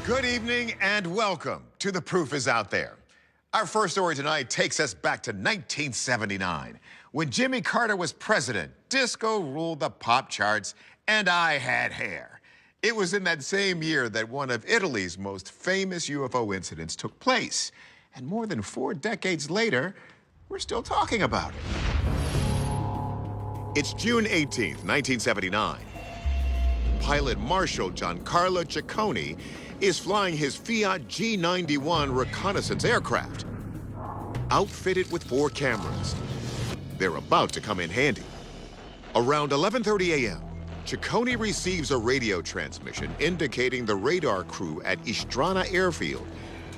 Good evening and welcome to The Proof is Out There. Our first story tonight takes us back to 1979. When Jimmy Carter was president, disco ruled the pop charts and I had hair. It was in that same year that one of Italy's most famous UFO incidents took place. And more than 4 decades later, we're still talking about it. It's June 18th, 1979. Pilot Marshal Giancarlo Ciccone is flying his Fiat G91 reconnaissance aircraft, outfitted with 4 cameras. They're about to come in handy. Around 11:30 a.m., Ciccone receives a radio transmission indicating the radar crew at Istrana Airfield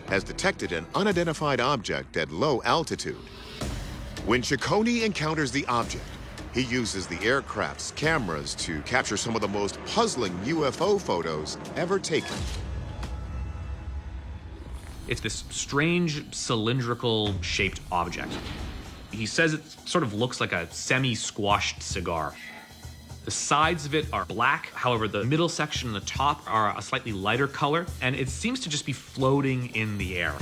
has detected an unidentified object at low altitude. When Ciccone encounters the object, he uses the aircraft's cameras to capture some of the most puzzling UFO photos ever taken. It's this strange cylindrical shaped object. He says it sort of looks like a semi-squashed cigar. The sides of it are black, however, the middle section and the top are a slightly lighter color, and it seems to just be floating in the air.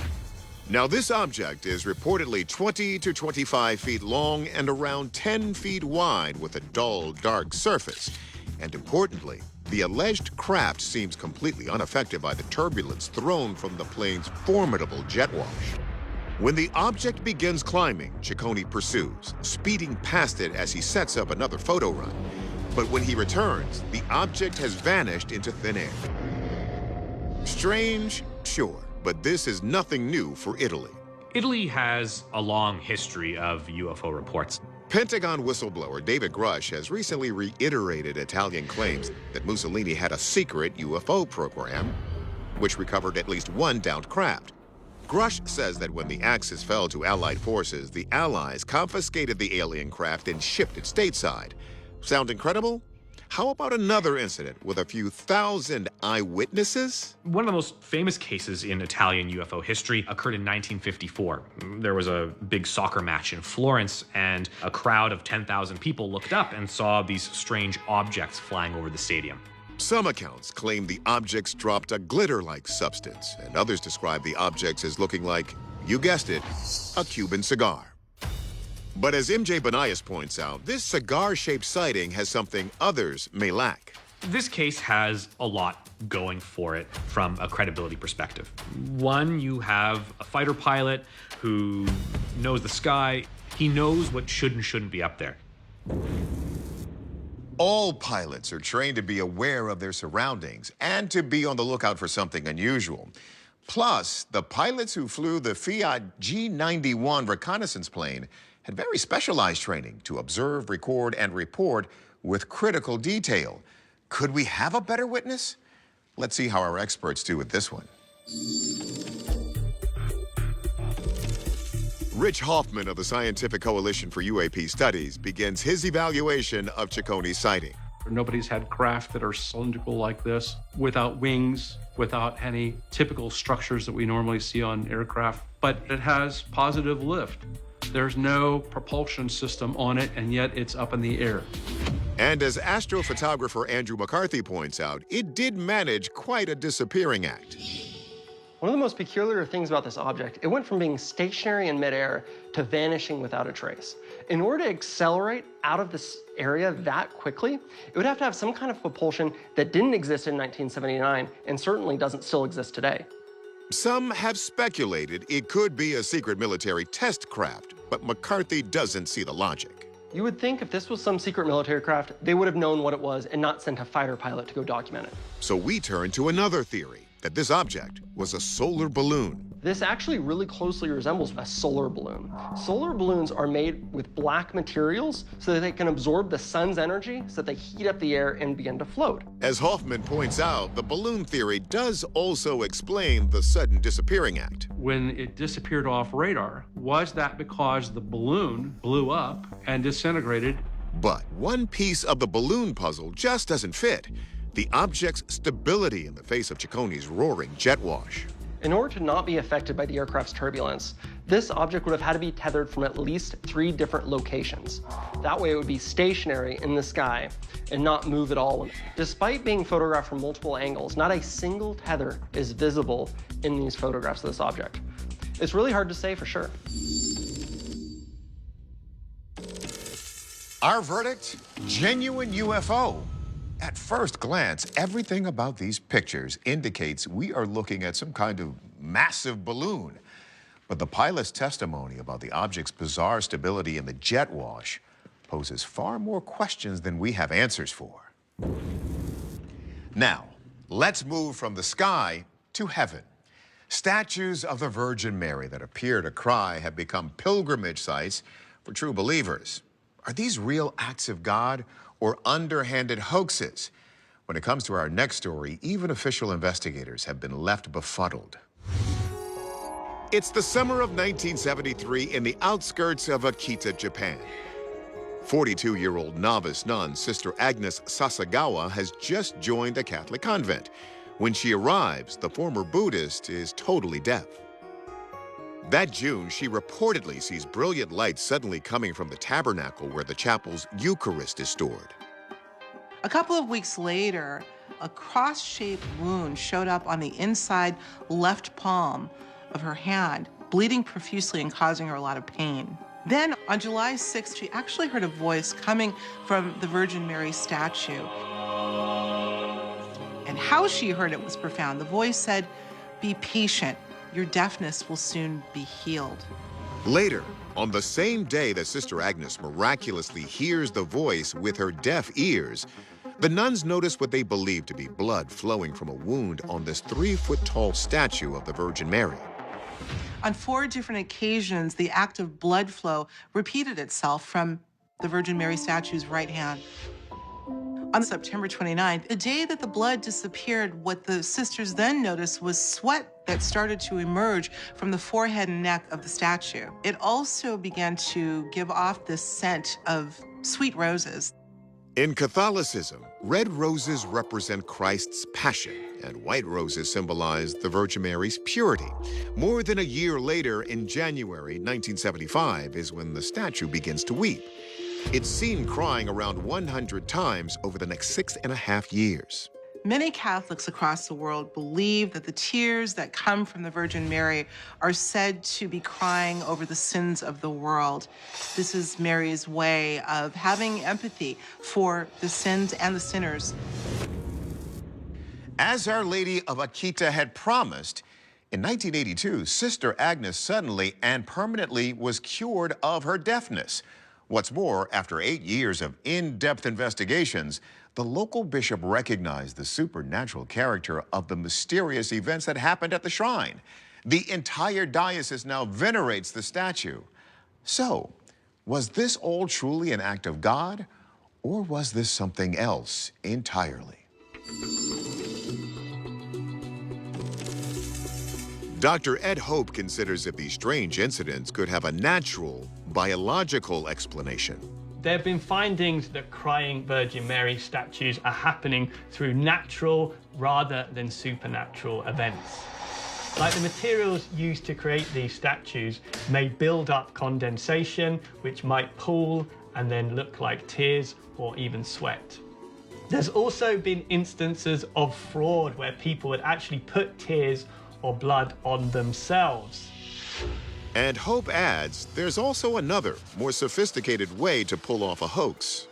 Now, this object is reportedly 20 to 25 feet long and around 10 feet wide with a dull, dark surface. And importantly, the alleged craft seems completely unaffected by the turbulence thrown from the plane's formidable jet wash. When the object begins climbing, Ciccone pursues, speeding past it as he sets up another photo run. But when he returns, the object has vanished into thin air. Strange, sure, but this is nothing new for Italy. Italy has a long history of UFO reports. Pentagon whistleblower David Grush has recently reiterated Italian claims that Mussolini had a secret UFO program, which recovered at least 1 downed craft. Grush says that when the Axis fell to Allied forces, the Allies confiscated the alien craft and shipped it stateside. Sound incredible? How about another incident with a few thousand eyewitnesses? One of the most famous cases in Italian UFO history occurred in 1954. There was a big soccer match in Florence, and a crowd of 10,000 people looked up and saw these strange objects flying over the stadium. Some accounts claim the objects dropped a glitter-like substance, and others describe the objects as looking like, you guessed it, a Cuban cigar. But as MJ Banias points out, this cigar-shaped sighting has something others may lack. This case has a lot going for it from a credibility perspective. One, you have a fighter pilot who knows the sky. He knows what should and shouldn't be up there. All pilots are trained to be aware of their surroundings and to be on the lookout for something unusual. Plus, the pilots who flew the Fiat G91 reconnaissance plane had very specialized training to observe, record, and report with critical detail. Could we have a better witness? Let's see how our experts do with this one. Rich Hoffman of the Scientific Coalition for UAP Studies begins his evaluation of Ciccone's sighting. Nobody's had craft that are cylindrical like this, without wings, without any typical structures that we normally see on aircraft, but it has positive lift. There's no propulsion system on it, and yet it's up in the air. And as astrophotographer Andrew McCarthy points out, it did manage quite a disappearing act. One of the most peculiar things about this object, it went from being stationary in midair to vanishing without a trace. In order to accelerate out of this area that quickly, it would have to have some kind of propulsion that didn't exist in 1979 and certainly doesn't still exist today. Some have speculated it could be a secret military test craft, but McCarthy doesn't see the logic. You would think if this was some secret military craft, they would have known what it was and not sent a fighter pilot to go document it. So we turn to another theory, that this object was a solar balloon. This actually really closely resembles a solar balloon. Solar balloons are made with black materials so that they can absorb the sun's energy so that they heat up the air and begin to float. As Hoffman points out, the balloon theory does also explain the sudden disappearing act. When it disappeared off radar, was that because the balloon blew up and disintegrated? But one piece of the balloon puzzle just doesn't fit: the object's stability in the face of Ciccone's roaring jet wash. In order to not be affected by the aircraft's turbulence, this object would have had to be tethered from at least 3 different locations. That way it would be stationary in the sky and not move at all. Despite being photographed from multiple angles, not a single tether is visible in these photographs of this object. It's really hard to say for sure. Our verdict? Genuine UFO. At first glance, everything about these pictures indicates we are looking at some kind of massive balloon. But the pilot's testimony about the object's bizarre stability in the jet wash poses far more questions than we have answers for. Now, let's move from the sky to heaven. Statues of the Virgin Mary that appear to cry have become pilgrimage sites for true believers. Are these real acts of God or underhanded hoaxes? When it comes to our next story, even official investigators have been left befuddled. It's the summer of 1973 in the outskirts of Akita, Japan. 42-year-old novice nun Sister Agnes Sasagawa has just joined a Catholic convent. When she arrives, the former Buddhist is totally deaf. That June, she reportedly sees brilliant light suddenly coming from the tabernacle where the chapel's Eucharist is stored. A couple of weeks later, a cross-shaped wound showed up on the inside left palm of her hand, bleeding profusely and causing her a lot of pain. Then, on July 6th, she actually heard a voice coming from the Virgin Mary statue. And how she heard it was profound. The voice said, "Be patient. Your deafness will soon be healed." Later, on the same day that Sister Agnes miraculously hears the voice with her deaf ears, the nuns notice what they believe to be blood flowing from a wound on this 3-foot-tall statue of the Virgin Mary. On 4 different occasions, the act of blood flow repeated itself from the Virgin Mary statue's right hand. On September 29th, the day that the blood disappeared, what the sisters then noticed was sweat that started to emerge from the forehead and neck of the statue. It also began to give off this scent of sweet roses. In Catholicism, red roses represent Christ's passion, and white roses symbolize the Virgin Mary's purity. More than a year later, in January 1975, is when the statue begins to weep. It's seen crying around 100 times over the next 6.5 years. Many Catholics across the world believe that the tears that come from the Virgin Mary are said to be crying over the sins of the world. This is Mary's way of having empathy for the sins and the sinners. As Our Lady of Akita had promised, in 1982, Sister Agnes suddenly and permanently was cured of her deafness. What's more, after 8 years of in-depth investigations, the local bishop recognized the supernatural character of the mysterious events that happened at the shrine. The entire diocese now venerates the statue. So, was this all truly an act of God, or was this something else entirely? Dr. Ed Hope considers that these strange incidents could have a natural, biological explanation. There have been findings that crying Virgin Mary statues are happening through natural rather than supernatural events. Like the materials used to create these statues may build up condensation, which might pool and then look like tears or even sweat. There's also been instances of fraud where people would actually put tears or blood on themselves. And Hope adds, there's also another, more sophisticated way to pull off a hoax.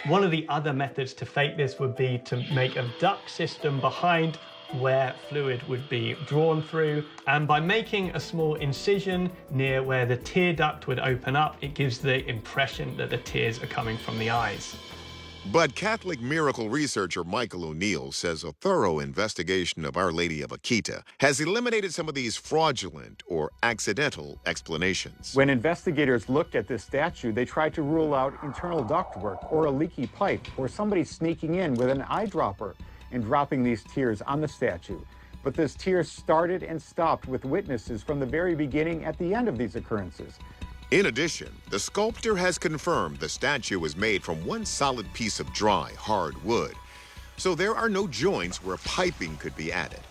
One of the other methods to fake this would be to make a duct system behind where fluid would be drawn through, and by making a small incision near where the tear duct would open up, it gives the impression that the tears are coming from the eyes. But Catholic miracle researcher Michael O'Neill says a thorough investigation of Our Lady of Akita has eliminated some of these fraudulent or accidental explanations. When investigators looked at this statue, they tried to rule out internal ductwork or a leaky pipe or somebody sneaking in with an eyedropper and dropping these tears on the statue. But these tears started and stopped with witnesses from the very beginning at the end of these occurrences. In addition, the sculptor has confirmed the statue was made from one solid piece of dry, hard wood. So there are no joints where piping could be added.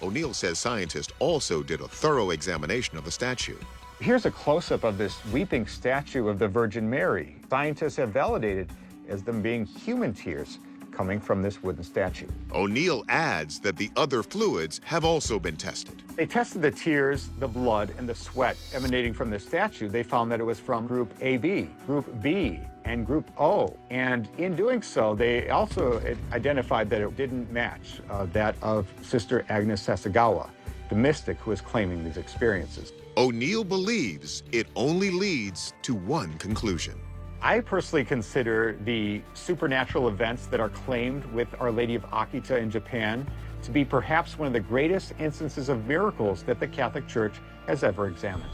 O'Neill says scientists also did a thorough examination of the statue. Here's a close-up of this weeping statue of the Virgin Mary. Scientists have validated as them being human tears coming from this wooden statue. O'Neill adds that the other fluids have also been tested. They tested the tears, the blood, and the sweat emanating from the statue. They found that it was from group AB, group B, and group O. And in doing so, they also identified that it didn't match that of Sister Agnes Sasagawa, the mystic who is claiming these experiences. O'Neill believes it only leads to one conclusion. I personally consider the supernatural events that are claimed with Our Lady of Akita in Japan to be perhaps one of the greatest instances of miracles that the Catholic Church has ever examined.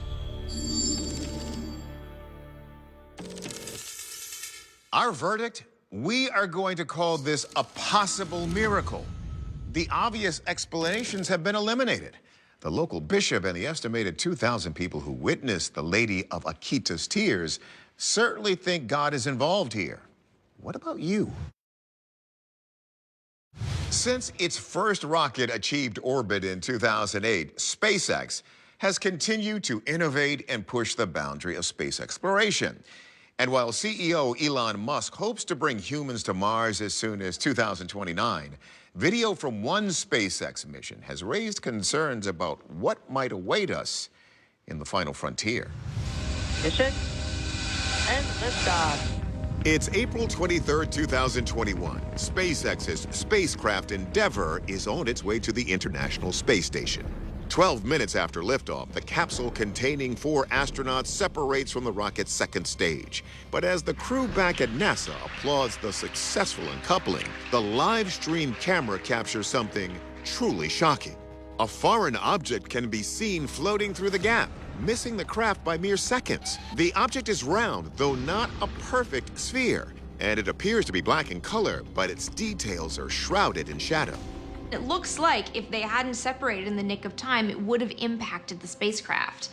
Our verdict? We are going to call this a possible miracle. The obvious explanations have been eliminated. The local bishop and the estimated 2,000 people who witnessed the Lady of Akita's tears certainly think God is involved here. What about you? Since its first rocket achieved orbit in 2008, SpaceX has continued to innovate and push the boundary of space exploration. And while CEO Elon Musk hopes to bring humans to Mars as soon as 2029, video from one SpaceX mission has raised concerns about what might await us in the final frontier. Mission and liftoff. It's April 23rd, 2021. SpaceX's spacecraft Endeavour is on its way to the International Space Station. 12 minutes after liftoff, the capsule containing 4 astronauts separates from the rocket's second stage. But as the crew back at NASA applauds the successful uncoupling, the live stream camera captures something truly shocking. A foreign object can be seen floating through the gap, missing the craft by mere seconds. The object is round, though not a perfect sphere, and it appears to be black in color, but its details are shrouded in shadow. It looks like if they hadn't separated in the nick of time, it would have impacted the spacecraft.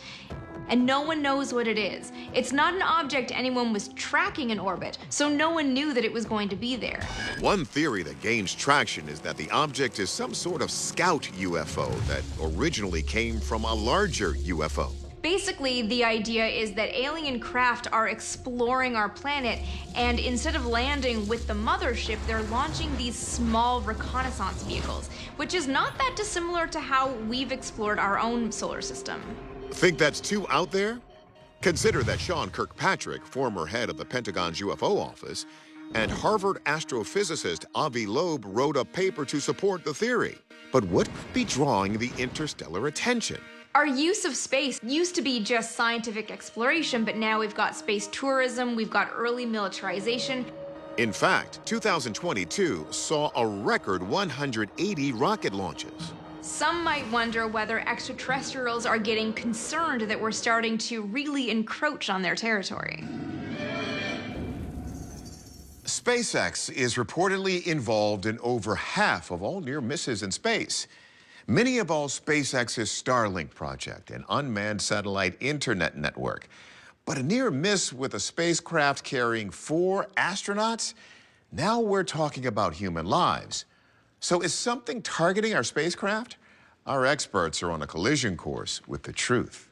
And no one knows what it is. It's not an object anyone was tracking in orbit, so no one knew that it was going to be there. One theory that gains traction is that the object is some sort of scout UFO that originally came from a larger UFO. Basically, the idea is that alien craft are exploring our planet, and instead of landing with the mothership, they're launching these small reconnaissance vehicles, which is not that dissimilar to how we've explored our own solar system. Think that's too out there? Consider that Sean Kirkpatrick, former head of the Pentagon's UFO office, and Harvard astrophysicist Avi Loeb wrote a paper to support the theory. But what could be drawing the interstellar attention? Our use of space used to be just scientific exploration, but now we've got space tourism, we've got early militarization. In fact, 2022 saw a record 180 rocket launches. Some might wonder whether extraterrestrials are getting concerned that we're starting to really encroach on their territory. SpaceX is reportedly involved in over half of all near misses in space. Many involve SpaceX's Starlink project, an unmanned satellite internet network. But a near miss with a spacecraft carrying 4 astronauts? Now we're talking about human lives. So is something targeting our spacecraft? Our experts are on a collision course with the truth.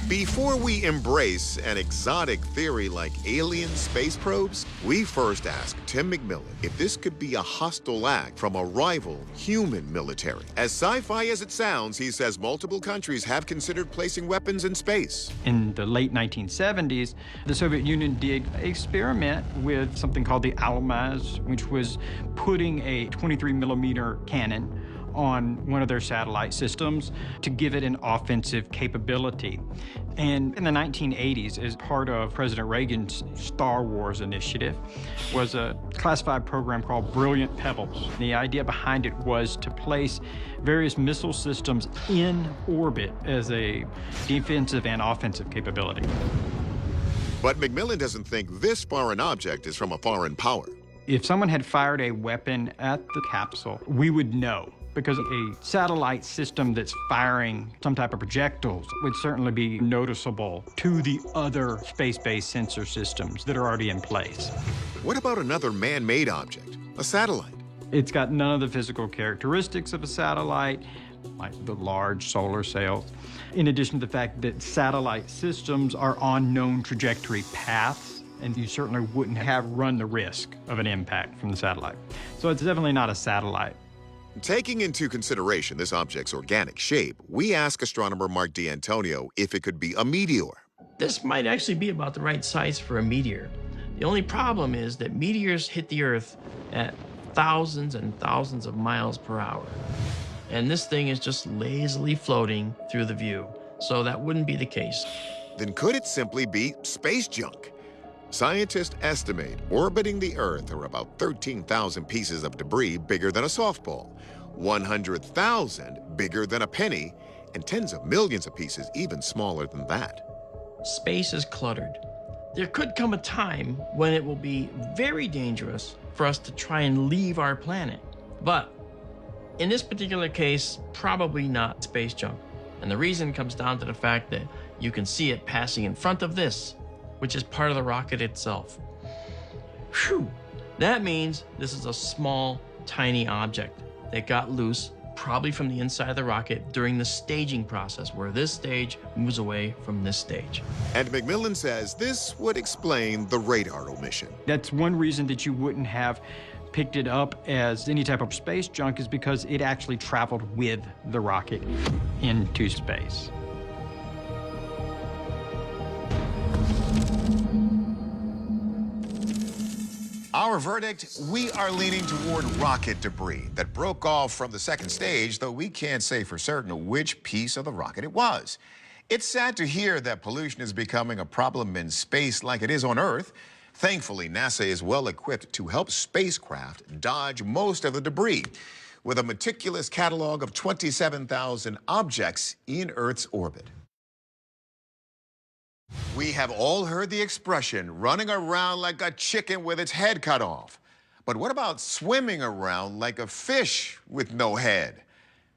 Before we embrace an exotic theory like alien space probes, we first asked Tim McMillan if this could be a hostile act from a rival human military. As sci-fi as it sounds, he says multiple countries have considered placing weapons in space. In the late 1970s, the Soviet Union did experiment with something called the Almaz, which was putting a 23mm cannon on one of their satellite systems to give it an offensive capability. And in the 1980s, as part of President Reagan's Star Wars initiative, was a classified program called Brilliant Pebbles. The idea behind it was to place various missile systems in orbit as a defensive and offensive capability. But McMillan doesn't think this foreign object is from a foreign power. If someone had fired a weapon at the capsule, we would know, because a satellite system that's firing some type of projectiles would certainly be noticeable to the other space-based sensor systems that are already in place. What about another man-made object, a satellite? It's got none of the physical characteristics of a satellite, like the large solar sails. In addition to the fact that satellite systems are on known trajectory paths, and you certainly wouldn't have run the risk of an impact from the satellite. So it's definitely not a satellite. Taking into consideration this object's organic shape, we ask astronomer Mark D'Antonio if it could be a meteor. This might actually be about the right size for a meteor. The only problem is that meteors hit the Earth at thousands and thousands of miles per hour. And this thing is just lazily floating through the view. So that wouldn't be the case. Then could it simply be space junk? Scientists estimate orbiting the Earth are about 13,000 pieces of debris bigger than a softball, 100,000 bigger than a penny, and tens of millions of pieces even smaller than that. Space is cluttered. There could come a time when it will be very dangerous for us to try and leave our planet. But in this particular case, probably not space junk. And the reason comes down to the fact that you can see it passing in front of this, which is part of the rocket itself. Phew! That means this is a small, tiny object that got loose, probably from the inside of the rocket during the staging process, where this stage moves away from this stage. And McMillan says this would explain the radar omission. That's one reason that you wouldn't have picked it up as any type of space junk, is because it actually traveled with the rocket into space. Our verdict, we are leaning toward rocket debris that broke off from the second stage, though we can't say for certain which piece of the rocket it was. It's sad to hear that pollution is becoming a problem in space like it is on Earth. Thankfully, NASA is well equipped to help spacecraft dodge most of the debris, with a meticulous catalog of 27,000 objects in Earth's orbit. We have all heard the expression, running around like a chicken with its head cut off. But what about swimming around like a fish with no head?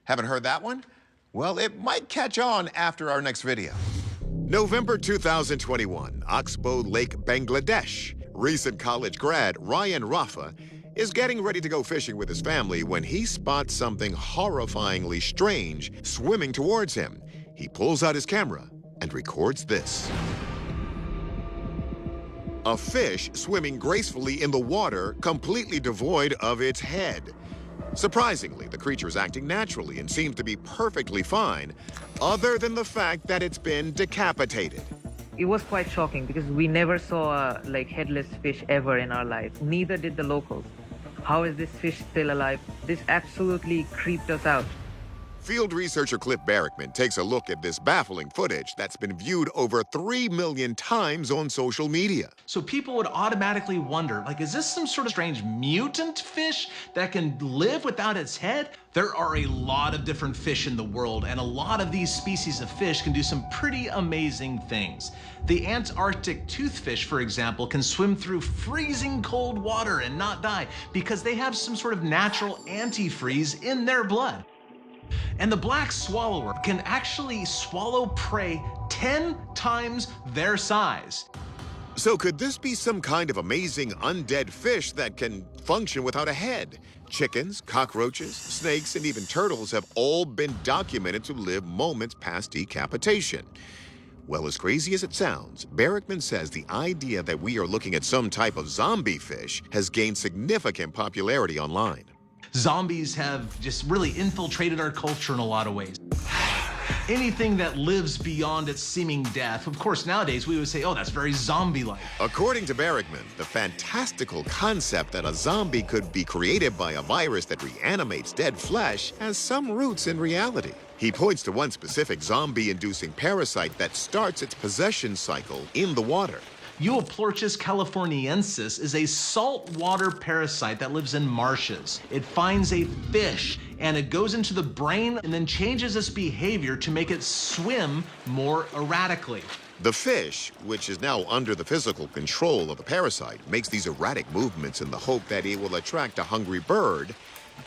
Haven't heard that one? Well, it might catch on after our next video. November 2021, Oxbow Lake, Bangladesh. Recent college grad Ryan Rafa is getting ready to go fishing with his family when he spots something horrifyingly strange swimming towards him. He pulls out his camera and records this. A fish swimming gracefully in the water, completely devoid of its head. Surprisingly, the creature is acting naturally and seems to be perfectly fine, other than the fact that it's been decapitated. It was quite shocking because we never saw a headless fish ever in our lives. Neither did the locals. How is this fish still alive? This absolutely creeped us out. Field researcher Cliff Barrickman takes a look at this baffling footage that's been viewed over 3 million times on social media. So people would automatically wonder, is this some sort of strange mutant fish that can live without its head? There are a lot of different fish in the world, and a lot of these species of fish can do some pretty amazing things. The Antarctic toothfish, for example, can swim through freezing cold water and not die because they have some sort of natural antifreeze in their blood. And the black swallower can actually swallow prey 10 times their size. So could this be some kind of amazing undead fish that can function without a head? Chickens, cockroaches, snakes, and even turtles have all been documented to live moments past decapitation. Well, as crazy as it sounds, Barrickman says the idea that we are looking at some type of zombie fish has gained significant popularity online. Zombies have just really infiltrated our culture in a lot of ways. Anything that lives beyond its seeming death, of course, nowadays we would say, oh, that's very zombie-like. According to Barrickman, the fantastical concept that a zombie could be created by a virus that reanimates dead flesh has some roots in reality. He points to one specific zombie-inducing parasite that starts its possession cycle in the water. Euoplorchus californiensis is a saltwater parasite that lives in marshes. It finds a fish and it goes into the brain and then changes its behavior to make it swim more erratically. The fish, which is now under the physical control of the parasite, makes these erratic movements in the hope that it will attract a hungry bird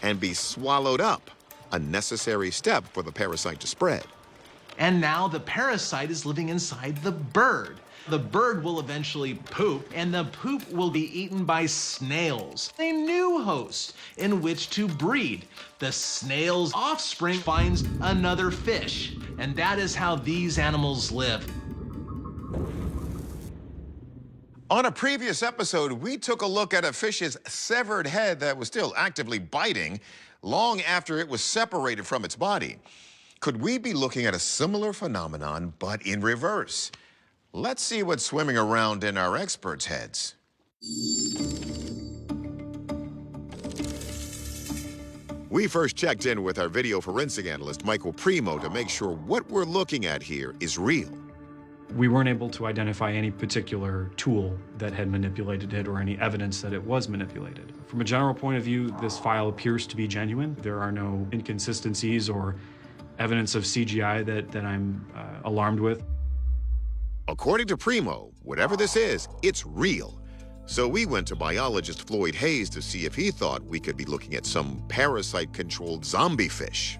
and be swallowed up, a necessary step for the parasite to spread. And now the parasite is living inside the bird. The bird will eventually poop, and the poop will be eaten by snails, a new host in which to breed. The snail's offspring finds another fish, and that is how these animals live. On a previous episode, we took a look at a fish's severed head that was still actively biting long after it was separated from its body. Could we be looking at a similar phenomenon, but in reverse? Let's see what's swimming around in our experts' heads. We first checked in with our video forensic analyst, Michael Primo, to make sure what we're looking at here is real. We weren't able to identify any particular tool that had manipulated it or any evidence that it was manipulated. From a general point of view, this file appears to be genuine. There are no inconsistencies or evidence of CGI that I'm alarmed with. According to Primo, whatever this is, it's real. So we went to biologist Floyd Hayes to see if he thought we could be looking at some parasite-controlled zombie fish.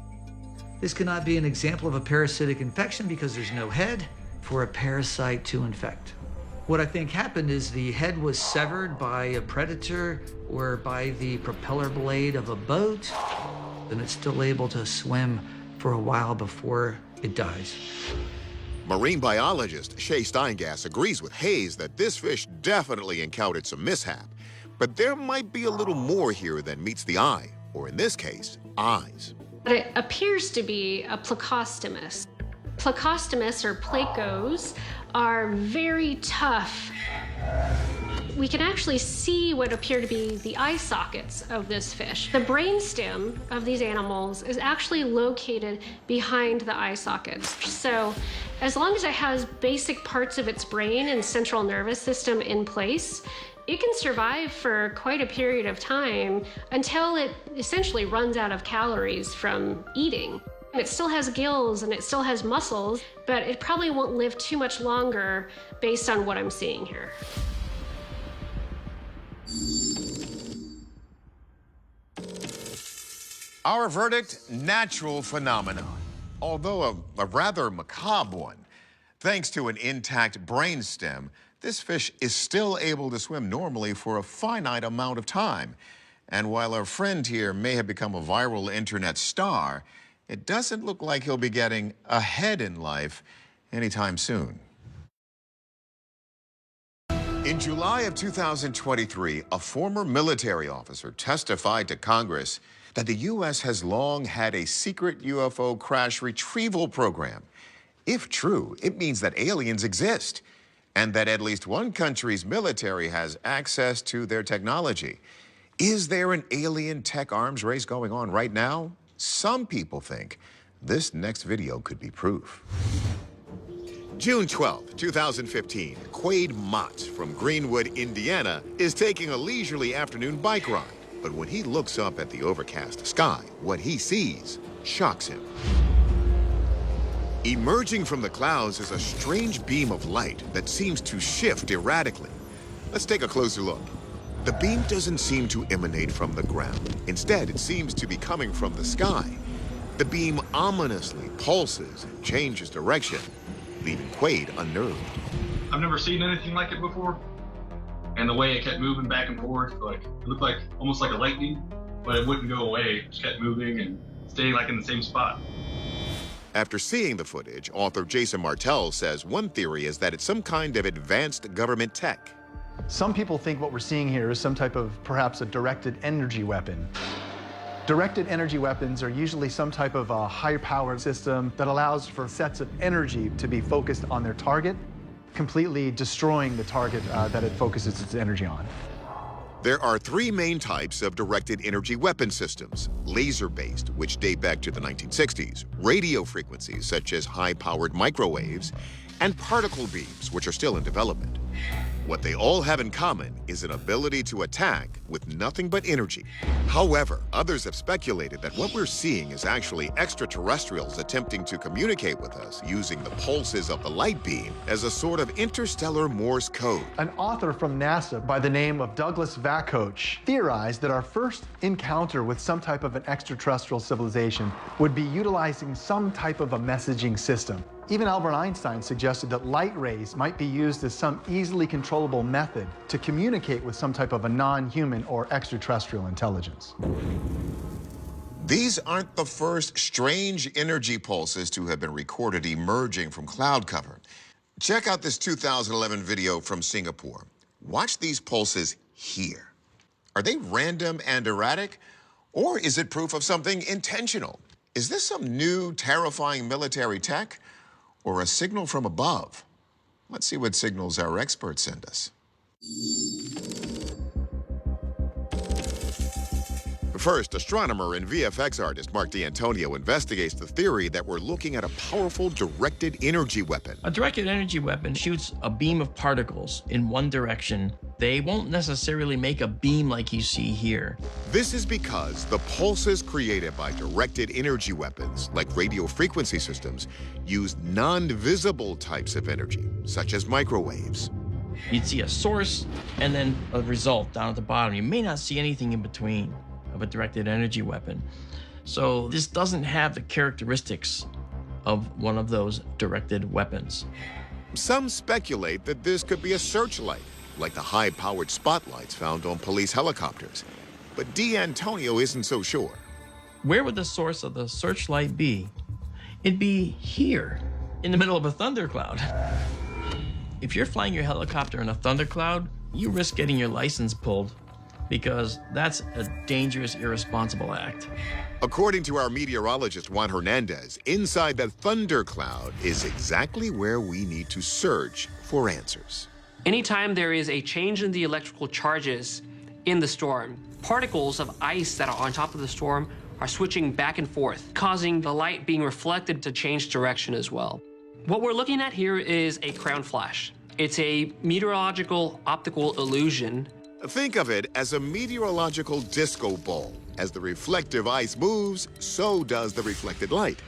This cannot be an example of a parasitic infection because there's no head for a parasite to infect. What I think happened is the head was severed by a predator or by the propeller blade of a boat, and it's still able to swim for a while before it dies. Marine biologist Shay Steingass agrees with Hayes that this fish definitely encountered some mishap, but there might be a little more here than meets the eye, or in this case, eyes. It appears to be a Plecostomus. Plecostomus, or plecos, are very tough. We can actually see what appear to be the eye sockets of this fish. The brainstem of these animals is actually located behind the eye sockets. So as long as it has basic parts of its brain and central nervous system in place, it can survive for quite a period of time until it essentially runs out of calories from eating. It still has gills and it still has muscles, but it probably won't live too much longer based on what I'm seeing here. Our verdict, natural phenomenon, although a rather macabre one. Thanks to an intact brainstem, this fish is still able to swim normally for a finite amount of time. And while our friend here may have become a viral internet star, it doesn't look like he'll be getting ahead in life anytime soon. In July of 2023, a former military officer testified to Congress that the U.S. has long had a secret UFO crash retrieval program. If true, it means that aliens exist and that at least one country's military has access to their technology. Is there an alien tech arms race going on right now? Some people think this next video could be proof. June 12, 2015, Quade Mott from Greenwood, Indiana, is taking a leisurely afternoon bike ride. But when he looks up at the overcast sky, what he sees shocks him. Emerging from the clouds is a strange beam of light that seems to shift erratically. Let's take a closer look. The beam doesn't seem to emanate from the ground. Instead, it seems to be coming from the sky. The beam ominously pulses and changes direction, leaving Quade unnerved. I've never seen anything like it before. And the way it kept moving back and forth, like it looked like almost like a lightning, but it wouldn't go away. It just kept moving and staying like in the same spot. After seeing the footage, author Jason Martell says one theory is that it's some kind of advanced government tech. Some people think what we're seeing here is some type of perhaps a directed energy weapon. Directed energy weapons are usually some type of a high-powered system that allows for sets of energy to be focused on their target, completely destroying the target that it focuses its energy on. There are three main types of directed energy weapon systems: laser-based, which date back to the 1960s, radio frequencies such as high-powered microwaves, and particle beams, which are still in development. What they all have in common is an ability to attack with nothing but energy. However, others have speculated that what we're seeing is actually extraterrestrials attempting to communicate with us using the pulses of the light beam as a sort of interstellar Morse code. An author from NASA by the name of Douglas Vakoch theorized that our first encounter with some type of an extraterrestrial civilization would be utilizing some type of a messaging system. Even Albert Einstein suggested that light rays might be used as some easily controllable method to communicate with some type of a non-human or extraterrestrial intelligence. These aren't the first strange energy pulses to have been recorded emerging from cloud cover. Check out this 2011 video from Singapore. Watch these pulses here. Are they random and erratic, or is it proof of something intentional? Is this some new, terrifying military tech, or a signal from above? Let's see what signals our experts send us. First, astronomer and VFX artist Mark D'Antonio investigates the theory that we're looking at a powerful directed energy weapon. A directed energy weapon shoots a beam of particles in one direction. They won't necessarily make a beam like you see here. This is because the pulses created by directed energy weapons, like radio frequency systems, use non-visible types of energy, such as microwaves. You'd see a source and then a result down at the bottom. You may not see anything in between of a directed energy weapon. So this doesn't have the characteristics of one of those directed weapons. Some speculate that this could be a searchlight, like the high-powered spotlights found on police helicopters. But D'Antonio isn't so sure. Where would the source of the searchlight be? It'd be here, in the middle of a thundercloud. If you're flying your helicopter in a thundercloud, you risk getting your license pulled, because that's a dangerous, irresponsible act. According to our meteorologist Juan Hernandez, inside that thundercloud is exactly where we need to search for answers. Anytime there is a change in the electrical charges in the storm, particles of ice that are on top of the storm are switching back and forth, causing the light being reflected to change direction as well. What we're looking at here is a crown flash. It's a meteorological optical illusion. Think of it as a meteorological disco ball. As the reflective ice moves, so does the reflected light.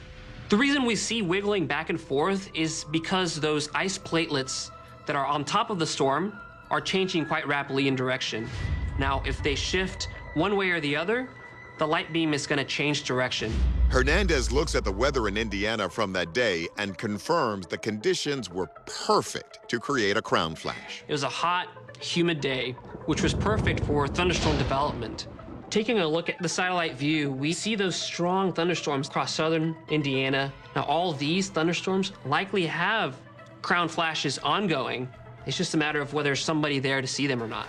The reason we see wiggling back and forth is because those ice platelets that are on top of the storm are changing quite rapidly in direction. Now, if they shift one way or the other, the light beam is going to change direction. Hernandez looks at the weather in Indiana from that day and confirms the conditions were perfect to create a crown flash. It was a hot, humid day, which was perfect for thunderstorm development. Taking a look at the satellite view, we see those strong thunderstorms across southern Indiana. Now, all of these thunderstorms likely have crown flashes ongoing. It's just a matter of whether there's somebody there to see them or not.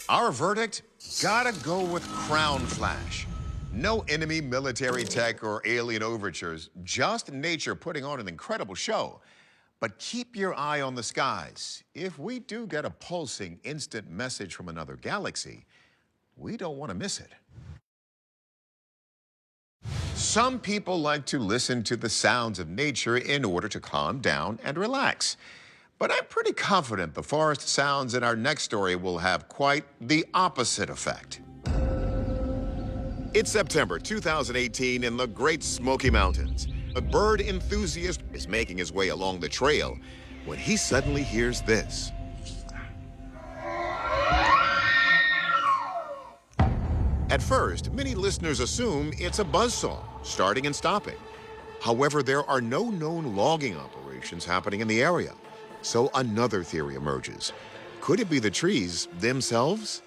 Our verdict? Gotta go with crown flash. No enemy military tech or alien overtures, just nature putting on an incredible show. But keep your eye on the skies. If we do get a pulsing instant message from another galaxy, we don't want to miss it. Some people like to listen to the sounds of nature in order to calm down and relax. But I'm pretty confident the forest sounds in our next story will have quite the opposite effect. It's September 2018 in the Great Smoky Mountains. A bird enthusiast is making his way along the trail when he suddenly hears this. At first, many listeners assume it's a buzzsaw, starting and stopping. However, there are no known logging operations happening in the area. So another theory emerges. Could it be the trees themselves?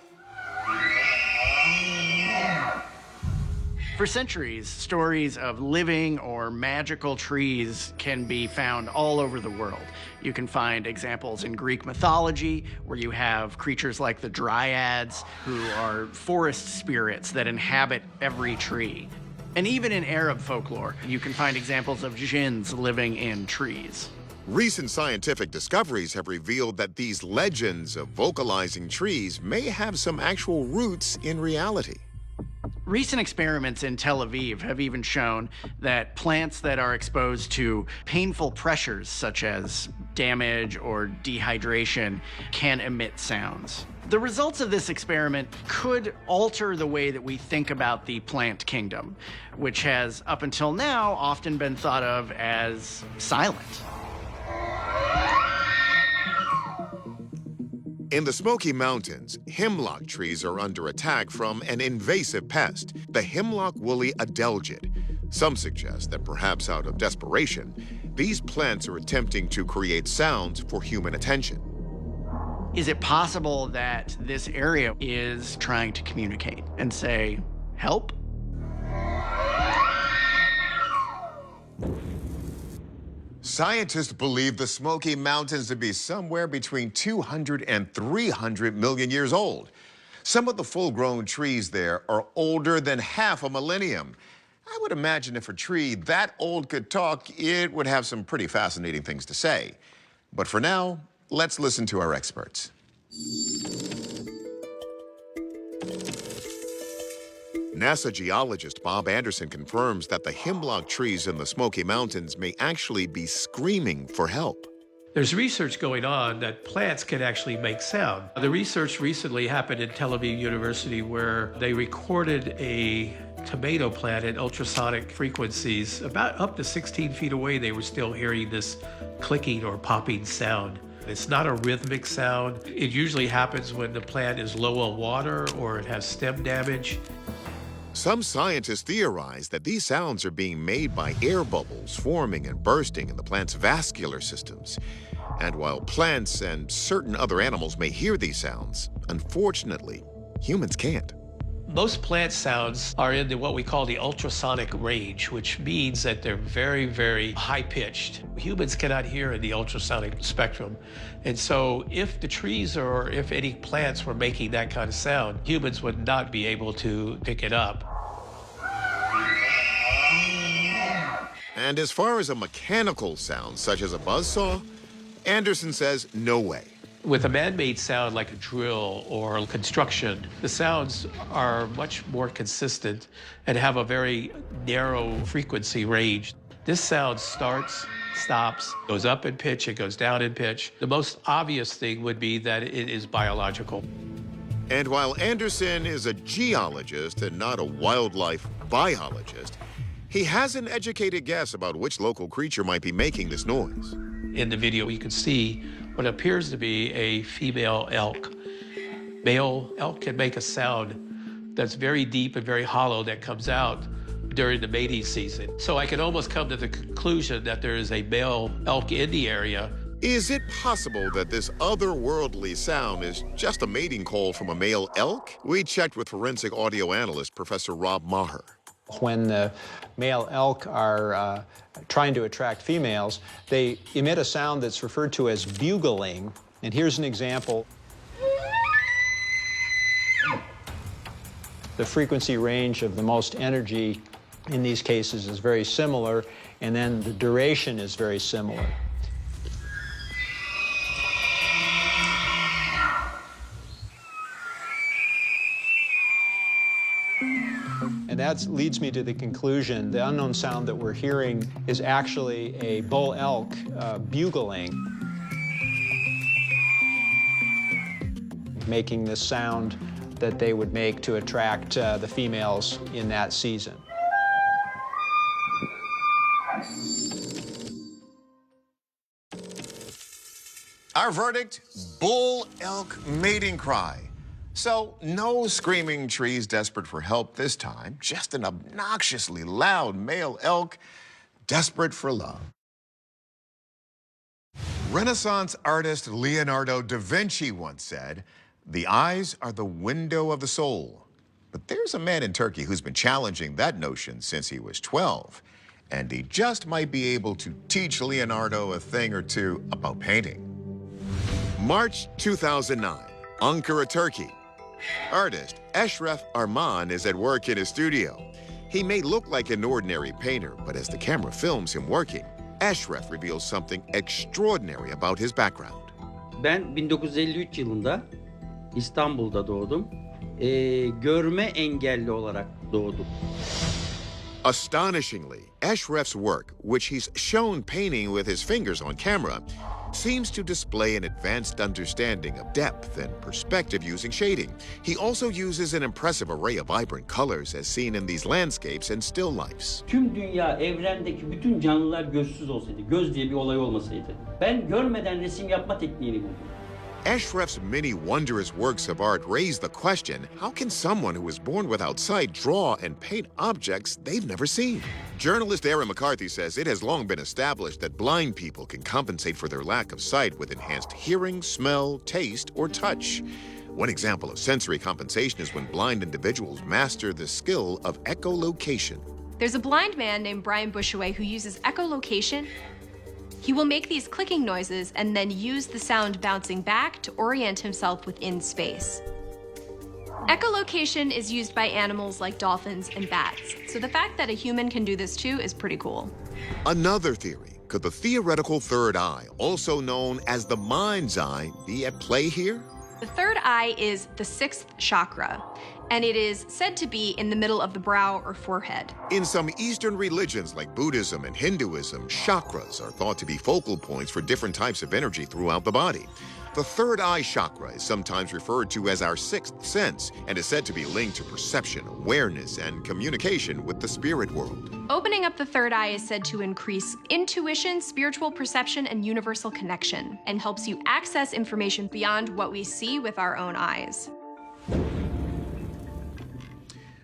For centuries, stories of living or magical trees can be found all over the world. You can find examples in Greek mythology, where you have creatures like the dryads, who are forest spirits that inhabit every tree. And even in Arab folklore, you can find examples of jinns living in trees. Recent scientific discoveries have revealed that these legends of vocalizing trees may have some actual roots in reality. Recent experiments in Tel Aviv have even shown that plants that are exposed to painful pressures, such as damage or dehydration, can emit sounds. The results of this experiment could alter the way that we think about the plant kingdom, which has, up until now, often been thought of as silent. In the Smoky Mountains, hemlock trees are under attack from an invasive pest, the hemlock woolly adelgid. Some suggest that perhaps out of desperation, these plants are attempting to create sounds for human attention. Is it possible that this area is trying to communicate and say, help? Scientists believe the Smoky Mountains to be somewhere between 200 and 300 million years old. Some of the full-grown trees there are older than half a millennium. I would imagine if a tree that old could talk, it would have some pretty fascinating things to say. But for now, let's listen to our experts. NASA geologist Bob Anderson confirms that the hemlock trees in the Smoky Mountains may actually be screaming for help. There's research going on that plants can actually make sound. The research recently happened at Tel Aviv University where they recorded a tomato plant at ultrasonic frequencies. About up to 16 feet away, they were still hearing this clicking or popping sound. It's not a rhythmic sound. It usually happens when the plant is low on water or it has stem damage. Some scientists theorize that these sounds are being made by air bubbles forming and bursting in the plant's vascular systems. And while plants and certain other animals may hear these sounds, unfortunately, humans can't. Most plant sounds are in what we call the ultrasonic range, which means that they're very, very high-pitched. Humans cannot hear in the ultrasonic spectrum. And so if the trees or if any plants were making that kind of sound, humans would not be able to pick it up. And as far as a mechanical sound, such as a buzzsaw, Anderson says no way. With a man-made sound like a drill or construction, the sounds are much more consistent and have a very narrow frequency range. This sound starts, stops, goes up in pitch, it goes down in pitch. The most obvious thing would be that it is biological. And while Anderson is a geologist and not a wildlife biologist, he has an educated guess about which local creature might be making this noise. In the video, you can see what appears to be a female elk. Male elk can make a sound that's very deep and very hollow that comes out during the mating season. So I can almost come to the conclusion that there is a male elk in the area. Is it possible that this otherworldly sound is just a mating call from a male elk? We checked with forensic audio analyst Professor Rob Maher. When the male elk are trying to attract females, they emit a sound that's referred to as bugling. And here's an example. The frequency range of the most energy in these cases is very similar, and then the duration is very similar. And that leads me to the conclusion the unknown sound that we're hearing is actually a bull elk bugling, making this sound that they would make to attract the females in that season. Our verdict, bull elk mating cry. So no screaming trees desperate for help this time, just an obnoxiously loud male elk desperate for love. Renaissance artist Leonardo da Vinci once said, "The eyes are the window of the soul." But there's a man in Turkey who's been challenging that notion since he was 12, and he just might be able to teach Leonardo a thing or two about painting. March 2009, Ankara, Turkey. Artist Eşref Arman is at work in his studio. He may look like an ordinary painter, but as the camera films him working, Eşref reveals something extraordinary about his background. Ben 1953 yılında İstanbul'da doğdum. görme engelli olarak doğdum. Astonishingly, Eshreff's work, which he's shown painting with his fingers on camera, seems to display an advanced understanding of depth and perspective using shading. He also uses an impressive array of vibrant colors as seen in these landscapes and still lifes. Tüm dünya, evrendeki bütün canlılar gözsüz olsaydı, göz diye bir olay olmasaydı, ben görmeden resim yapma tekniğini buldum. Eshreff's many wondrous works of art raise the question, how can someone who was born without sight draw and paint objects they've never seen? Journalist Aaron McCarthy says it has long been established that blind people can compensate for their lack of sight with enhanced hearing, smell, taste, or touch. One example of sensory compensation is when blind individuals master the skill of echolocation. There's a blind man named Brian Bushaway who uses echolocation. He will make these clicking noises and then use the sound bouncing back to orient himself within space. Echolocation is used by animals like dolphins and bats, so the fact that a human can do this too is pretty cool. Another theory, could the theoretical third eye, also known as the mind's eye, be at play here? The third eye is the sixth chakra, and it is said to be in the middle of the brow or forehead. In some Eastern religions like Buddhism and Hinduism, chakras are thought to be focal points for different types of energy throughout the body. The third eye chakra is sometimes referred to as our sixth sense and is said to be linked to perception, awareness, and communication with the spirit world. Opening up the third eye is said to increase intuition, spiritual perception, and universal connection, and helps you access information beyond what we see with our own eyes.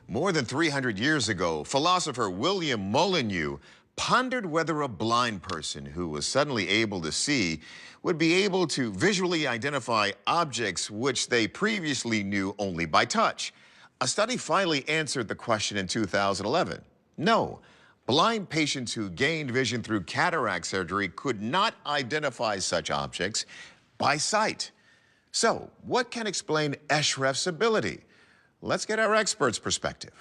More than 300 years ago, philosopher William Molyneux pondered whether a blind person who was suddenly able to see would be able to visually identify objects which they previously knew only by touch. A study finally answered the question in 2011. No, blind patients who gained vision through cataract surgery could not identify such objects by sight. So, what can explain Eshreff's ability? Let's get our expert's perspective.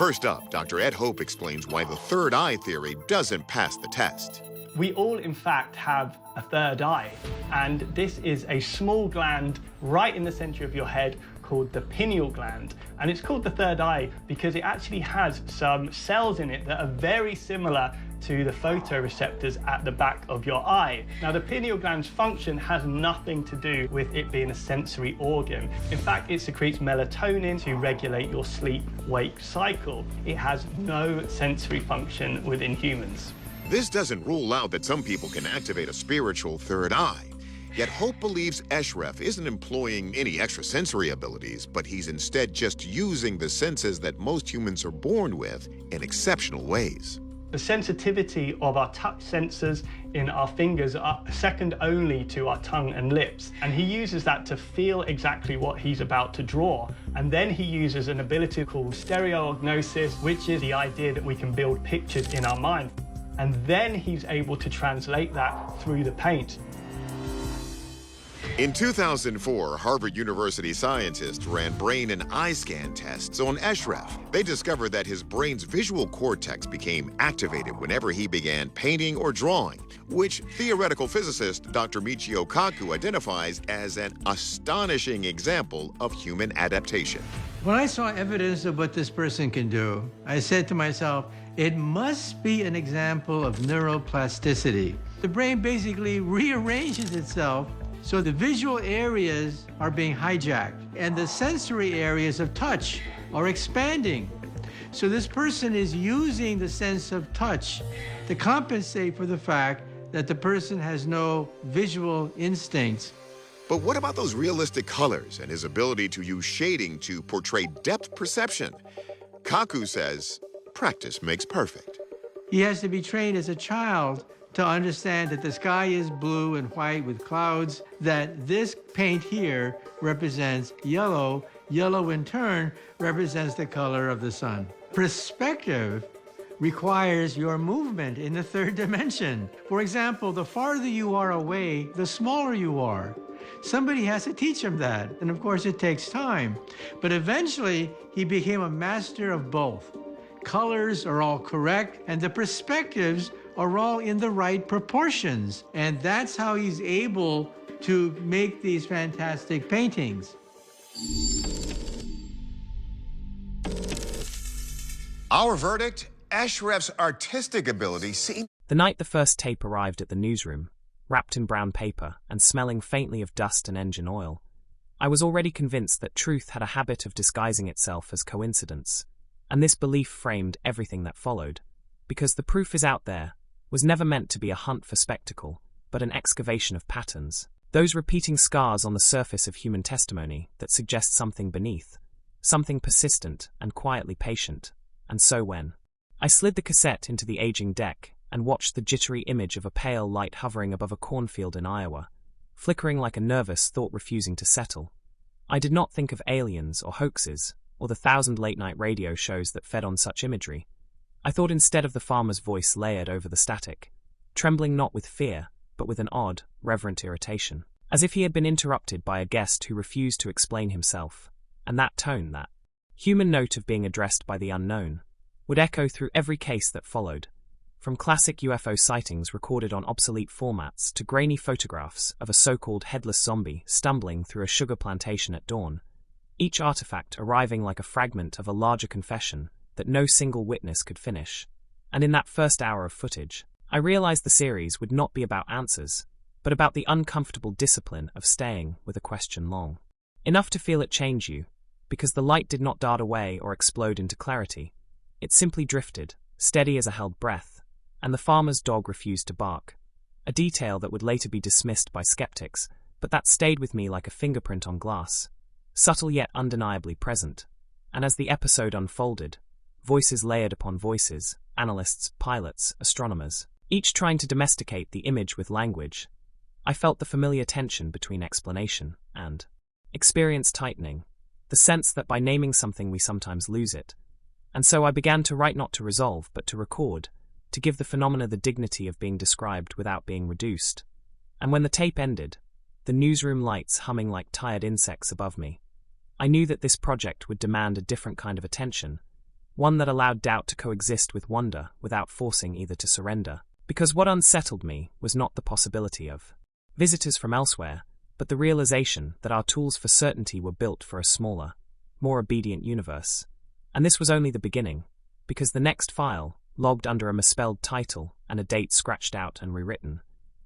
First up, Dr. Ed Hope explains why the third eye theory doesn't pass the test. We all, in fact, have a third eye, and this is a small gland right in the center of your head called the pineal gland. And it's called the third eye because it actually has some cells in it that are very similar to the photoreceptors at the back of your eye. Now, the pineal gland's function has nothing to do with it being a sensory organ. In fact, it secretes melatonin to regulate your sleep-wake cycle. It has no sensory function within humans. This doesn't rule out that some people can activate a spiritual third eye. Yet Hope believes Eshreff isn't employing any extrasensory abilities, but he's instead just using the senses that most humans are born with in exceptional ways. The sensitivity of our touch sensors in our fingers are second only to our tongue and lips. And he uses that to feel exactly what he's about to draw. And then he uses an ability called stereognosis, which is the idea that we can build pictures in our mind. And then he's able to translate that through the paint. In 2004, Harvard University scientists ran brain and eye scan tests on Eshreff. They discovered that his brain's visual cortex became activated whenever he began painting or drawing, which theoretical physicist Dr. Michio Kaku identifies as an astonishing example of human adaptation. When I saw evidence of what this person can do, I said to myself, it must be an example of neuroplasticity. The brain basically rearranges itself so the visual areas are being hijacked and the sensory areas of touch are expanding. So this person is using the sense of touch to compensate for the fact that the person has no visual instincts. But what about those realistic colors and his ability to use shading to portray depth perception? Kaku says, practice makes perfect. He has to be trained as a child to understand that the sky is blue and white with clouds, that this paint here represents yellow. Yellow in turn represents the color of the sun. Perspective requires your movement in the third dimension. For example, the farther you are away, the smaller you are. Somebody has to teach him that, and of course it takes time. But eventually, he became a master of both. Colors are all correct, and the perspectives are all in the right proportions. And that's how he's able to make these fantastic paintings. Our verdict, Ashraf's artistic ability seemed... The night the first tape arrived at the newsroom, wrapped in brown paper and smelling faintly of dust and engine oil, I was already convinced that truth had a habit of disguising itself as coincidence, and this belief framed everything that followed, because the proof is out there was never meant to be a hunt for spectacle, but an excavation of patterns, those repeating scars on the surface of human testimony that suggest something beneath, something persistent and quietly patient. And so when I slid the cassette into the aging deck and watched the jittery image of a pale light hovering above a cornfield in Iowa, flickering like a nervous thought refusing to settle, I did not think of aliens or hoaxes or the 1,000 late-night radio shows that fed on such imagery. I thought instead of the farmer's voice layered over the static, trembling not with fear, but with an odd, reverent irritation, as if he had been interrupted by a guest who refused to explain himself, and that tone, that human note of being addressed by the unknown, would echo through every case that followed, from classic UFO sightings recorded on obsolete formats to grainy photographs of a so-called headless zombie stumbling through a sugar plantation at dawn, each artifact arriving like a fragment of a larger confession that no single witness could finish. And in that first hour of footage, I realized the series would not be about answers, but about the uncomfortable discipline of staying with a question long enough to feel it change you, because the light did not dart away or explode into clarity. It simply drifted, steady as a held breath, and the farmer's dog refused to bark, a detail that would later be dismissed by skeptics, but that stayed with me like a fingerprint on glass, subtle yet undeniably present. And as the episode unfolded, voices layered upon voices, analysts, pilots, astronomers, each trying to domesticate the image with language, I felt the familiar tension between explanation and experience tightening, the sense that by naming something we sometimes lose it. And so I began to write, not to resolve, but to record, to give the phenomena the dignity of being described without being reduced. And when the tape ended, the newsroom lights humming like tired insects above me, I knew that this project would demand a different kind of attention, one that allowed doubt to coexist with wonder without forcing either to surrender. Because what unsettled me was not the possibility of visitors from elsewhere, but the realization that our tools for certainty were built for a smaller, more obedient universe. And this was only the beginning, because the next file, logged under a misspelled title and a date scratched out and rewritten,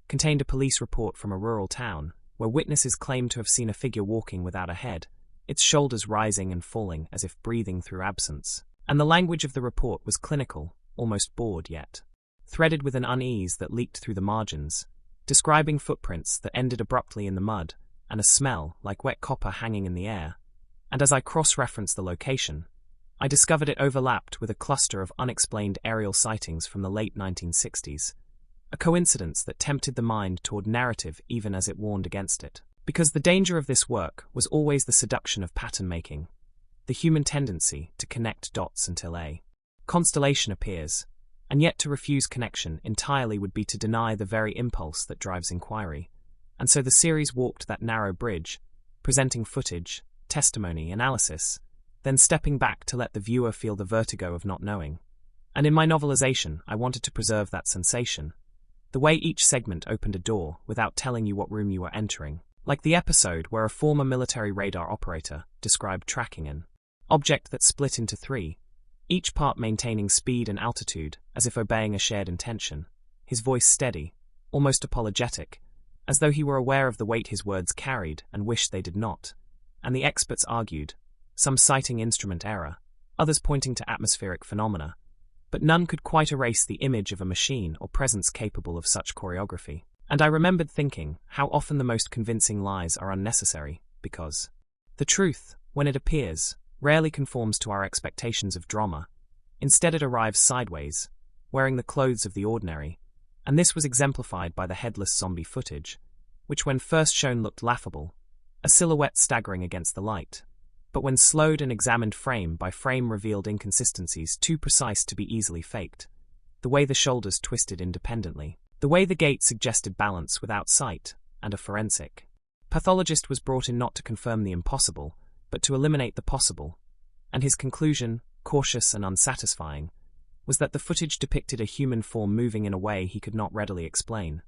contained a police report from a rural town where witnesses claimed to have seen a figure walking without a head, its shoulders rising and falling as if breathing through absence. And the language of the report was clinical, almost bored yet threaded with an unease that leaked through the margins, describing footprints that ended abruptly in the mud and a smell like wet copper hanging in the air. And as I cross-referenced the location, I discovered it overlapped with a cluster of unexplained aerial sightings from the late 1960s, a coincidence that tempted the mind toward narrative even as it warned against it. Because the danger of this work was always the seduction of pattern-making, the human tendency to connect dots until a constellation appears, and yet to refuse connection entirely would be to deny the very impulse that drives inquiry. And so the series walked that narrow bridge, presenting footage, testimony, analysis, then stepping back to let the viewer feel the vertigo of not knowing. And in my novelization, I wanted to preserve that sensation, the way each segment opened a door without telling you what room you were entering, like the episode where a former military radar operator described tracking an object that split into three, each part maintaining speed and altitude as if obeying a shared intention, his voice steady, almost apologetic, as though he were aware of the weight his words carried and wished they did not. And the experts argued, some citing instrument error, others pointing to atmospheric phenomena, but none could quite erase the image of a machine or presence capable of such choreography. And I remembered thinking how often the most convincing lies are unnecessary, because the truth, when it appears, rarely conforms to our expectations of drama. Instead it arrives sideways, wearing the clothes of the ordinary, and this was exemplified by the headless zombie footage, which when first shown looked laughable, a silhouette staggering against the light, but when slowed and examined frame by frame revealed inconsistencies too precise to be easily faked, the way the shoulders twisted independently, the way the gait suggested balance without sight, and a forensic pathologist was brought in not to confirm the impossible, but to eliminate the possible, and his conclusion, cautious and unsatisfying, was that the footage depicted a human form moving in a way he could not readily explain.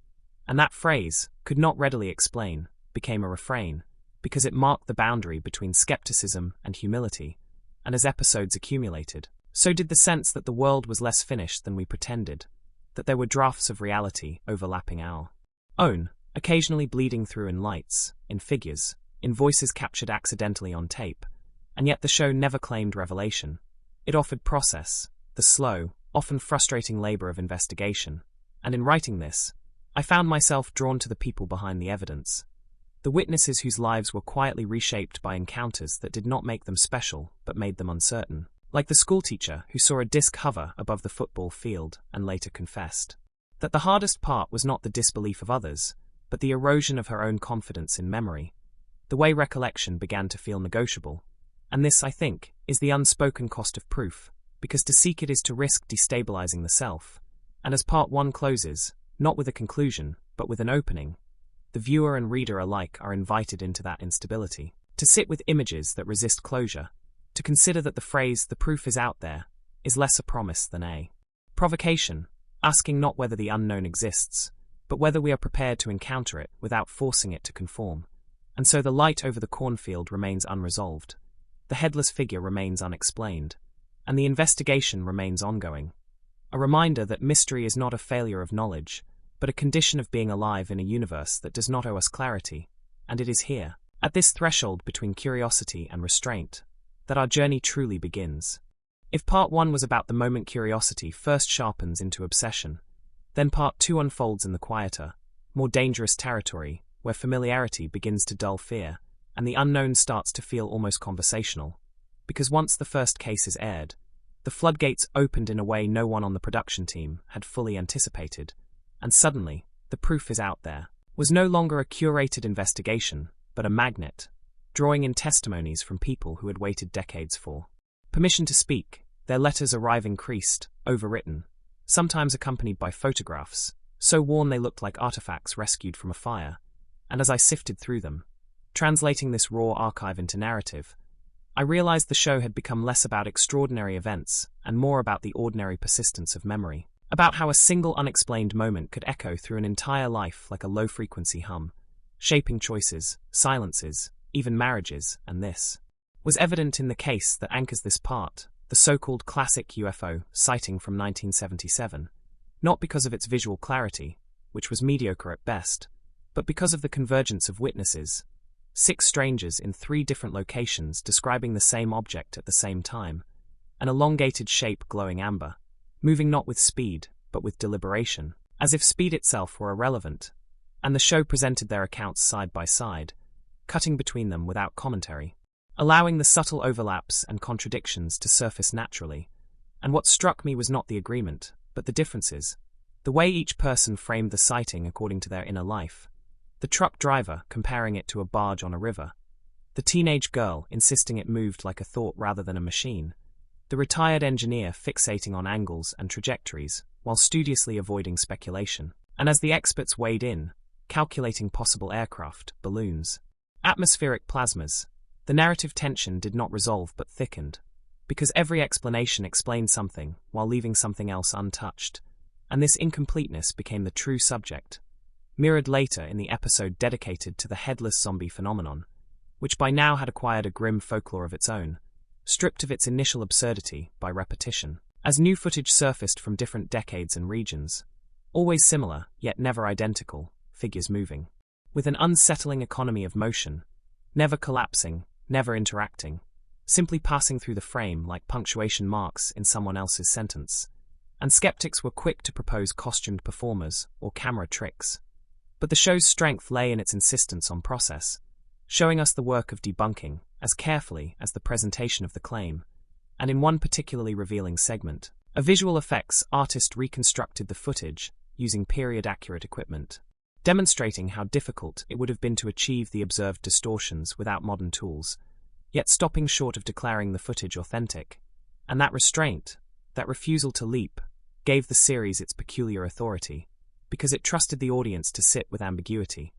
And that phrase, could not readily explain, became a refrain, because it marked the boundary between skepticism and humility, and as episodes accumulated, so did the sense that the world was less finished than we pretended, that there were drafts of reality overlapping our own, occasionally bleeding through in lights, in figures, in voices captured accidentally on tape, and yet the show never claimed revelation. It offered process, the slow, often frustrating labor of investigation, and in writing this, I found myself drawn to the people behind the evidence, the witnesses whose lives were quietly reshaped by encounters that did not make them special but made them uncertain, like the schoolteacher who saw a disc hover above the football field and later confessed that the hardest part was not the disbelief of others, but the erosion of her own confidence in memory, the way recollection began to feel negotiable. And this, I think, is the unspoken cost of proof, because to seek it is to risk destabilizing the self. And as part 1 closes, not with a conclusion, but with an opening, the viewer and reader alike are invited into that instability, to sit with images that resist closure, to consider that the phrase, "the proof is out there," is less a promise than a provocation, asking not whether the unknown exists, but whether we are prepared to encounter it without forcing it to conform. And so the light over the cornfield remains unresolved, the headless figure remains unexplained, and the investigation remains ongoing. A reminder that mystery is not a failure of knowledge, but a condition of being alive in a universe that does not owe us clarity, and it is here, at this threshold between curiosity and restraint, that our journey truly begins. If part 1 was about the moment curiosity first sharpens into obsession, then part 2 unfolds in the quieter, more dangerous territory, where familiarity begins to dull fear, and the unknown starts to feel almost conversational. Because once the first case is aired, the floodgates opened in a way no one on the production team had fully anticipated, and suddenly, the proof is out there, was no longer a curated investigation, but a magnet, drawing in testimonies from people who had waited decades for permission to speak, their letters arriving creased, overwritten, sometimes accompanied by photographs, so worn they looked like artifacts rescued from a fire. And as I sifted through them, translating this raw archive into narrative, I realized the show had become less about extraordinary events and more about the ordinary persistence of memory, about how a single unexplained moment could echo through an entire life like a low-frequency hum, shaping choices, silences, even marriages, and this was evident in the case that anchors this part, the so-called classic UFO sighting from 1977, not because of its visual clarity, which was mediocre at best, but because of the convergence of witnesses, 6 strangers in 3 different locations describing the same object at the same time, an elongated shape glowing amber, moving not with speed, but with deliberation, as if speed itself were irrelevant, and the show presented their accounts side by side, cutting between them without commentary, allowing the subtle overlaps and contradictions to surface naturally. And what struck me was not the agreement, but the differences, the way each person framed the sighting according to their inner life. The truck driver comparing it to a barge on a river, the teenage girl insisting it moved like a thought rather than a machine, the retired engineer fixating on angles and trajectories while studiously avoiding speculation, and as the experts weighed in, calculating possible aircraft, balloons, atmospheric plasmas, the narrative tension did not resolve but thickened, because every explanation explained something while leaving something else untouched, and this incompleteness became the true subject, mirrored later in the episode dedicated to the headless zombie phenomenon, which by now had acquired a grim folklore of its own, stripped of its initial absurdity by repetition, as new footage surfaced from different decades and regions, always similar, yet never identical, figures moving, with an unsettling economy of motion, never collapsing, never interacting, simply passing through the frame like punctuation marks in someone else's sentence, and skeptics were quick to propose costumed performers or camera tricks. But the show's strength lay in its insistence on process, showing us the work of debunking as carefully as the presentation of the claim, and in one particularly revealing segment, a visual effects artist reconstructed the footage using period-accurate equipment, demonstrating how difficult it would have been to achieve the observed distortions without modern tools, yet stopping short of declaring the footage authentic. And that restraint, that refusal to leap, gave the series its peculiar authority, because it trusted the audience to sit with ambiguity.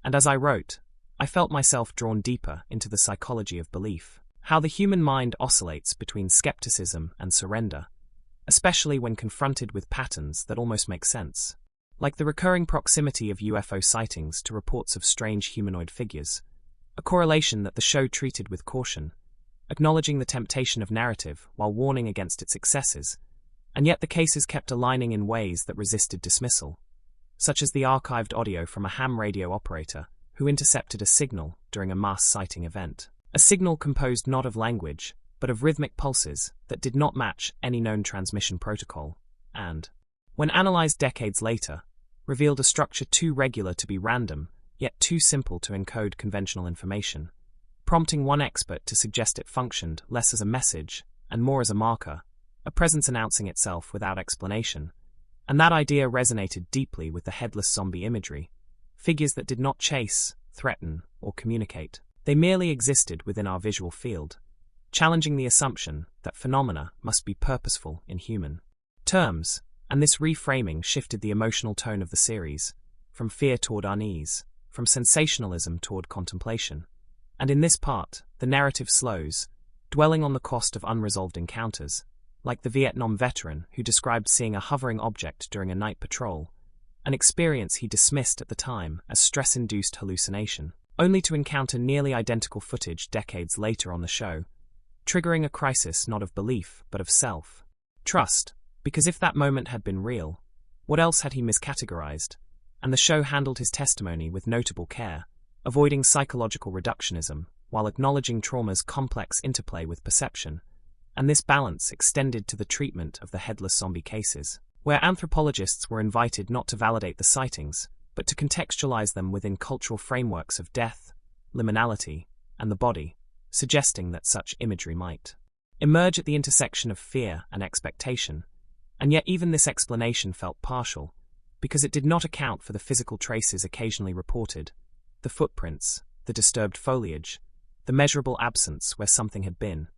And as I wrote, I felt myself drawn deeper into the psychology of belief, how the human mind oscillates between skepticism and surrender, especially when confronted with patterns that almost make sense. like the recurring proximity of UFO sightings to reports of strange humanoid figures, a correlation that the show treated with caution, acknowledging the temptation of narrative while warning against its excesses, and yet the cases kept aligning in ways that resisted dismissal, such as the archived audio from a ham radio operator who intercepted a signal during a mass sighting event. A signal composed not of language, but of rhythmic pulses that did not match any known transmission protocol, and, when analyzed decades later, revealed a structure too regular to be random, yet too simple to encode conventional information, prompting one expert to suggest it functioned less as a message and more as a marker, a presence announcing itself without explanation. And that idea resonated deeply with the headless zombie imagery, figures that did not chase, threaten, or communicate. They merely existed within our visual field, challenging the assumption that phenomena must be purposeful in human terms, and this reframing shifted the emotional tone of the series, from fear toward unease, from sensationalism toward contemplation. And in this part, the narrative slows, dwelling on the cost of unresolved encounters, like the Vietnam veteran who described seeing a hovering object during a night patrol, an experience he dismissed at the time as stress-induced hallucination, only to encounter nearly identical footage decades later on the show, triggering a crisis not of belief but of self-trust, because if that moment had been real, what else had he miscategorized? And the show handled his testimony with notable care, avoiding psychological reductionism while acknowledging trauma's complex interplay with perception, and this balance extended to the treatment of the headless zombie cases, where anthropologists were invited not to validate the sightings, but to contextualize them within cultural frameworks of death, liminality, and the body, suggesting that such imagery might emerge at the intersection of fear and expectation. And yet even this explanation felt partial, because it did not account for the physical traces occasionally reported, the footprints, the disturbed foliage, the measurable absence where something had been.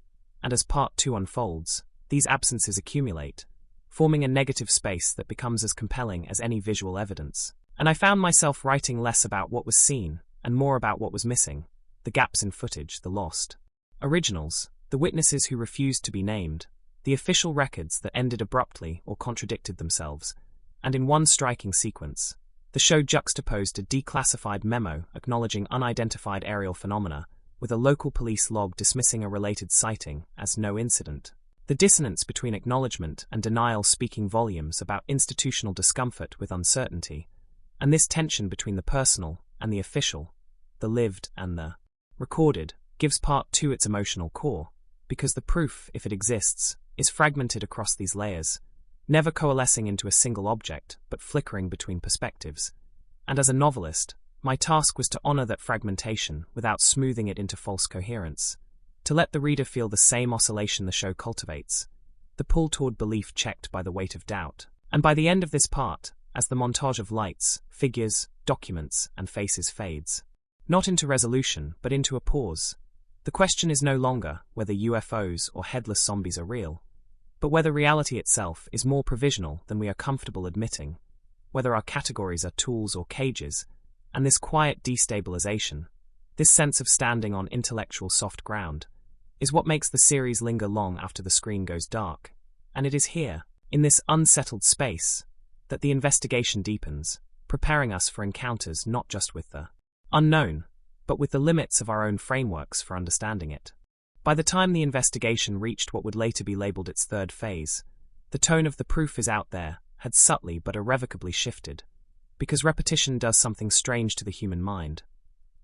And as part 2 unfolds, these absences accumulate, forming a negative space that becomes as compelling as any visual evidence. And I found myself writing less about what was seen, and more about what was missing, the gaps in footage, the lost originals, the witnesses who refused to be named, the official records that ended abruptly or contradicted themselves, and in one striking sequence, the show juxtaposed a declassified memo acknowledging unidentified aerial phenomena with a local police log dismissing a related sighting as no incident. The dissonance between acknowledgement and denial speaking volumes about institutional discomfort with uncertainty, and this tension between the personal and the official, the lived and the recorded, gives part 2 its emotional core, because the proof, if it exists, is fragmented across these layers, never coalescing into a single object, but flickering between perspectives. And as a novelist, my task was to honor that fragmentation without smoothing it into false coherence, to let the reader feel the same oscillation the show cultivates, the pull toward belief checked by the weight of doubt. And by the end of this part, as the montage of lights, figures, documents, and faces fades, not into resolution, but into a pause, the question is no longer whether UFOs or headless zombies are real, but whether reality itself is more provisional than we are comfortable admitting, whether our categories are tools or cages, and this quiet destabilization, this sense of standing on intellectual soft ground, is what makes the series linger long after the screen goes dark. And it is here, in this unsettled space, that the investigation deepens, preparing us for encounters not just with the unknown, but with the limits of our own frameworks for understanding it. By the time the investigation reached what would later be labeled its third phase, the tone of the proof is out there had subtly but irrevocably shifted, because repetition does something strange to the human mind.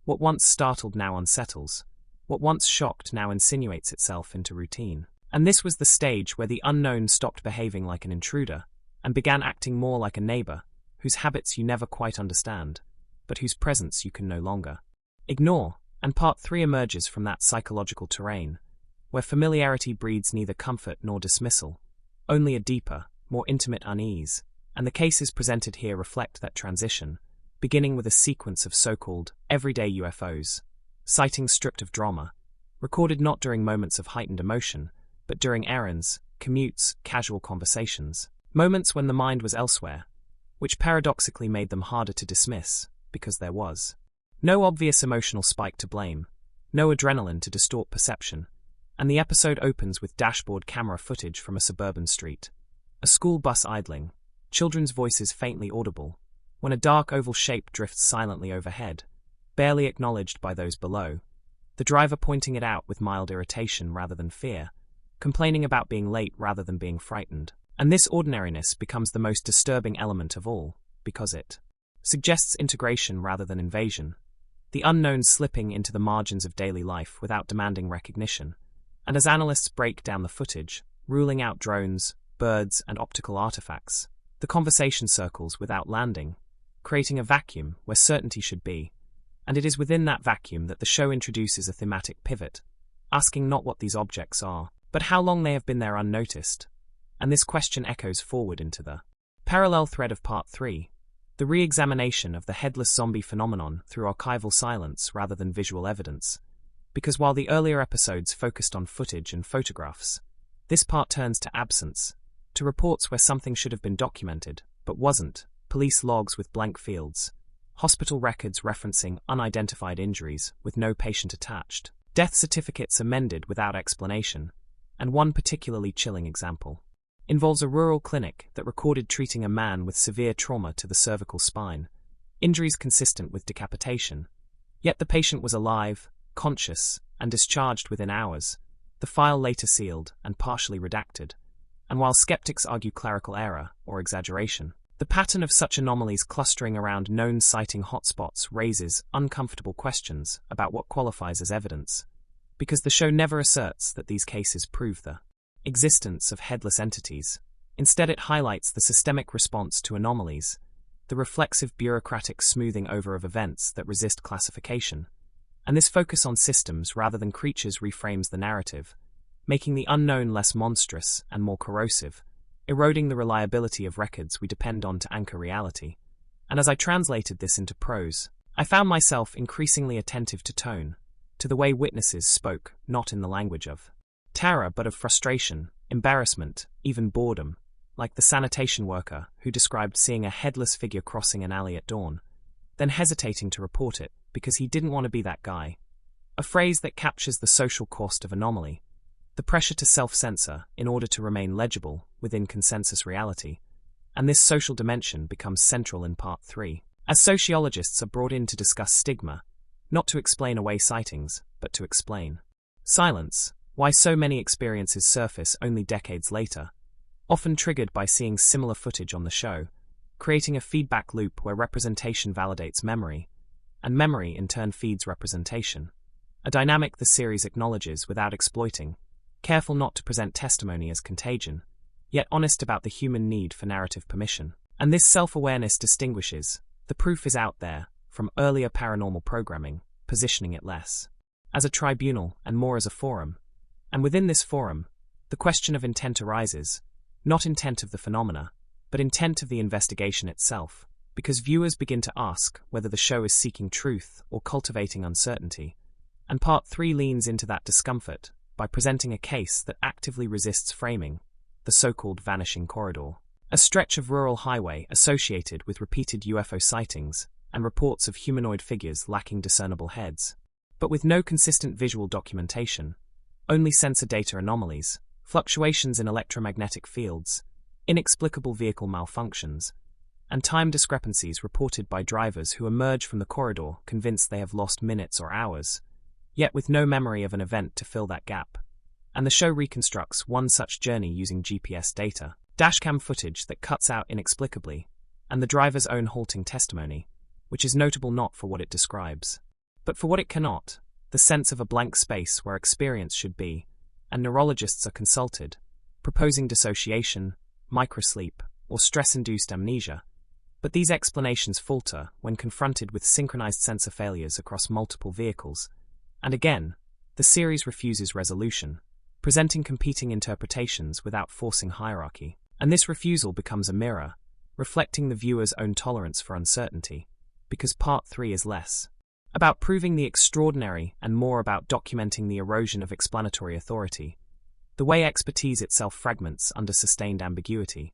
What once startled now unsettles, what once shocked now insinuates itself into routine. And this was the stage where the unknown stopped behaving like an intruder, and began acting more like a neighbor, whose habits you never quite understand, but whose presence you can no longer ignore. And part 3 emerges from that psychological terrain, where familiarity breeds neither comfort nor dismissal, only a deeper, more intimate unease, and the cases presented here reflect that transition, beginning with a sequence of so-called everyday UFOs, sightings stripped of drama, recorded not during moments of heightened emotion, but during errands, commutes, casual conversations, moments when the mind was elsewhere, which paradoxically made them harder to dismiss, because there was no obvious emotional spike to blame, no adrenaline to distort perception, and the episode opens with dashboard camera footage from a suburban street, a school bus idling, children's voices faintly audible, when a dark oval shape drifts silently overhead, barely acknowledged by those below, the driver pointing it out with mild irritation rather than fear, complaining about being late rather than being frightened. And this ordinariness becomes the most disturbing element of all, because it suggests integration rather than invasion, the unknown slipping into the margins of daily life without demanding recognition. And as analysts break down the footage, ruling out drones, birds, and optical artifacts, the conversation circles without landing, creating a vacuum where certainty should be. And it is within that vacuum that the show introduces a thematic pivot, asking not what these objects are, but how long they have been there unnoticed. And this question echoes forward into the parallel thread of Part 3, the re-examination of the headless zombie phenomenon through archival silence rather than visual evidence. Because while the earlier episodes focused on footage and photographs, this part turns to absence, to reports where something should have been documented, but wasn't, police logs with blank fields, hospital records referencing unidentified injuries with no patient attached, death certificates amended without explanation, and one particularly chilling example involves a rural clinic that recorded treating a man with severe trauma to the cervical spine, injuries consistent with decapitation. Yet the patient was alive, conscious, and discharged within hours, the file later sealed and partially redacted. And while skeptics argue clerical error or exaggeration, the pattern of such anomalies clustering around known sighting hotspots raises uncomfortable questions about what qualifies as evidence, because the show never asserts that these cases prove the existence of headless entities. Instead, it highlights the systemic response to anomalies, the reflexive bureaucratic smoothing over of events that resist classification. And this focus on systems rather than creatures reframes the narrative, making the unknown less monstrous and more corrosive, eroding the reliability of records we depend on to anchor reality. And as I translated this into prose, I found myself increasingly attentive to tone, to the way witnesses spoke, not in the language of terror but of frustration, embarrassment, even boredom, like the sanitation worker who described seeing a headless figure crossing an alley at dawn, then hesitating to report it because he didn't want to be that guy. A phrase that captures the social cost of anomaly, the pressure to self-censor in order to remain legible within consensus reality. And this social dimension becomes central in Part 3, as sociologists are brought in to discuss stigma, not to explain away sightings, but to explain silence, why so many experiences surface only decades later, often triggered by seeing similar footage on the show, creating a feedback loop where representation validates memory, and memory in turn feeds representation, a dynamic the series acknowledges without exploiting, careful not to present testimony as contagion, yet honest about the human need for narrative permission. And this self-awareness distinguishes the proof is out there from earlier paranormal programming, positioning it less as a tribunal and more as a forum. And within this forum, the question of intent arises, not intent of the phenomena, but intent of the investigation itself, because viewers begin to ask whether the show is seeking truth or cultivating uncertainty. And Part 3 leans into that discomfort by presenting a case that actively resists framing, the so-called vanishing corridor, a stretch of rural highway associated with repeated UFO sightings and reports of humanoid figures lacking discernible heads, but with no consistent visual documentation, only sensor data anomalies, fluctuations in electromagnetic fields, inexplicable vehicle malfunctions, and time discrepancies reported by drivers who emerge from the corridor convinced they have lost minutes or hours, yet with no memory of an event to fill that gap. And the show reconstructs one such journey using GPS data, dashcam footage that cuts out inexplicably, and the driver's own halting testimony, which is notable not for what it describes, but for what it cannot, the sense of a blank space where experience should be, and neurologists are consulted, proposing dissociation, microsleep, or stress-induced amnesia. But these explanations falter when confronted with synchronized sensor failures across multiple vehicles. And again, the series refuses resolution, presenting competing interpretations without forcing hierarchy. And this refusal becomes a mirror, reflecting the viewer's own tolerance for uncertainty, because Part 3 is less about proving the extraordinary and more about documenting the erosion of explanatory authority, the way expertise itself fragments under sustained ambiguity.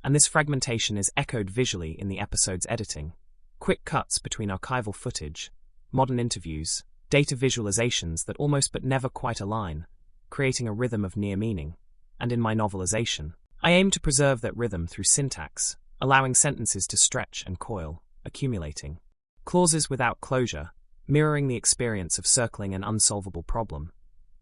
And this fragmentation is echoed visually in the episode's editing. Quick cuts between archival footage, modern interviews, data visualizations that almost but never quite align, creating a rhythm of near meaning. And in my novelization, I aim to preserve that rhythm through syntax, allowing sentences to stretch and coil, accumulating. Clauses without closure, mirroring the experience of circling an unsolvable problem.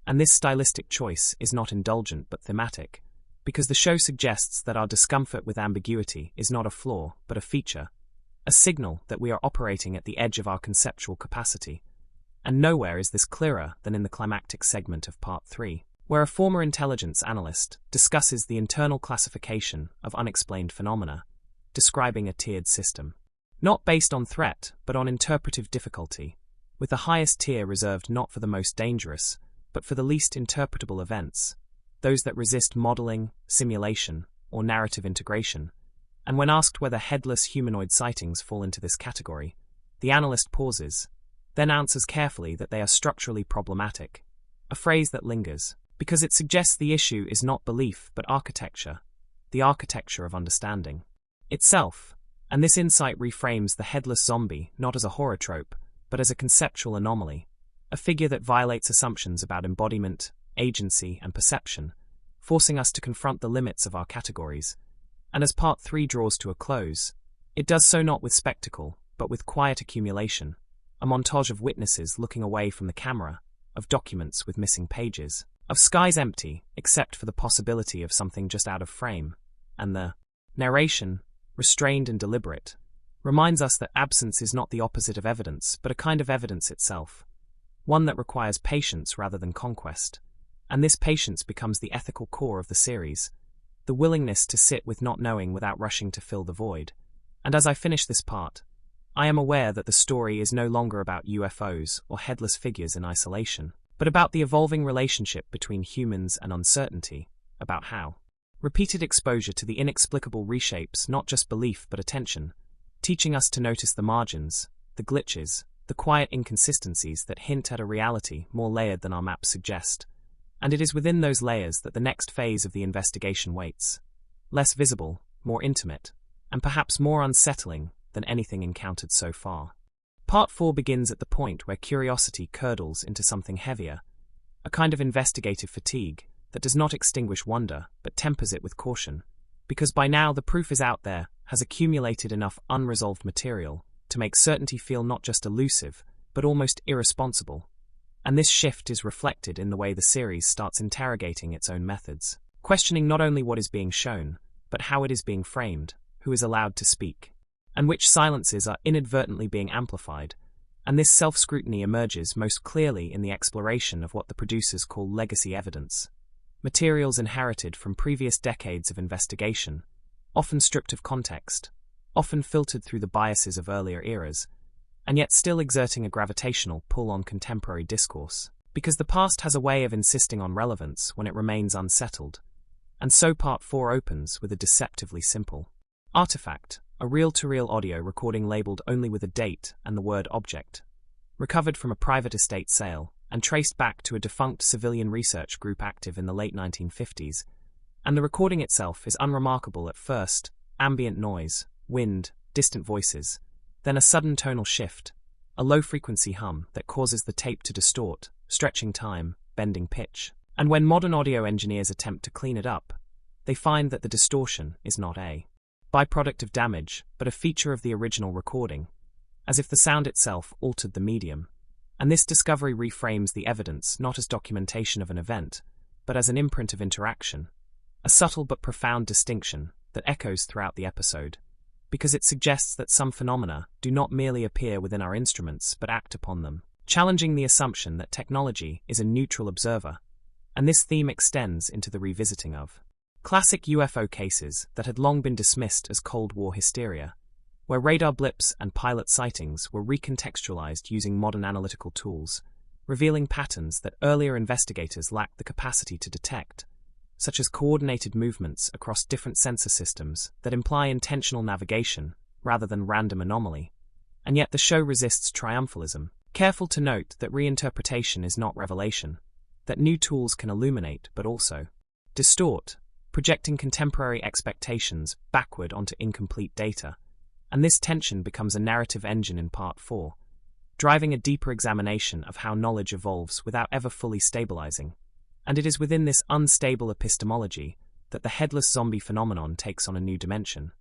And this stylistic choice is not indulgent but thematic, because the show suggests that our discomfort with ambiguity is not a flaw but a feature, a signal that we are operating at the edge of our conceptual capacity. And nowhere is this clearer than in the climactic segment of Part 3, where a former intelligence analyst discusses the internal classification of unexplained phenomena, describing a tiered system. Not based on threat, but on interpretive difficulty, with the highest tier reserved not for the most dangerous, but for the least interpretable events, those that resist modeling, simulation, or narrative integration. And when asked whether headless humanoid sightings fall into this category, the analyst pauses, then answers carefully that they are structurally problematic, a phrase that lingers, because it suggests the issue is not belief but architecture, the architecture of understanding itself. And this insight reframes the headless zombie not as a horror trope, but as a conceptual anomaly, a figure that violates assumptions about embodiment, agency, and perception, forcing us to confront the limits of our categories. And as Part 3 draws to a close, it does so not with spectacle, but with quiet accumulation, a montage of witnesses looking away from the camera, of documents with missing pages, of skies empty, except for the possibility of something just out of frame, and the narration, restrained and deliberate, reminds us that absence is not the opposite of evidence, but a kind of evidence itself, one that requires patience rather than conquest. And this patience becomes the ethical core of the series, the willingness to sit with not knowing without rushing to fill the void. And as I finish this part, I am aware that the story is no longer about UFOs or headless figures in isolation, but about the evolving relationship between humans and uncertainty, about how repeated exposure to the inexplicable reshapes not just belief but attention, teaching us to notice the margins, the glitches, the quiet inconsistencies that hint at a reality more layered than our maps suggest. And it is within those layers that the next phase of the investigation waits. Less visible, more intimate, and perhaps more unsettling than anything encountered so far. Part 4 begins at the point where curiosity curdles into something heavier, a kind of investigative fatigue that does not extinguish wonder but tempers it with caution, because by now the proof is out there, has accumulated enough unresolved material to make certainty feel not just elusive, but almost irresponsible. And this shift is reflected in the way the series starts interrogating its own methods, questioning not only what is being shown, but how it is being framed, who is allowed to speak, and which silences are inadvertently being amplified. And this self-scrutiny emerges most clearly in the exploration of what the producers call legacy evidence, materials inherited from previous decades of investigation, often stripped of context, often filtered through the biases of earlier eras, and yet still exerting a gravitational pull on contemporary discourse, because the past has a way of insisting on relevance when it remains unsettled. And so Part 4 opens with a deceptively simple artifact, a reel-to-reel audio recording labeled only with a date and the word object, recovered from a private estate sale and traced back to a defunct civilian research group active in the late 1950s. And the recording itself is unremarkable at first: ambient noise, wind, distant voices, then a sudden tonal shift, a low-frequency hum that causes the tape to distort, stretching time, bending pitch. And when modern audio engineers attempt to clean it up, they find that the distortion is not a byproduct of damage, but a feature of the original recording, as if the sound itself altered the medium. And this discovery reframes the evidence not as documentation of an event, but as an imprint of interaction, a subtle but profound distinction that echoes throughout the episode, because it suggests that some phenomena do not merely appear within our instruments but act upon them, challenging the assumption that technology is a neutral observer. And this theme extends into the revisiting of classic UFO cases that had long been dismissed as Cold War hysteria, where radar blips and pilot sightings were recontextualized using modern analytical tools, revealing patterns that earlier investigators lacked the capacity to detect, such as coordinated movements across different sensor systems that imply intentional navigation rather than random anomaly. And yet the show resists triumphalism, careful to note that reinterpretation is not revelation, that new tools can illuminate but also distort, projecting contemporary expectations backward onto incomplete data. And this tension becomes a narrative engine in Part 4, driving a deeper examination of how knowledge evolves without ever fully stabilizing. And it is within this unstable epistemology that the headless zombie phenomenon takes on a new dimension.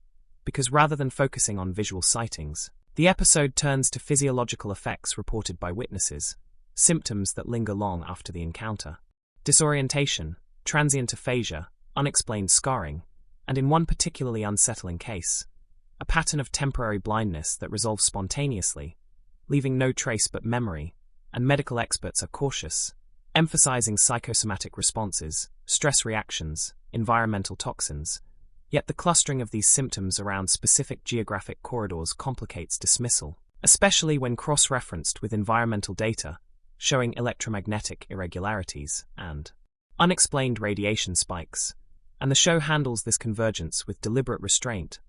because rather than focusing on visual sightings, the episode turns to physiological effects reported by witnesses, symptoms that linger long after the encounter. Disorientation, transient aphasia, unexplained scarring, and in one particularly unsettling case, a pattern of temporary blindness that resolves spontaneously, leaving no trace but memory, and medical experts are cautious, emphasizing psychosomatic responses, stress reactions, environmental toxins. Yet the clustering of these symptoms around specific geographic corridors complicates dismissal, especially when cross-referenced with environmental data showing electromagnetic irregularities and unexplained radiation spikes, and the show handles this convergence with deliberate restraint,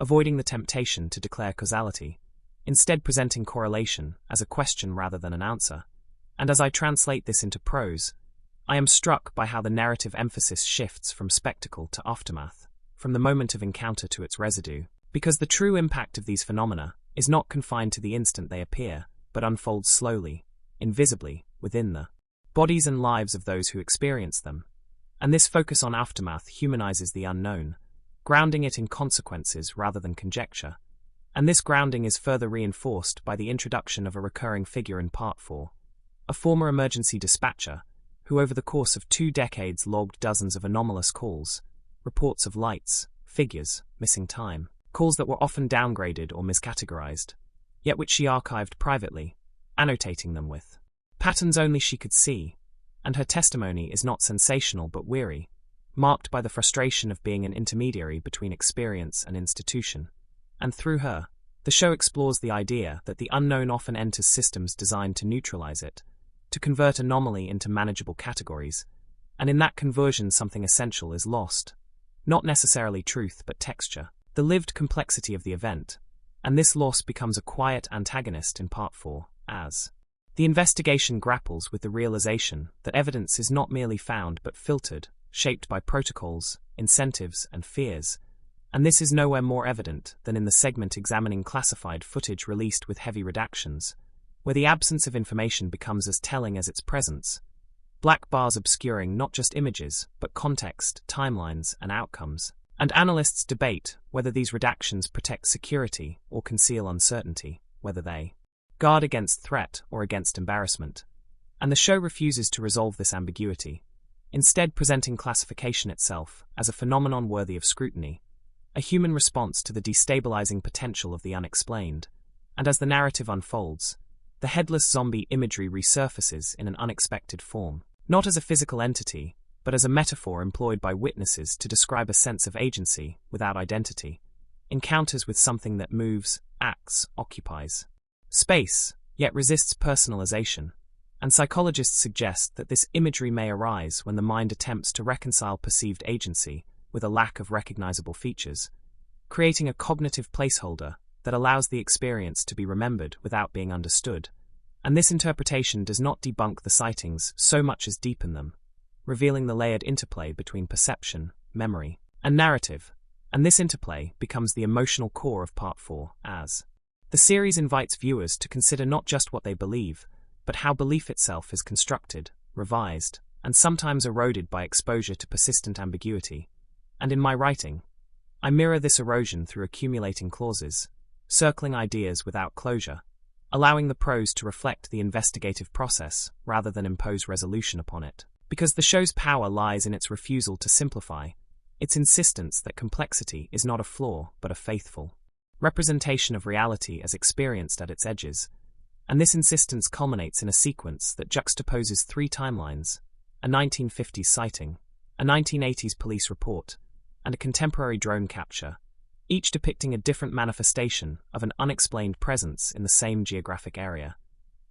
avoiding the temptation to declare causality, instead presenting correlation as a question rather than an answer. And as I translate this into prose, I am struck by how the narrative emphasis shifts from spectacle to aftermath, from the moment of encounter to its residue, because the true impact of these phenomena is not confined to the instant they appear, but unfolds slowly, invisibly, within the bodies and lives of those who experience them. And this focus on aftermath humanizes the unknown, grounding it in consequences rather than conjecture. And this grounding is further reinforced by the introduction of a recurring figure in Part 4, a former emergency dispatcher who over the course of 2 decades logged dozens of anomalous calls, reports of lights, figures, missing time, calls that were often downgraded or miscategorized, yet which she archived privately, annotating them with patterns only she could see, and her testimony is not sensational but weary, marked by the frustration of being an intermediary between experience and institution. And through her, the show explores the idea that the unknown often enters systems designed to neutralize it, to convert anomaly into manageable categories, and in that conversion something essential is lost. Not necessarily truth but texture, the lived complexity of the event, and this loss becomes a quiet antagonist in Part 4, as the investigation grapples with the realization that evidence is not merely found but filtered, shaped by protocols, incentives, and fears, and this is nowhere more evident than in the segment examining classified footage released with heavy redactions, where the absence of information becomes as telling as its presence, black bars obscuring not just images but context, timelines, and outcomes. And analysts debate whether these redactions protect security or conceal uncertainty, whether they guard against threat or against embarrassment. And the show refuses to resolve this ambiguity, instead presenting classification itself as a phenomenon worthy of scrutiny, a human response to the destabilizing potential of the unexplained. And as the narrative unfolds, the headless zombie imagery resurfaces in an unexpected form, not as a physical entity, but as a metaphor employed by witnesses to describe a sense of agency without identity, encounters with something that moves, acts, occupies space, yet resists personalization. And psychologists suggest that this imagery may arise when the mind attempts to reconcile perceived agency with a lack of recognizable features, creating a cognitive placeholder that allows the experience to be remembered without being understood. And this interpretation does not debunk the sightings so much as deepen them, revealing the layered interplay between perception, memory, and narrative. And this interplay becomes the emotional core of Part 4, as the series invites viewers to consider not just what they believe, but how belief itself is constructed, revised, and sometimes eroded by exposure to persistent ambiguity. And in my writing, I mirror this erosion through accumulating clauses, circling ideas without closure, allowing the prose to reflect the investigative process rather than impose resolution upon it. Because the show's power lies in its refusal to simplify, its insistence that complexity is not a flaw but a faithful representation of reality as experienced at its edges, and this insistence culminates in a sequence that juxtaposes 3 timelines: a 1950s sighting, a 1980s police report, and a contemporary drone capture, each depicting a different manifestation of an unexplained presence in the same geographic area.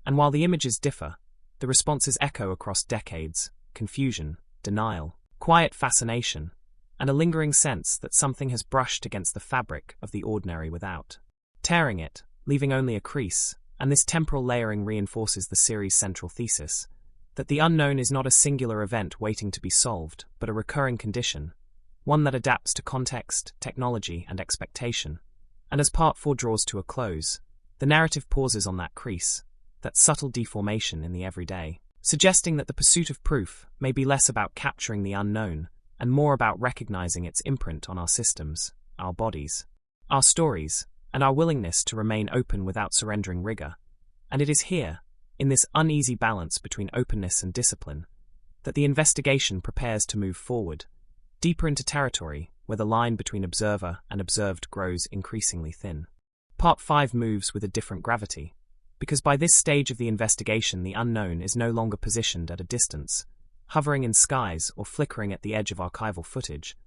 And while the images differ, the responses echo across decades: confusion, denial, quiet fascination, and a lingering sense that something has brushed against the fabric of the ordinary without tearing it, leaving only a crease. And this temporal layering reinforces the series' central thesis, that the unknown is not a singular event waiting to be solved, but a recurring condition, one that adapts to context, technology, and expectation. And as Part 4 draws to a close, the narrative pauses on that crease, that subtle deformation in the everyday, suggesting that the pursuit of proof may be less about capturing the unknown and more about recognizing its imprint on our systems, our bodies, our stories, and our willingness to remain open without surrendering rigor. And it is here, in this uneasy balance between openness and discipline, that the investigation prepares to move forward, deeper into territory where the line between observer and observed grows increasingly thin. Part 5 moves with a different gravity, because by this stage of the investigation the unknown is no longer positioned at a distance, hovering in skies or flickering at the edge of archival footage,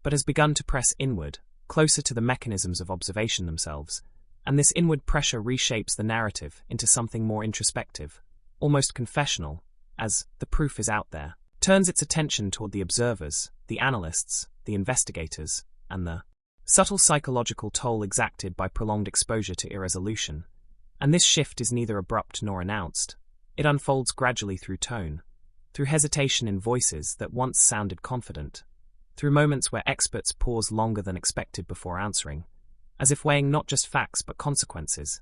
but has begun to press inward, closer to the mechanisms of observation themselves, and this inward pressure reshapes the narrative into something more introspective, almost confessional, as the proof is out there, turns its attention toward the observers, the analysts, the investigators, and the subtle psychological toll exacted by prolonged exposure to irresolution. And this shift is neither abrupt nor announced. It unfolds gradually through tone, through hesitation in voices that once sounded confident, through moments where experts pause longer than expected before answering, as if weighing not just facts but consequences,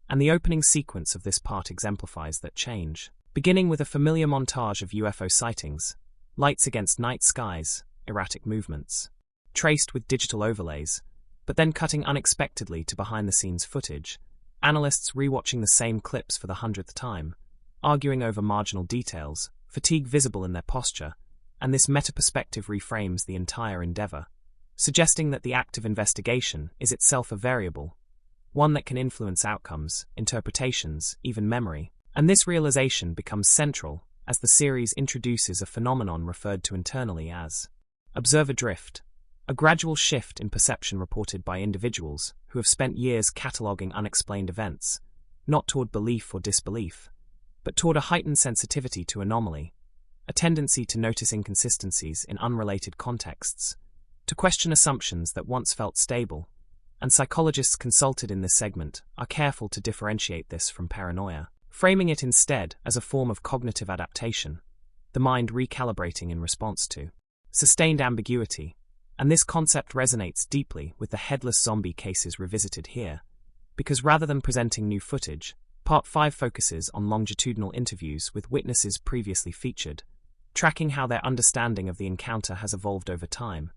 and the opening sequence of this part exemplifies that change. Beginning with a familiar montage of UFO sightings, lights against night skies, erratic movements, traced with digital overlays, but then cutting unexpectedly to behind-the-scenes footage, analysts rewatching the same clips for the 100th time, arguing over marginal details, fatigue visible in their posture, and this meta-perspective reframes the entire endeavor, suggesting that the act of investigation is itself a variable, one that can influence outcomes, interpretations, even memory. And this realization becomes central as the series introduces a phenomenon referred to internally as observer drift, a gradual shift in perception reported by individuals who have spent years cataloging unexplained events, not toward belief or disbelief, but toward a heightened sensitivity to anomaly, a tendency to notice inconsistencies in unrelated contexts, to question assumptions that once felt stable, and psychologists consulted in this segment are careful to differentiate this from paranoia, framing it instead as a form of cognitive adaptation, the mind recalibrating in response to sustained ambiguity. And this concept resonates deeply with the headless zombie cases revisited here, because rather than presenting new footage, Part 5 focuses on longitudinal interviews with witnesses previously featured, tracking how their understanding of the encounter has evolved over time.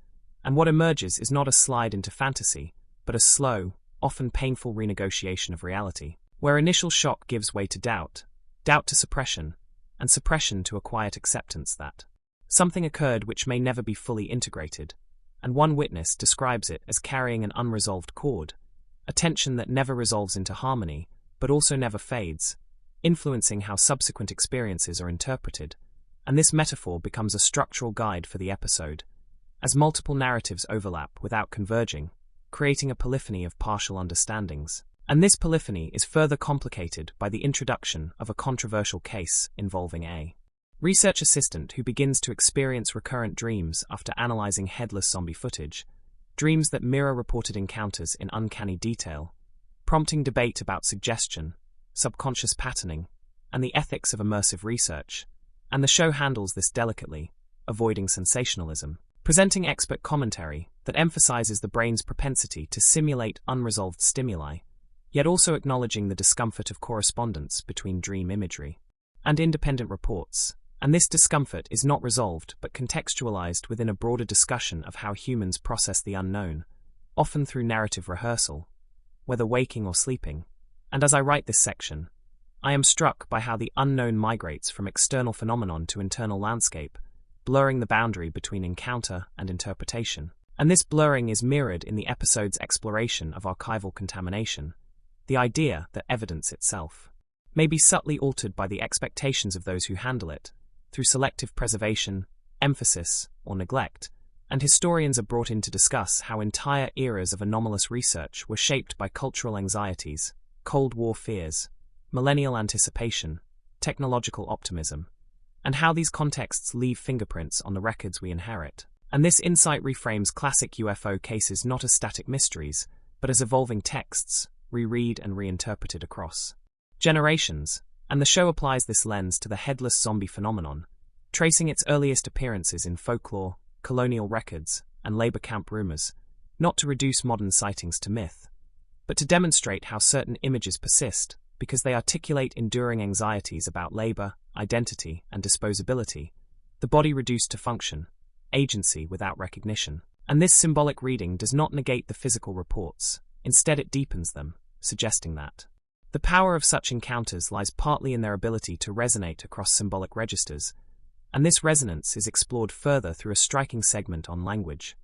And what emerges is not a slide into fantasy, but a slow, often painful renegotiation of reality, where initial shock gives way to doubt, doubt to suppression, and suppression to a quiet acceptance that something occurred which may never be fully integrated. And one witness describes it as carrying an unresolved chord, a tension that never resolves into harmony, but also never fades, influencing how subsequent experiences are interpreted. And this metaphor becomes a structural guide for the episode, as multiple narratives overlap without converging, creating a polyphony of partial understandings. And this polyphony is further complicated by the introduction of a controversial case involving a research assistant who begins to experience recurrent dreams after analyzing headless zombie footage, dreams that mirror reported encounters in uncanny detail, prompting debate about suggestion, subconscious patterning, and the ethics of immersive research. And the show handles this delicately, avoiding sensationalism, presenting expert commentary that emphasizes the brain's propensity to simulate unresolved stimuli, yet also acknowledging the discomfort of correspondence between dream imagery and independent reports. And this discomfort is not resolved but contextualized within a broader discussion of how humans process the unknown, often through narrative rehearsal, whether waking or sleeping. And as I write this section, I am struck by how the unknown migrates from external phenomenon to internal landscape, blurring the boundary between encounter and interpretation. And this blurring is mirrored in the episode's exploration of archival contamination, the idea that evidence itself may be subtly altered by the expectations of those who handle it, through selective preservation, emphasis, or neglect. And historians are brought in to discuss how entire eras of anomalous research were shaped by cultural anxieties, Cold War fears, millennial anticipation, technological optimism, and how these contexts leave fingerprints on the records we inherit. And this insight reframes classic UFO cases not as static mysteries, but as evolving texts, reread and reinterpreted across generations. And the show applies this lens to the headless zombie phenomenon, tracing its earliest appearances in folklore, colonial records, and labor camp rumors, not to reduce modern sightings to myth, but to demonstrate how certain images persist because they articulate enduring anxieties about labor, identity, and disposability, the body reduced to function, agency without recognition. And this symbolic reading does not negate the physical reports. Instead, it deepens them, suggesting that the power of such encounters lies partly in their ability to resonate across symbolic registers, and this resonance is explored further through a striking segment on language,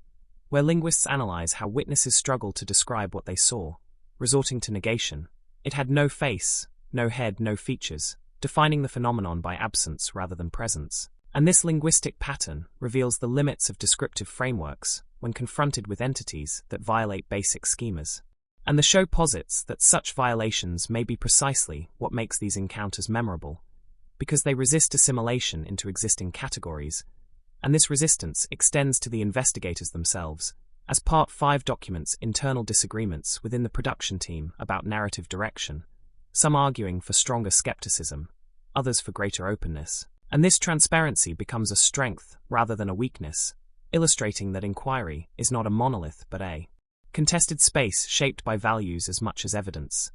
where linguists analyze how witnesses struggle to describe what they saw, resorting to negation. It had no face, no head, no features, defining the phenomenon by absence rather than presence. And this linguistic pattern reveals the limits of descriptive frameworks when confronted with entities that violate basic schemas. And the show posits that such violations may be precisely what makes these encounters memorable, because they resist assimilation into existing categories, and this resistance extends to the investigators themselves, as Part 5 documents internal disagreements within the production team about narrative direction, some arguing for stronger skepticism, others for greater openness. And this transparency becomes a strength rather than a weakness, illustrating that inquiry is not a monolith but a contested space shaped by values as much as evidence.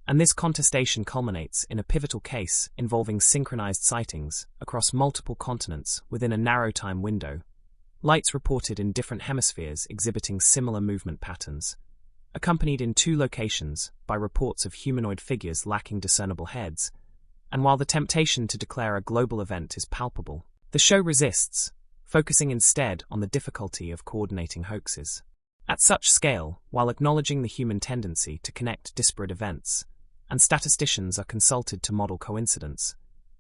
And this contestation culminates in a pivotal case involving synchronized sightings across multiple continents within a narrow time window, lights reported in different hemispheres exhibiting similar movement patterns, accompanied in 2 locations by reports of humanoid figures lacking discernible heads. And while the temptation to declare a global event is palpable, the show resists, focusing instead on the difficulty of coordinating hoaxes. At such scale, while acknowledging the human tendency to connect disparate events, and statisticians are consulted to model coincidence,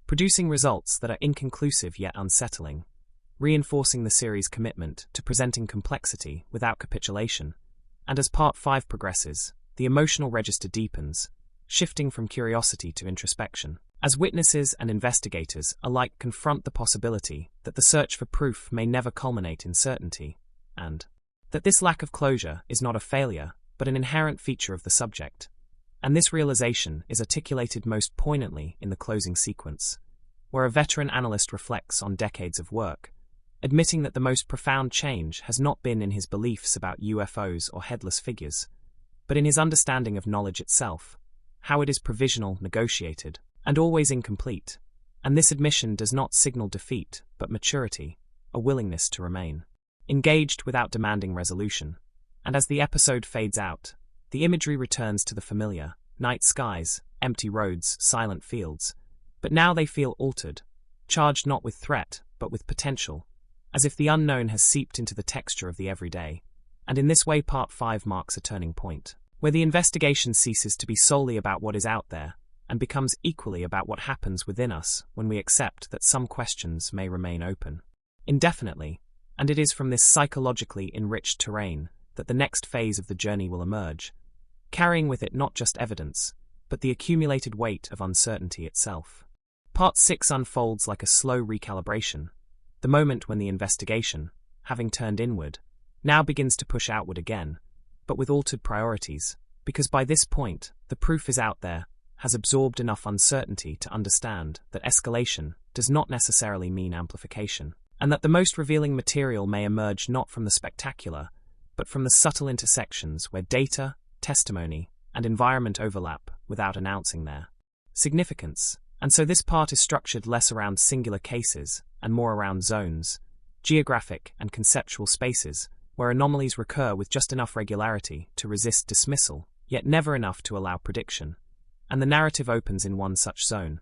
producing results that are inconclusive yet unsettling, reinforcing the series' commitment to presenting complexity without capitulation. And as Part 5 progresses, the emotional register deepens, shifting from curiosity to introspection, as witnesses and investigators alike confront the possibility that the search for proof may never culminate in certainty, and that this lack of closure is not a failure, but an inherent feature of the subject. And this realization is articulated most poignantly in the closing sequence, where a veteran analyst reflects on decades of work, admitting that the most profound change has not been in his beliefs about UFOs or headless figures, but in his understanding of knowledge itself, how it is provisional, negotiated, and always incomplete. And this admission does not signal defeat, but maturity, a willingness to remain engaged without demanding resolution. And as the episode fades out, the imagery returns to the familiar: night skies, empty roads, silent fields. But now they feel altered, charged not with threat, but with potential, as if the unknown has seeped into the texture of the everyday. And in this way, Part 5 marks a turning point, where the investigation ceases to be solely about what is out there, and becomes equally about what happens within us when we accept that some questions may remain open indefinitely. And it is from this psychologically enriched terrain that the next phase of the journey will emerge, carrying with it not just evidence, but the accumulated weight of uncertainty itself. Part 6 unfolds like a slow recalibration, the moment when the investigation, having turned inward, now begins to push outward again, but with altered priorities, because by this point, the proof is out there, has absorbed enough uncertainty to understand that escalation does not necessarily mean amplification, and that the most revealing material may emerge not from the spectacular, but from the subtle intersections where data, testimony, and environment overlap without announcing their significance. And so this part is structured less around singular cases and more around zones, geographic and conceptual spaces, where anomalies recur with just enough regularity to resist dismissal, yet never enough to allow prediction. And the narrative opens in one such zone,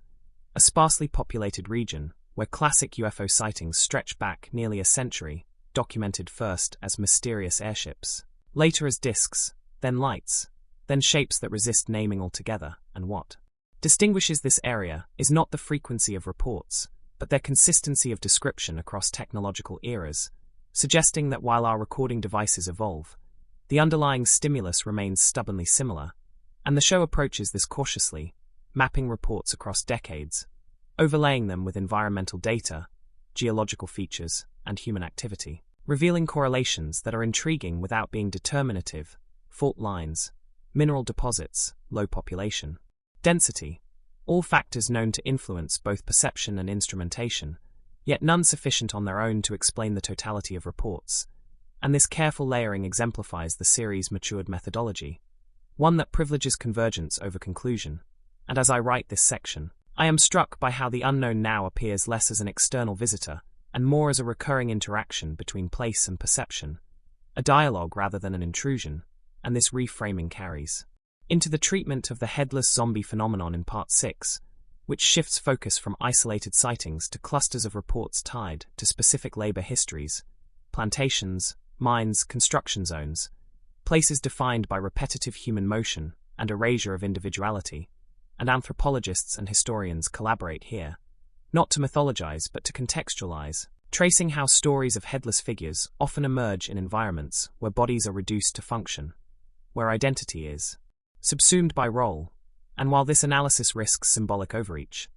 a sparsely populated region where classic UFO sightings stretch back nearly a century, documented first as mysterious airships, later as disks, then lights, then shapes that resist naming altogether. And what distinguishes this area is not the frequency of reports, but their consistency of description across technological eras, suggesting that while our recording devices evolve, the underlying stimulus remains stubbornly similar. And the show approaches this cautiously, mapping reports across decades, overlaying them with environmental data, geological features, and human activity, revealing correlations that are intriguing without being determinative: fault lines, mineral deposits, low population density, all factors known to influence both perception and instrumentation, yet none sufficient on their own to explain the totality of reports. And this careful layering exemplifies the series' matured methodology, one that privileges convergence over conclusion. And as I write this section, I am struck by how the unknown now appears less as an external visitor and more as a recurring interaction between place and perception, a dialogue rather than an intrusion. and this reframing carries into the treatment of the headless zombie phenomenon in Part 6, which shifts focus from isolated sightings to clusters of reports tied to specific labor histories, plantations, mines, construction zones, places defined by repetitive human motion and erasure of individuality, and anthropologists and historians collaborate here, not to mythologize but to contextualize, tracing how stories of headless figures often emerge in environments where bodies are reduced to function, where identity is subsumed by role, and while this analysis risks symbolic overreach,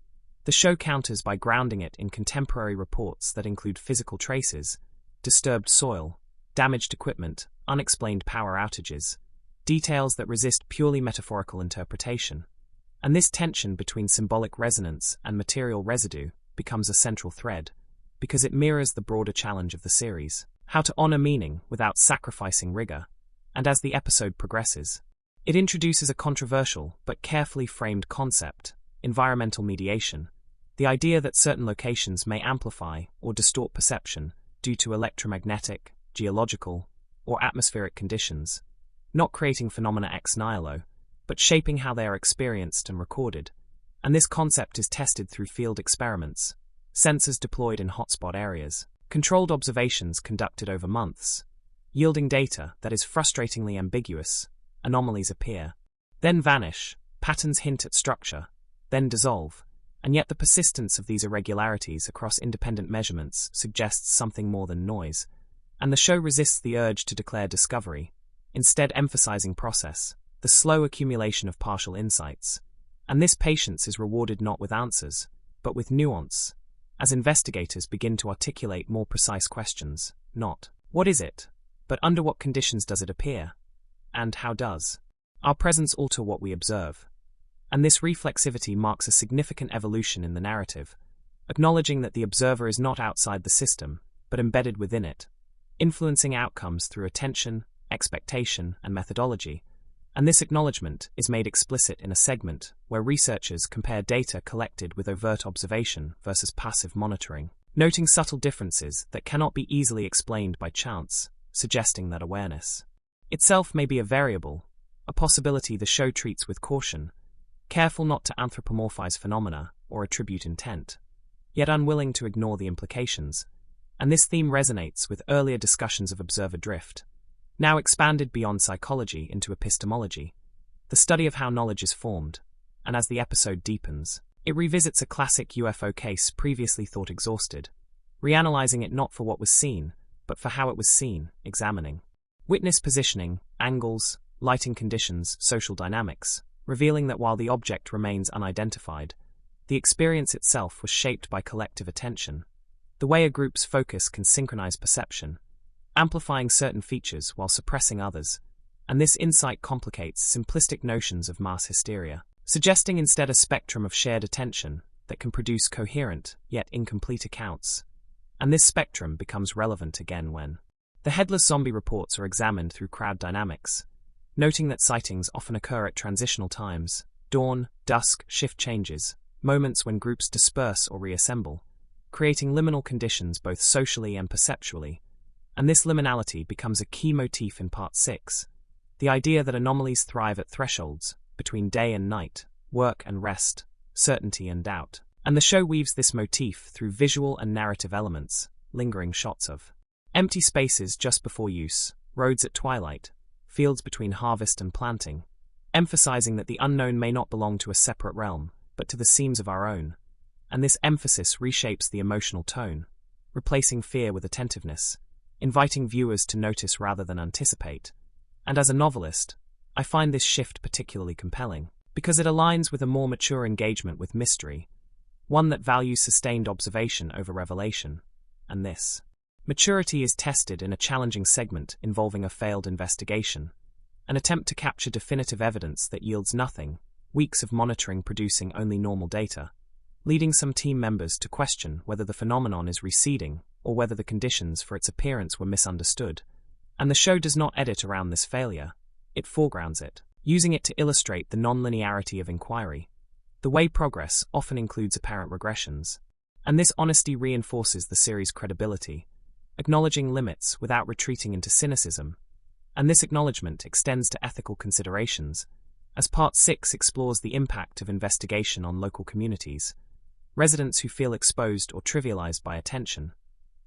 the show counters by grounding it in contemporary reports that include physical traces, disturbed soil, damaged equipment, unexplained power outages, details that resist purely metaphorical interpretation. And this tension between symbolic resonance and material residue becomes a central thread, because it mirrors the broader challenge of the series, how to honor meaning without sacrificing rigor. And as the episode progresses, it introduces a controversial but carefully framed concept, environmental mediation, the idea that certain locations may amplify or distort perception due to electromagnetic, geological, or atmospheric conditions, not creating phenomena ex nihilo, but shaping how they are experienced and recorded. And this concept is tested through field experiments, sensors deployed in hotspot areas, controlled observations conducted over months, yielding data that is frustratingly ambiguous. Anomalies appear, then vanish, patterns hint at structure, then dissolve, and yet the persistence of these irregularities across independent measurements suggests something more than noise, and the show resists the urge to declare discovery, instead emphasizing process, the slow accumulation of partial insights. And this patience is rewarded not with answers, but with nuance, as investigators begin to articulate more precise questions, not, what is it, but under what conditions does it appear? And how does our presence alter what we observe? And this reflexivity marks a significant evolution in the narrative, acknowledging that the observer is not outside the system, but embedded within it, influencing outcomes through attention, expectation, and methodology. And this acknowledgement is made explicit in a segment where researchers compare data collected with overt observation versus passive monitoring, noting subtle differences that cannot be easily explained by chance, suggesting that awareness itself may be a variable, a possibility the show treats with caution, careful not to anthropomorphize phenomena or attribute intent, yet unwilling to ignore the implications. And this theme resonates with earlier discussions of observer drift, now expanded beyond psychology into epistemology, the study of how knowledge is formed. And as the episode deepens, it revisits a classic UFO case previously thought exhausted, reanalyzing it not for what was seen, but for how it was seen, examining witness positioning, angles, lighting conditions, social dynamics, revealing that while the object remains unidentified, the experience itself was shaped by collective attention, the way a group's focus can synchronize perception, amplifying certain features while suppressing others. And this insight complicates simplistic notions of mass hysteria, suggesting instead a spectrum of shared attention that can produce coherent, yet incomplete accounts. And this spectrum becomes relevant again when the headless zombie reports are examined through crowd dynamics, noting that sightings often occur at transitional times, dawn, dusk, shift changes, moments when groups disperse or reassemble, creating liminal conditions both socially and perceptually. And this liminality becomes a key motif in Part 6, the idea that anomalies thrive at thresholds between day and night, work and rest, certainty and doubt. And the show weaves this motif through visual and narrative elements, lingering shots of empty spaces just before use, roads at twilight, fields between harvest and planting, emphasizing that the unknown may not belong to a separate realm, but to the seams of our own. And this emphasis reshapes the emotional tone, replacing fear with attentiveness, inviting viewers to notice rather than anticipate. And as a novelist, I find this shift particularly compelling, because it aligns with a more mature engagement with mystery, one that values sustained observation over revelation. And this maturity is tested in a challenging segment involving a failed investigation, an attempt to capture definitive evidence that yields nothing, weeks of monitoring producing only normal data, leading some team members to question whether the phenomenon is receding or whether the conditions for its appearance were misunderstood. And the show does not edit around this failure, it foregrounds it, using it to illustrate the non-linearity of inquiry, the way progress often includes apparent regressions. And this honesty reinforces the series' credibility, acknowledging limits without retreating into cynicism. And this acknowledgement extends to ethical considerations, as Part 6 explores the impact of investigation on local communities, residents who feel exposed or trivialized by attention,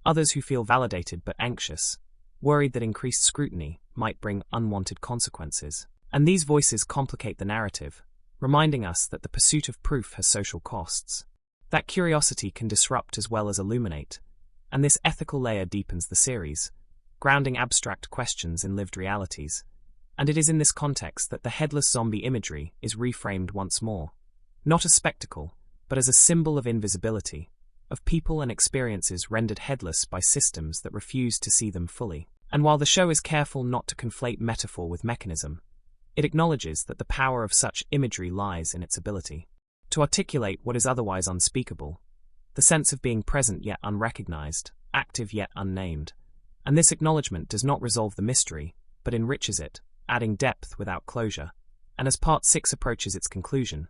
others who feel validated but anxious, worried that increased scrutiny might bring unwanted consequences. And these voices complicate the narrative, reminding us that the pursuit of proof has social costs. That curiosity can disrupt as well as illuminate, and this ethical layer deepens the series, grounding abstract questions in lived realities. And it is in this context that the headless zombie imagery is reframed once more, not as spectacle, but as a symbol of invisibility, of people and experiences rendered headless by systems that refuse to see them fully. And while the show is careful not to conflate metaphor with mechanism, it acknowledges that the power of such imagery lies in its ability to articulate what is otherwise unspeakable, the sense of being present yet unrecognized, active yet unnamed. And this acknowledgement does not resolve the mystery, but enriches it, adding depth without closure. And as Part 6 approaches its conclusion,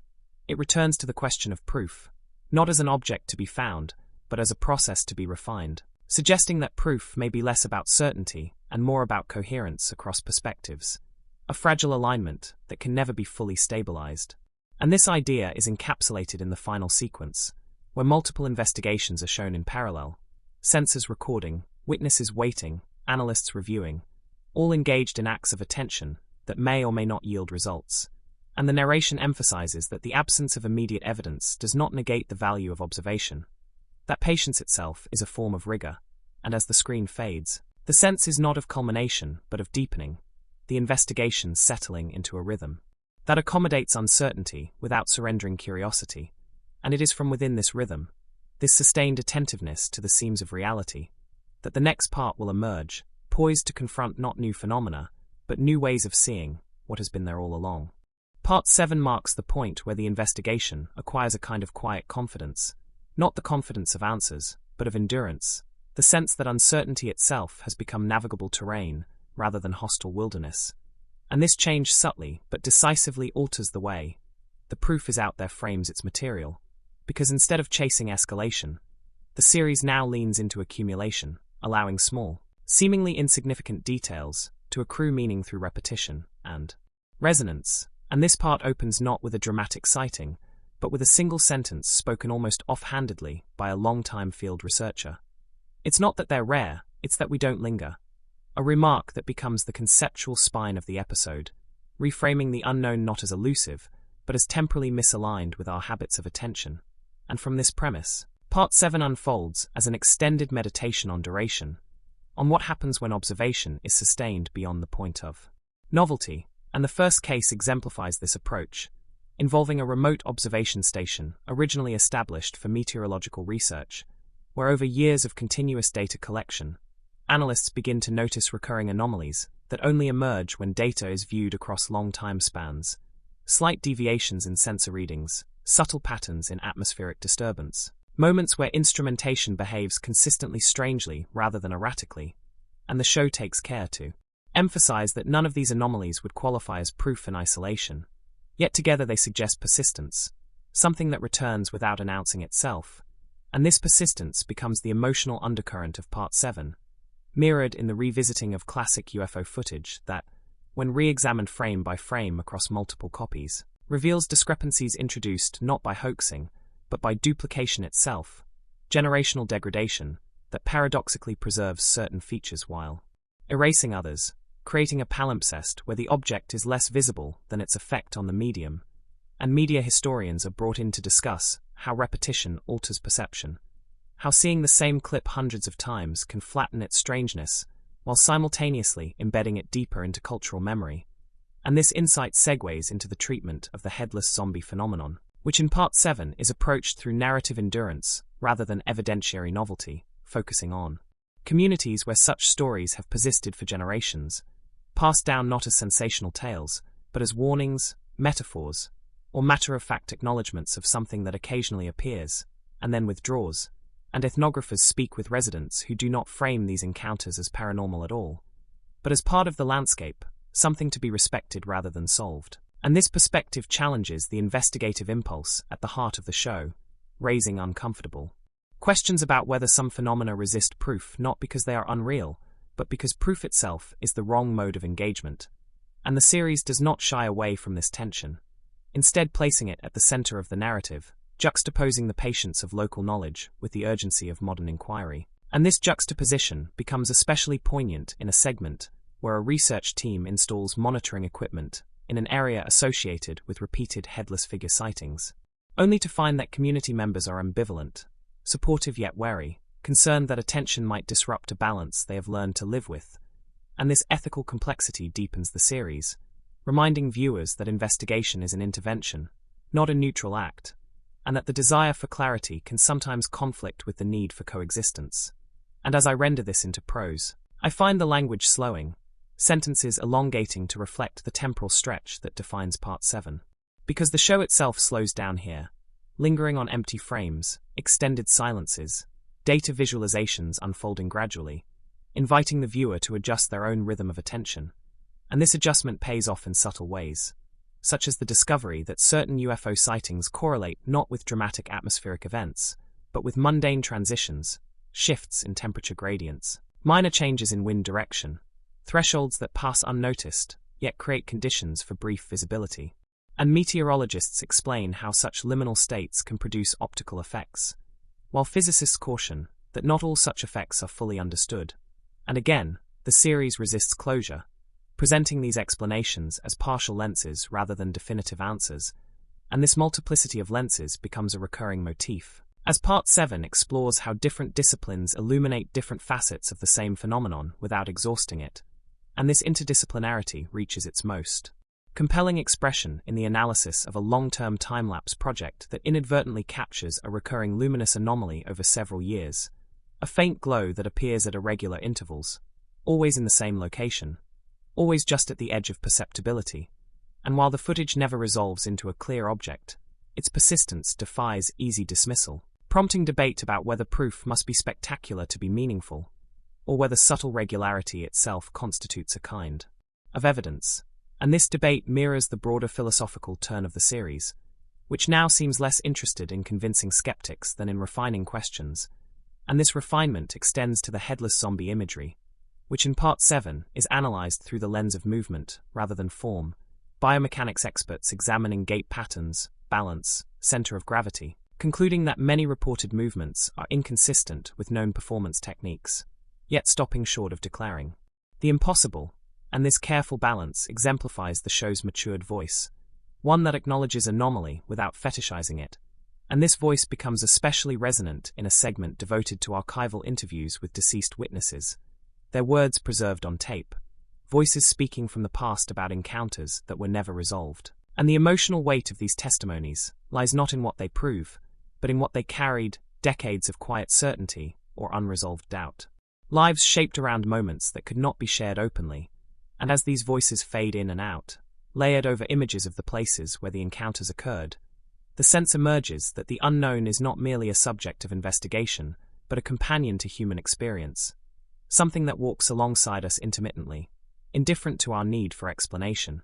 it returns to the question of proof, not as an object to be found, but as a process to be refined, suggesting that proof may be less about certainty and more about coherence across perspectives, a fragile alignment that can never be fully stabilized. And this idea is encapsulated in the final sequence, where multiple investigations are shown in parallel, sensors recording, witnesses waiting, analysts reviewing, all engaged in acts of attention that may or may not yield results. And the narration emphasizes that the absence of immediate evidence does not negate the value of observation. That patience itself is a form of rigor, and as the screen fades, the sense is not of culmination but of deepening, the investigation settling into a rhythm that accommodates uncertainty without surrendering curiosity. And it is from within this rhythm, this sustained attentiveness to the seams of reality, that the next part will emerge, poised to confront not new phenomena, but new ways of seeing what has been there all along. Part 7 marks the point where the investigation acquires a kind of quiet confidence, not the confidence of answers, but of endurance, the sense that uncertainty itself has become navigable terrain rather than hostile wilderness. And this change subtly but decisively alters the way the proof is out there frames its material, because instead of chasing escalation, the series now leans into accumulation, allowing small, seemingly insignificant details to accrue meaning through repetition and resonance. And this part opens not with a dramatic sighting, but with a single sentence spoken almost offhandedly by a long-time field researcher. It's not that they're rare, it's that we don't linger. A remark that becomes the conceptual spine of the episode, reframing the unknown not as elusive, but as temporally misaligned with our habits of attention. And from this premise, Part 7 unfolds as an extended meditation on duration, on what happens when observation is sustained beyond the point of novelty. And the first case exemplifies this approach, involving a remote observation station originally established for meteorological research, where over years of continuous data collection, analysts begin to notice recurring anomalies that only emerge when data is viewed across long time spans, slight deviations in sensor readings, subtle patterns in atmospheric disturbance, moments where instrumentation behaves consistently strangely rather than erratically, and the show takes care to emphasize that none of these anomalies would qualify as proof in isolation, yet together they suggest persistence, something that returns without announcing itself, and this persistence becomes the emotional undercurrent of Part 7, mirrored in the revisiting of classic UFO footage that, when re-examined frame by frame across multiple copies, reveals discrepancies introduced not by hoaxing, but by duplication itself, generational degradation that paradoxically preserves certain features while erasing others, creating a palimpsest where the object is less visible than its effect on the medium, and media historians are brought in to discuss how repetition alters perception, how seeing the same clip hundreds of times can flatten its strangeness, while simultaneously embedding it deeper into cultural memory. And this insight segues into the treatment of the headless zombie phenomenon, which in Part 7 is approached through narrative endurance rather than evidentiary novelty, focusing on communities where such stories have persisted for generations, passed down not as sensational tales, but as warnings, metaphors, or matter-of-fact acknowledgements of something that occasionally appears, and then withdraws, and ethnographers speak with residents who do not frame these encounters as paranormal at all, but as part of the landscape, something to be respected rather than solved. And this perspective challenges the investigative impulse at the heart of the show, raising uncomfortable questions about whether some phenomena resist proof not because they are unreal, but but because proof itself is the wrong mode of engagement. And the series does not shy away from this tension, instead placing it at the center of the narrative, juxtaposing the patience of local knowledge with the urgency of modern inquiry. And this juxtaposition becomes especially poignant in a segment where a research team installs monitoring equipment in an area associated with repeated headless figure sightings, only to find that community members are ambivalent, supportive yet wary, concerned that attention might disrupt a balance they have learned to live with. And this ethical complexity deepens the series, reminding viewers that investigation is an intervention, not a neutral act, and that the desire for clarity can sometimes conflict with the need for coexistence. And as I render this into prose, I find the language slowing, sentences elongating to reflect the temporal stretch that defines Part 7. Because the show itself slows down here, lingering on empty frames, extended silences, data visualizations unfolding gradually, inviting the viewer to adjust their own rhythm of attention. And this adjustment pays off in subtle ways, such as the discovery that certain UFO sightings correlate not with dramatic atmospheric events, but with mundane transitions, shifts in temperature gradients, minor changes in wind direction, thresholds that pass unnoticed, yet create conditions for brief visibility. And meteorologists explain how such liminal states can produce optical effects, while physicists caution that not all such effects are fully understood. And again, the series resists closure, presenting these explanations as partial lenses rather than definitive answers, and this multiplicity of lenses becomes a recurring motif, as Part 7 explores how different disciplines illuminate different facets of the same phenomenon without exhausting it, and this interdisciplinarity reaches its most compelling expression in the analysis of a long-term time-lapse project that inadvertently captures a recurring luminous anomaly over several years, a faint glow that appears at irregular intervals, always in the same location, always just at the edge of perceptibility, and while the footage never resolves into a clear object, its persistence defies easy dismissal, prompting debate about whether proof must be spectacular to be meaningful, or whether subtle regularity itself constitutes a kind of evidence. And this debate mirrors the broader philosophical turn of the series, which now seems less interested in convincing skeptics than in refining questions, and this refinement extends to the headless zombie imagery, which in Part 7 is analyzed through the lens of movement rather than form, biomechanics experts examining gait patterns, balance, center of gravity, concluding that many reported movements are inconsistent with known performance techniques, yet stopping short of declaring the impossible. And this careful balance exemplifies the show's matured voice, one that acknowledges anomaly without fetishizing it. And this voice becomes especially resonant in a segment devoted to archival interviews with deceased witnesses, their words preserved on tape, voices speaking from the past about encounters that were never resolved. And the emotional weight of these testimonies lies not in what they prove, but in what they carried, decades of quiet certainty or unresolved doubt. Lives shaped around moments that could not be shared openly, and as these voices fade in and out, layered over images of the places where the encounters occurred, the sense emerges that the unknown is not merely a subject of investigation, but a companion to human experience, something that walks alongside us intermittently, indifferent to our need for explanation.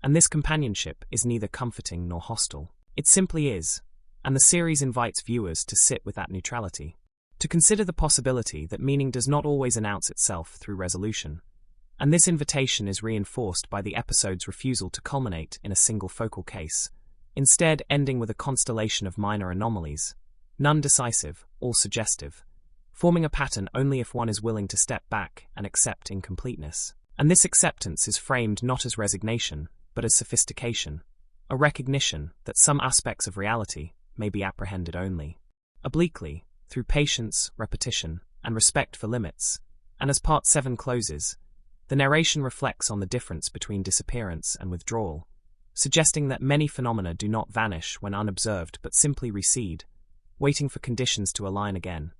And this companionship is neither comforting nor hostile. It simply is, and the series invites viewers to sit with that neutrality, to consider the possibility that meaning does not always announce itself through resolution. And this invitation is reinforced by the episode's refusal to culminate in a single focal case, instead ending with a constellation of minor anomalies, none decisive, all suggestive, forming a pattern only if one is willing to step back and accept incompleteness. And this acceptance is framed not as resignation, but as sophistication, a recognition that some aspects of reality may be apprehended only obliquely, through patience, repetition, and respect for limits. And as Part 7 closes, the narration reflects on the difference between disappearance and withdrawal, suggesting that many phenomena do not vanish when unobserved but simply recede, waiting for conditions to align again.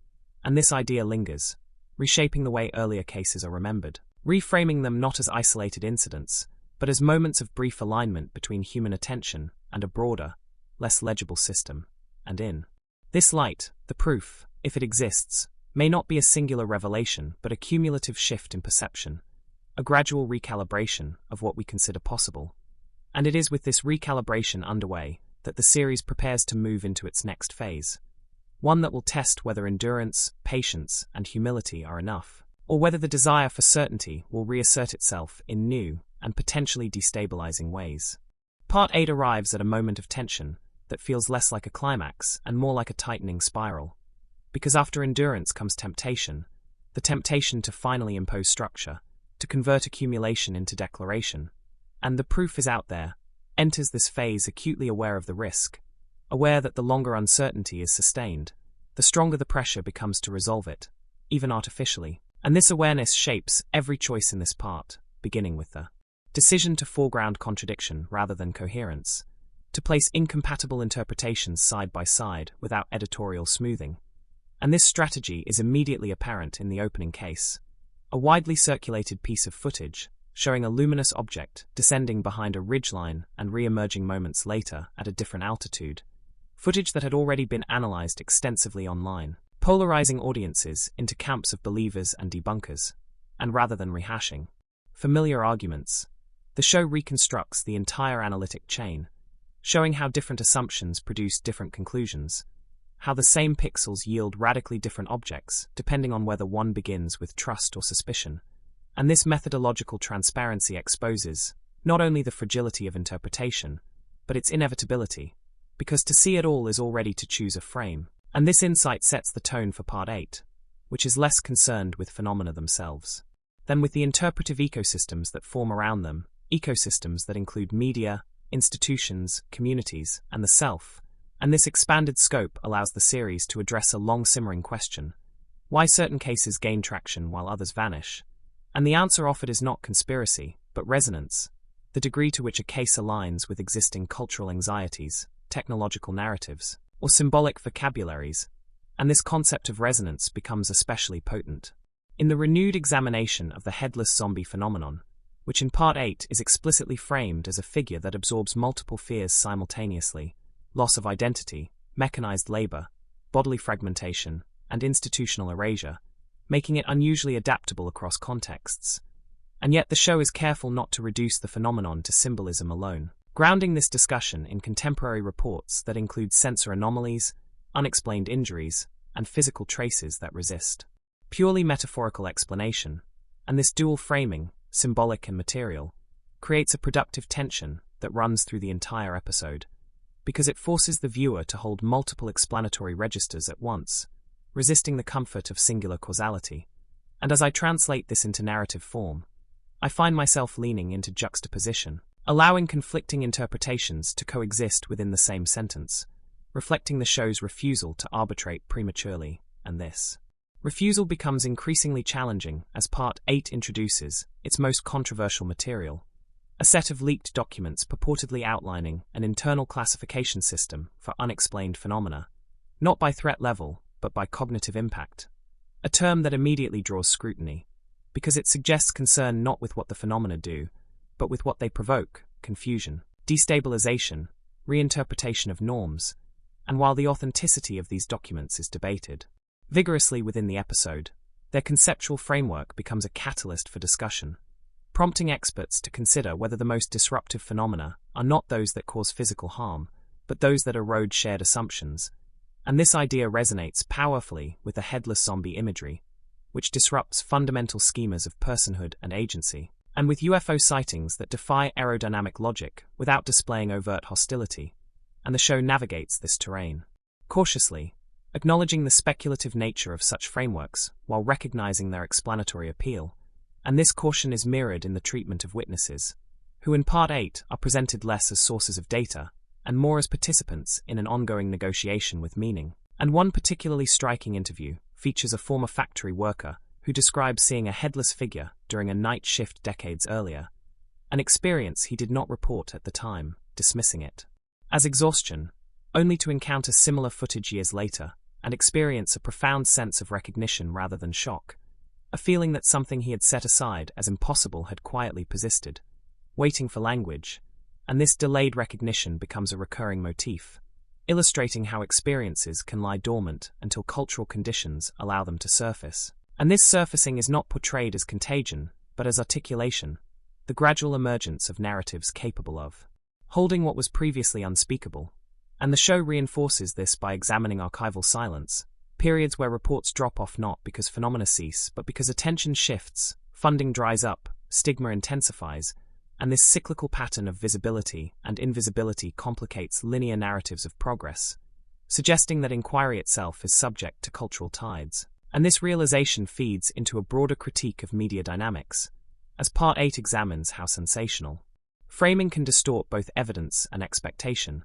And this idea lingers, reshaping the way earlier cases are remembered, reframing them not as isolated incidents, but as moments of brief alignment between human attention and a broader, less legible system. And in this light, the proof, if it exists, may not be a singular revelation but a cumulative shift in perception, a gradual recalibration of what we consider possible. And it is with this recalibration underway that the series prepares to move into its next phase, one that will test whether endurance, patience, and humility are enough or whether the desire for certainty will reassert itself in new and potentially destabilizing ways. Part 8 arrives at a moment of tension that feels less like a climax and more like a tightening spiral. Because after endurance comes temptation, the temptation to finally impose structure, to convert accumulation into declaration. And the proof is out there, enters this phase acutely aware of the risk, aware that the longer uncertainty is sustained, the stronger the pressure becomes to resolve it, even artificially. And this awareness shapes every choice in this part, beginning with the decision to foreground contradiction rather than coherence, to place incompatible interpretations side by side without editorial smoothing. And this strategy is immediately apparent in the opening case, a widely circulated piece of footage showing a luminous object descending behind a ridgeline and re-emerging moments later at a different altitude, footage that had already been analyzed extensively online, polarizing audiences into camps of believers and debunkers. And rather than rehashing familiar arguments, the show reconstructs the entire analytic chain, showing how different assumptions produce different conclusions, how the same pixels yield radically different objects depending on whether one begins with trust or suspicion. And this methodological transparency exposes not only the fragility of interpretation, but its inevitability, because to see it all is already to choose a frame. And this insight sets the tone for Part 8, which is less concerned with phenomena themselves than with the interpretive ecosystems that form around them, ecosystems that include media, institutions, communities, and the self. And this expanded scope allows the series to address a long-simmering question: why certain cases gain traction while others vanish? And the answer offered is not conspiracy, but resonance, the degree to which a case aligns with existing cultural anxieties, technological narratives, or symbolic vocabularies, and this concept of resonance becomes especially potent in the renewed examination of the headless zombie phenomenon, which in Part 8 is explicitly framed as a figure that absorbs multiple fears simultaneously: loss of identity, mechanized labor, bodily fragmentation, and institutional erasure, making it unusually adaptable across contexts. And yet the show is careful not to reduce the phenomenon to symbolism alone, grounding this discussion in contemporary reports that include sensor anomalies, unexplained injuries, and physical traces that resist purely metaphorical explanation. And this dual framing, symbolic and material, creates a productive tension that runs through the entire episode, because it forces the viewer to hold multiple explanatory registers at once, resisting the comfort of singular causality. And as I translate this into narrative form, I find myself leaning into juxtaposition, allowing conflicting interpretations to coexist within the same sentence, reflecting the show's refusal to arbitrate prematurely. And this refusal becomes increasingly challenging as Part 8 introduces its most controversial material, a set of leaked documents purportedly outlining an internal classification system for unexplained phenomena, not by threat level, but by cognitive impact, a term that immediately draws scrutiny, because it suggests concern not with what the phenomena do, but with what they provoke: confusion, destabilization, reinterpretation of norms. And while the authenticity of these documents is debated vigorously within the episode, their conceptual framework becomes a catalyst for discussion, prompting experts to consider whether the most disruptive phenomena are not those that cause physical harm, but those that erode shared assumptions. And this idea resonates powerfully with the headless zombie imagery, which disrupts fundamental schemas of personhood and agency, and with UFO sightings that defy aerodynamic logic without displaying overt hostility. And the show navigates this terrain cautiously, acknowledging the speculative nature of such frameworks while recognizing their explanatory appeal. And this caution is mirrored in the treatment of witnesses, who in Part 8 are presented less as sources of data and more as participants in an ongoing negotiation with meaning. And one particularly striking interview features a former factory worker who describes seeing a headless figure during a night shift decades earlier, an experience he did not report at the time, dismissing it as exhaustion, only to encounter similar footage years later and experience a profound sense of recognition rather than shock, a feeling that something he had set aside as impossible had quietly persisted, waiting for language. And this delayed recognition becomes a recurring motif, illustrating how experiences can lie dormant until cultural conditions allow them to surface. And this surfacing is not portrayed as contagion, but as articulation, the gradual emergence of narratives capable of holding what was previously unspeakable. And the show reinforces this by examining archival silence, periods where reports drop off not because phenomena cease, but because attention shifts, funding dries up, stigma intensifies, and this cyclical pattern of visibility and invisibility complicates linear narratives of progress, suggesting that inquiry itself is subject to cultural tides. And this realization feeds into a broader critique of media dynamics, as Part 8 examines how sensational framing can distort both evidence and expectation,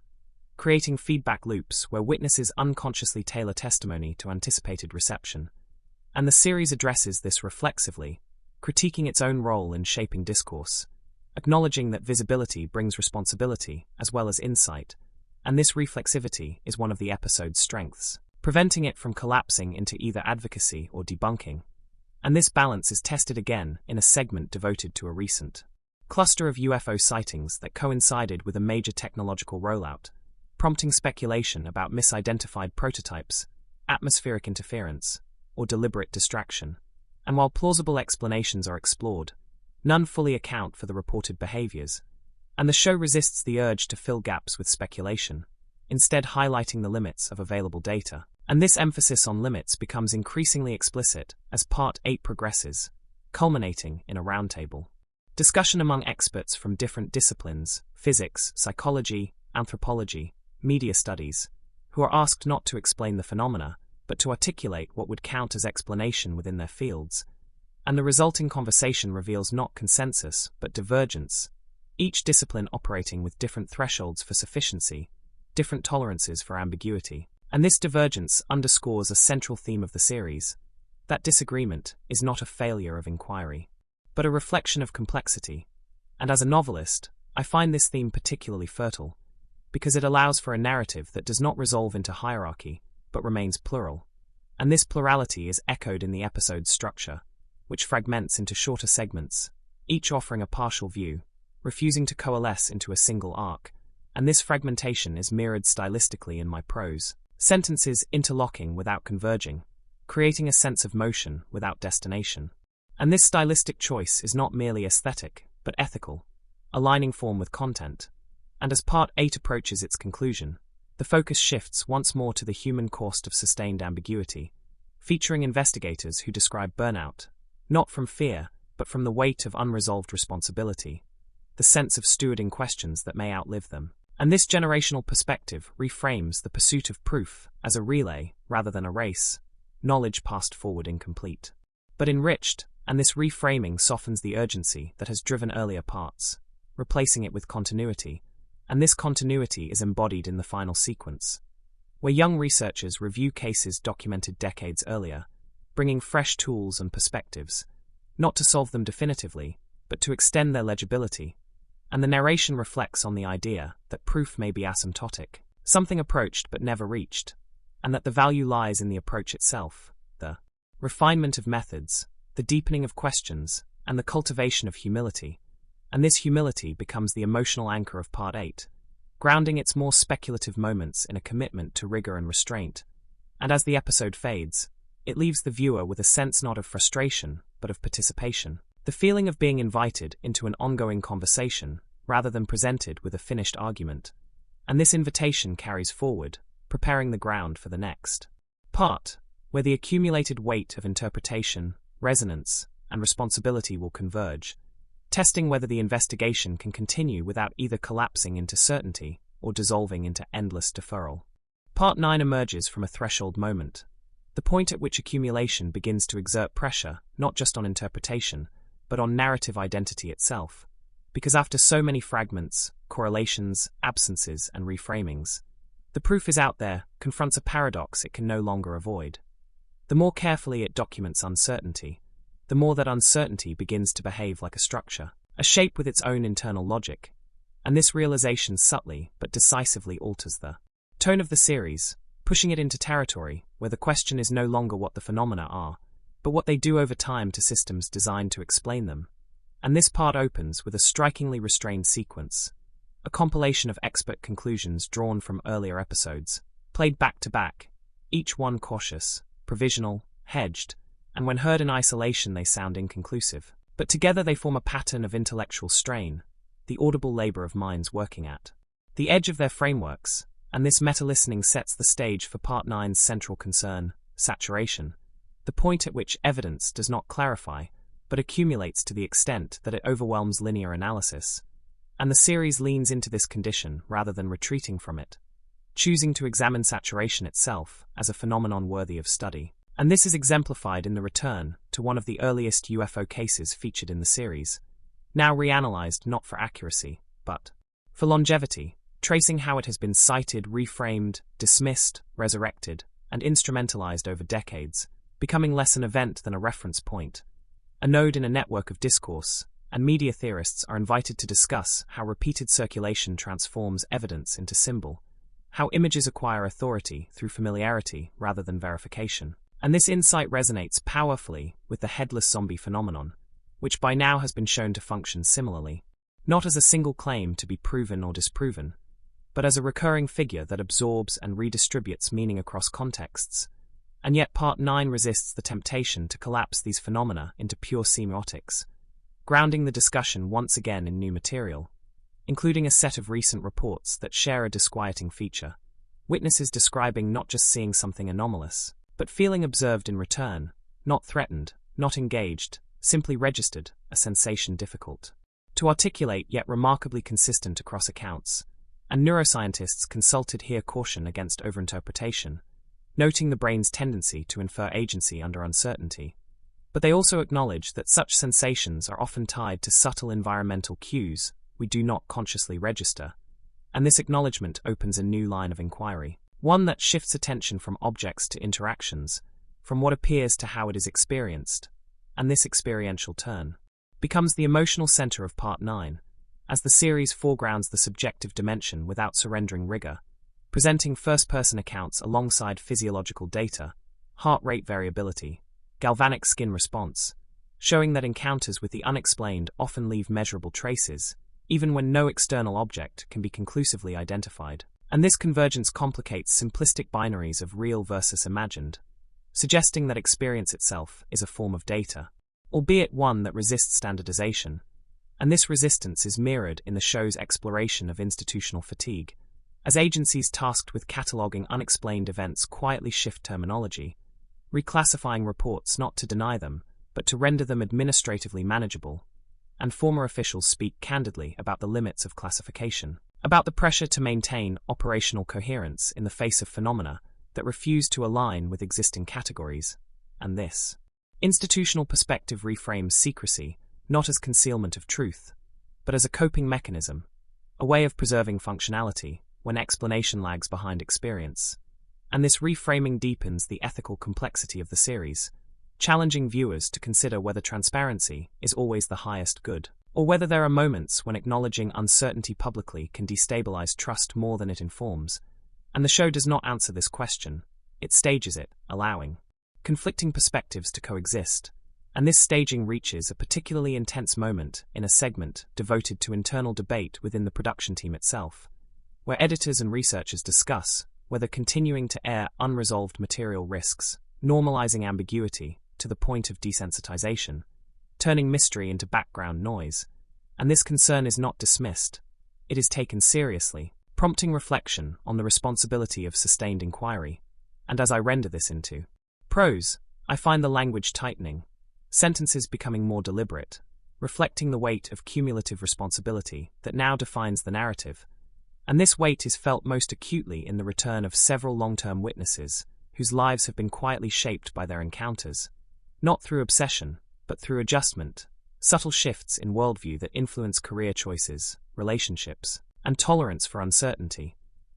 creating feedback loops where witnesses unconsciously tailor testimony to anticipated reception. And the series addresses this reflexively, critiquing its own role in shaping discourse, acknowledging that visibility brings responsibility as well as insight, and this reflexivity is one of the episode's strengths, preventing it from collapsing into either advocacy or debunking. And this balance is tested again in a segment devoted to a recent cluster of UFO sightings that coincided with a major technological rollout, prompting speculation about misidentified prototypes, atmospheric interference, or deliberate distraction. And while plausible explanations are explored, none fully account for the reported behaviors, and the show resists the urge to fill gaps with speculation, instead highlighting the limits of available data. And this emphasis on limits becomes increasingly explicit as Part 8 progresses, culminating in a roundtable discussion among experts from different disciplines, physics, psychology, anthropology, media studies, who are asked not to explain the phenomena, but to articulate what would count as explanation within their fields. And the resulting conversation reveals not consensus, but divergence, each discipline operating with different thresholds for sufficiency, different tolerances for ambiguity. And this divergence underscores a central theme of the series: that disagreement is not a failure of inquiry, but a reflection of complexity. And as a novelist, I find this theme particularly fertile, because it allows for a narrative that does not resolve into hierarchy, but remains plural. And this plurality is echoed in the episode's structure, which fragments into shorter segments, each offering a partial view, refusing to coalesce into a single arc. And this fragmentation is mirrored stylistically in my prose, sentences interlocking without converging, creating a sense of motion without destination. And this stylistic choice is not merely aesthetic, but ethical, aligning form with content. And as Part 8 approaches its conclusion, the focus shifts once more to the human cost of sustained ambiguity, featuring investigators who describe burnout, not from fear, but from the weight of unresolved responsibility, the sense of stewarding questions that may outlive them. And this generational perspective reframes the pursuit of proof as a relay rather than a race, knowledge passed forward incomplete, but enriched, and this reframing softens the urgency that has driven earlier parts, replacing it with continuity. And this continuity is embodied in the final sequence, where young researchers review cases documented decades earlier, bringing fresh tools and perspectives, not to solve them definitively, but to extend their legibility. And the narration reflects on the idea that proof may be asymptotic, something approached but never reached, and that the value lies in the approach itself, the refinement of methods, the deepening of questions, and the cultivation of humility. And this humility becomes the emotional anchor of Part 8, grounding its more speculative moments in a commitment to rigor and restraint. And as the episode fades, it leaves the viewer with a sense not of frustration, but of participation, the feeling of being invited into an ongoing conversation, rather than presented with a finished argument. And this invitation carries forward, preparing the ground for the next part, where the accumulated weight of interpretation, resonance, and responsibility will converge, testing whether the investigation can continue without either collapsing into certainty or dissolving into endless deferral. Part 9 emerges from a threshold moment, the point at which accumulation begins to exert pressure not just on interpretation, but on narrative identity itself, because after so many fragments, correlations, absences, and reframings, the proof is out there, confronts a paradox it can no longer avoid. The more carefully it documents uncertainty, the more that uncertainty begins to behave like a structure, a shape with its own internal logic. And this realization subtly but decisively alters the tone of the series, pushing it into territory where the question is no longer what the phenomena are, but what they do over time to systems designed to explain them. And this part opens with a strikingly restrained sequence, a compilation of expert conclusions drawn from earlier episodes, played back to back, each one cautious, provisional, hedged, and when heard in isolation they sound inconclusive. But together they form a pattern of intellectual strain, the audible labor of minds working at the edge of their frameworks, and this meta-listening sets the stage for Part 9's central concern, saturation, the point at which evidence does not clarify, but accumulates to the extent that it overwhelms linear analysis. And the series leans into this condition rather than retreating from it, choosing to examine saturation itself as a phenomenon worthy of study. And this is exemplified in the return to one of the earliest UFO cases featured in the series, now reanalyzed not for accuracy, but for longevity, tracing how it has been cited, reframed, dismissed, resurrected, and instrumentalized over decades, becoming less an event than a reference point, a node in a network of discourse, and media theorists are invited to discuss how repeated circulation transforms evidence into symbol, how images acquire authority through familiarity rather than verification. And this insight resonates powerfully with the headless zombie phenomenon, which by now has been shown to function similarly, not as a single claim to be proven or disproven, but as a recurring figure that absorbs and redistributes meaning across contexts. And yet Part 9 resists the temptation to collapse these phenomena into pure semiotics, grounding the discussion once again in new material, including a set of recent reports that share a disquieting feature, witnesses describing not just seeing something anomalous, but feeling observed in return, not threatened, not engaged, simply registered, a sensation difficult to articulate yet remarkably consistent across accounts. And neuroscientists consulted here caution against overinterpretation, noting the brain's tendency to infer agency under uncertainty. But they also acknowledge that such sensations are often tied to subtle environmental cues we do not consciously register, and this acknowledgement opens a new line of inquiry, one that shifts attention from objects to interactions, from what appears to how it is experienced, and this experiential turn becomes the emotional center of Part 9, as the series foregrounds the subjective dimension without surrendering rigor, presenting first-person accounts alongside physiological data, heart rate variability, galvanic skin response, showing that encounters with the unexplained often leave measurable traces, even when no external object can be conclusively identified. And this convergence complicates simplistic binaries of real versus imagined, suggesting that experience itself is a form of data, albeit one that resists standardization. And this resistance is mirrored in the show's exploration of institutional fatigue, as agencies tasked with cataloging unexplained events quietly shift terminology, reclassifying reports not to deny them, but to render them administratively manageable, and former officials speak candidly about the limits of classification, about the pressure to maintain operational coherence in the face of phenomena that refuse to align with existing categories. And this institutional perspective reframes secrecy not as concealment of truth, but as a coping mechanism, a way of preserving functionality when explanation lags behind experience. And this reframing deepens the ethical complexity of the series, challenging viewers to consider whether transparency is always the highest good, or whether there are moments when acknowledging uncertainty publicly can destabilize trust more than it informs. And the show does not answer this question, it stages it, allowing conflicting perspectives to coexist. And this staging reaches a particularly intense moment in a segment devoted to internal debate within the production team itself, where editors and researchers discuss whether continuing to air unresolved material risks, normalizing ambiguity to the point of desensitization, turning mystery into background noise. And this concern is not dismissed, it is taken seriously, prompting reflection on the responsibility of sustained inquiry. And as I render this into prose, I find the language tightening, sentences becoming more deliberate, reflecting the weight of cumulative responsibility that now defines the narrative. And this weight is felt most acutely in the return of several long-term witnesses whose lives have been quietly shaped by their encounters, not through obsession, but through adjustment, subtle shifts in worldview that influence career choices, relationships, and tolerance for uncertainty.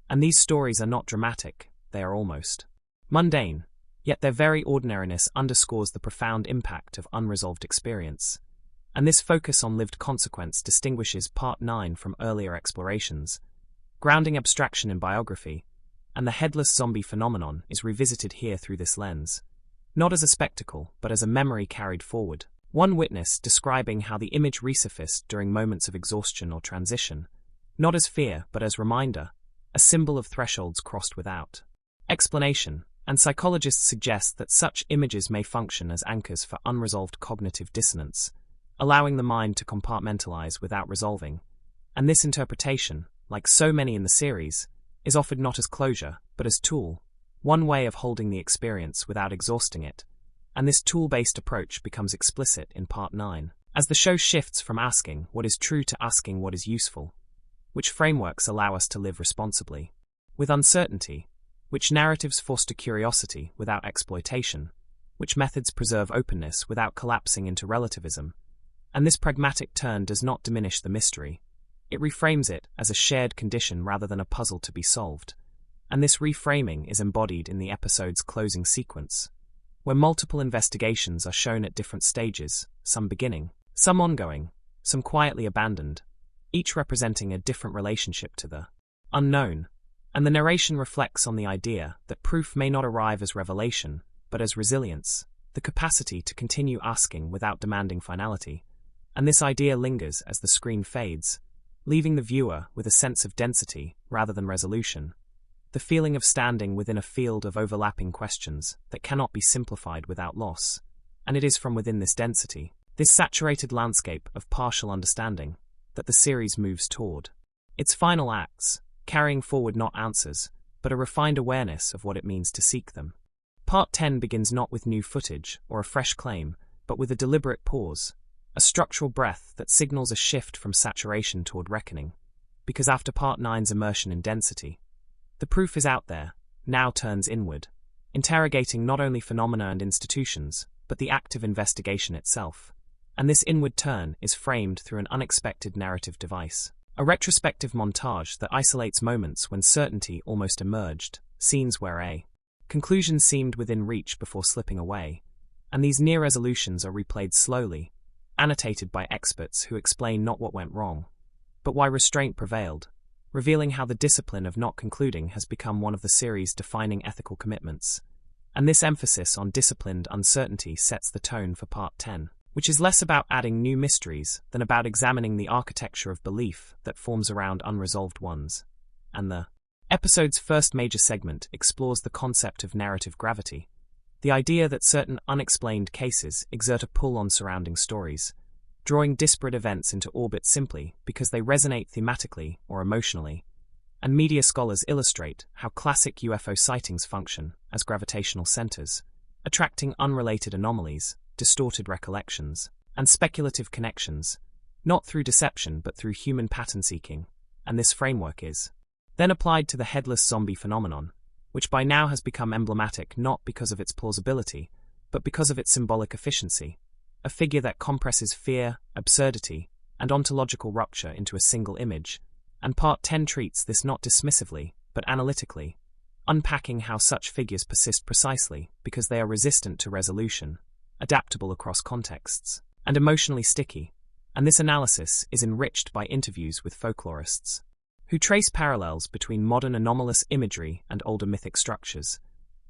And these stories are not dramatic, they are almost mundane, yet their very ordinariness underscores the profound impact of unresolved experience. And this focus on lived consequence distinguishes Part 9 from earlier explorations, grounding abstraction in biography, and the headless zombie phenomenon is revisited here through this lens, not as a spectacle, but as a memory carried forward. One witness describing how the image resurfaced during moments of exhaustion or transition, not as fear, but as reminder, a symbol of thresholds crossed without explanation. And psychologists suggest that such images may function as anchors for unresolved cognitive dissonance, allowing the mind to compartmentalize without resolving. And this interpretation, like so many in the series, is offered not as closure, but as tool, one way of holding the experience without exhausting it, and this tool-based approach becomes explicit in Part 9, as the show shifts from asking what is true to asking what is useful, which frameworks allow us to live responsibly with uncertainty, which narratives foster curiosity without exploitation, which methods preserve openness without collapsing into relativism. And this pragmatic turn does not diminish the mystery. It reframes it as a shared condition rather than a puzzle to be solved. And this reframing is embodied in the episode's closing sequence, where multiple investigations are shown at different stages, some beginning, some ongoing, some quietly abandoned, each representing a different relationship to the unknown. And the narration reflects on the idea that proof may not arrive as revelation, but as resilience, the capacity to continue asking without demanding finality. And this idea lingers as the screen fades, leaving the viewer with a sense of density rather than resolution, the feeling of standing within a field of overlapping questions that cannot be simplified without loss. And it is from within this density, this saturated landscape of partial understanding, that the series moves toward its final acts, carrying forward not answers, but a refined awareness of what it means to seek them. Part 10 begins not with new footage or a fresh claim, but with a deliberate pause, a structural breath that signals a shift from saturation toward reckoning, because after Part 9's immersion in density, the proof is out there, now turns inward, interrogating not only phenomena and institutions, but the active investigation itself. And this inward turn is framed through an unexpected narrative device, a retrospective montage that isolates moments when certainty almost emerged, scenes where a conclusion seemed within reach before slipping away, and these near resolutions are replayed slowly, annotated by experts who explain not what went wrong, but why restraint prevailed, revealing how the discipline of not concluding has become one of the series' defining ethical commitments. And this emphasis on disciplined uncertainty sets the tone for Part 10, which is less about adding new mysteries than about examining the architecture of belief that forms around unresolved ones. And the episode's first major segment explores the concept of narrative gravity, the idea that certain unexplained cases exert a pull on surrounding stories, drawing disparate events into orbit simply because they resonate thematically or emotionally. And media scholars illustrate how classic UFO sightings function as gravitational centers, attracting unrelated anomalies, distorted recollections, and speculative connections, not through deception but through human pattern seeking. And this framework is then applied to the headless zombie phenomenon, which by now has become emblematic not because of its plausibility, but because of its symbolic efficiency, a figure that compresses fear, absurdity, and ontological rupture into a single image. And Part 10 treats this not dismissively, but analytically, unpacking how such figures persist precisely because they are resistant to resolution, adaptable across contexts, and emotionally sticky. And this analysis is enriched by interviews with folklorists, who trace parallels between modern anomalous imagery and older mythic structures,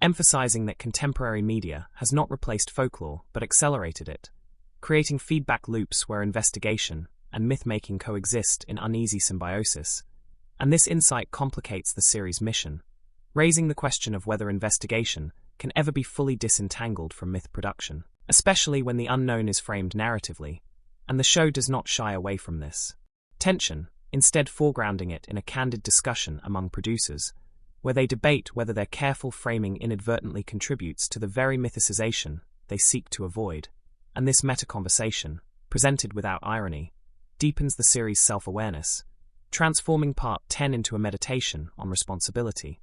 emphasizing that contemporary media has not replaced folklore but accelerated it, creating feedback loops where investigation and myth-making coexist in uneasy symbiosis. And this insight complicates the series' mission, raising the question of whether investigation can ever be fully disentangled from myth production, especially when the unknown is framed narratively, and the show does not shy away from this tension, instead foregrounding it in a candid discussion among producers, where they debate whether their careful framing inadvertently contributes to the very mythicization they seek to avoid. And this meta-conversation, presented without irony, deepens the series' self-awareness, transforming Part 10 into a meditation on responsibility.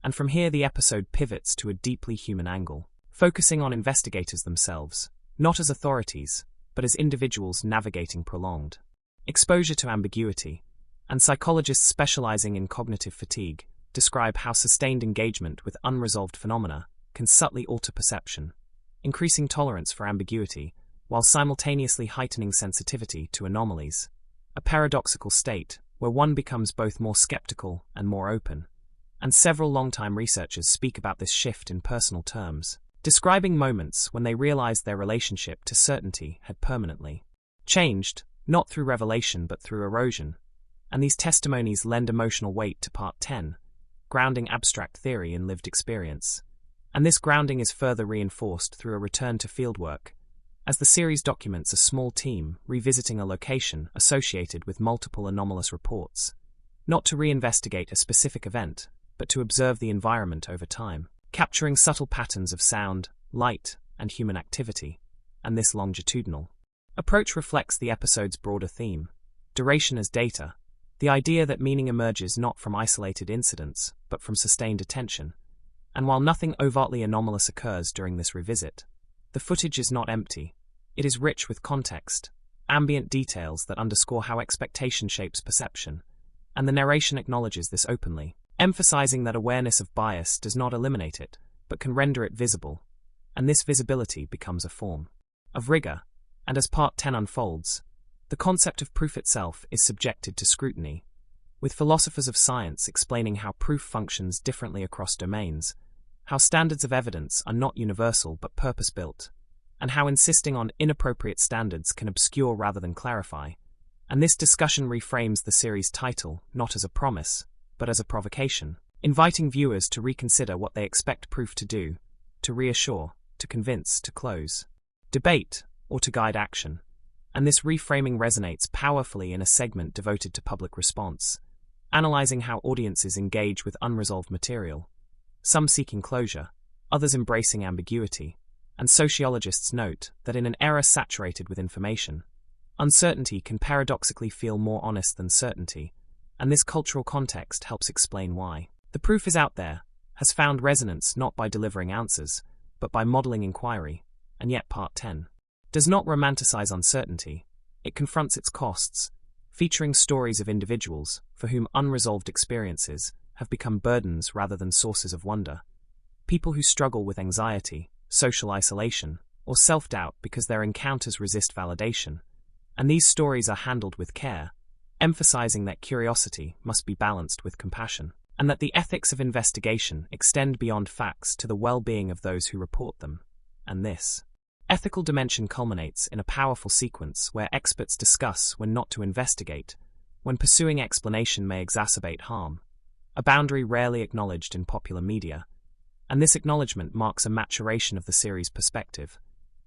And from here the episode pivots to a deeply human angle, focusing on investigators themselves, not as authorities, but as individuals navigating prolonged exposure to ambiguity. And psychologists specializing in cognitive fatigue describe how sustained engagement with unresolved phenomena can subtly alter perception, increasing tolerance for ambiguity while simultaneously heightening sensitivity to anomalies, a paradoxical state where one becomes both more skeptical and more open. And several longtime researchers speak about this shift in personal terms, describing moments when they realized their relationship to certainty had permanently changed, not through revelation but through erosion. And these testimonies lend emotional weight to Part 10, grounding abstract theory in lived experience. And this grounding is further reinforced through a return to fieldwork, as the series documents a small team revisiting a location associated with multiple anomalous reports, not to reinvestigate a specific event, but to observe the environment over time. capturing subtle patterns of sound, light, and human activity, and this longitudinal approach reflects the episode's broader theme, duration as data, the idea that meaning emerges not from isolated incidents, but from sustained attention. And while nothing overtly anomalous occurs during this revisit, the footage is not empty. It is rich with context, ambient details that underscore how expectation shapes perception, and the narration acknowledges this openly, emphasizing that awareness of bias does not eliminate it, but can render it visible, and this visibility becomes a form of rigor. And as Part 10 unfolds, the concept of proof itself is subjected to scrutiny, with philosophers of science explaining how proof functions differently across domains, how standards of evidence are not universal but purpose-built, and how insisting on inappropriate standards can obscure rather than clarify. And this discussion reframes the series' title not as a promise, but as a provocation, inviting viewers to reconsider what they expect proof to do, to reassure, to convince, to close, debate, or to guide action. And this reframing resonates powerfully in a segment devoted to public response, analyzing how audiences engage with unresolved material, some seeking closure, others embracing ambiguity, and sociologists note that in an era saturated with information, uncertainty can paradoxically feel more honest than certainty, and this cultural context helps explain why. The proof is out there, has found resonance not by delivering answers, but by modeling inquiry, and yet Part 10 does not romanticize uncertainty. It confronts its costs, featuring stories of individuals for whom unresolved experiences have become burdens rather than sources of wonder. People who struggle with anxiety, social isolation, or self-doubt because their encounters resist validation. And these stories are handled with care, emphasizing that curiosity must be balanced with compassion, and that the ethics of investigation extend beyond facts to the well-being of those who report them. And this ethical dimension culminates in a powerful sequence where experts discuss when not to investigate, when pursuing explanation may exacerbate harm, a boundary rarely acknowledged in popular media. And this acknowledgement marks a maturation of the series' perspective,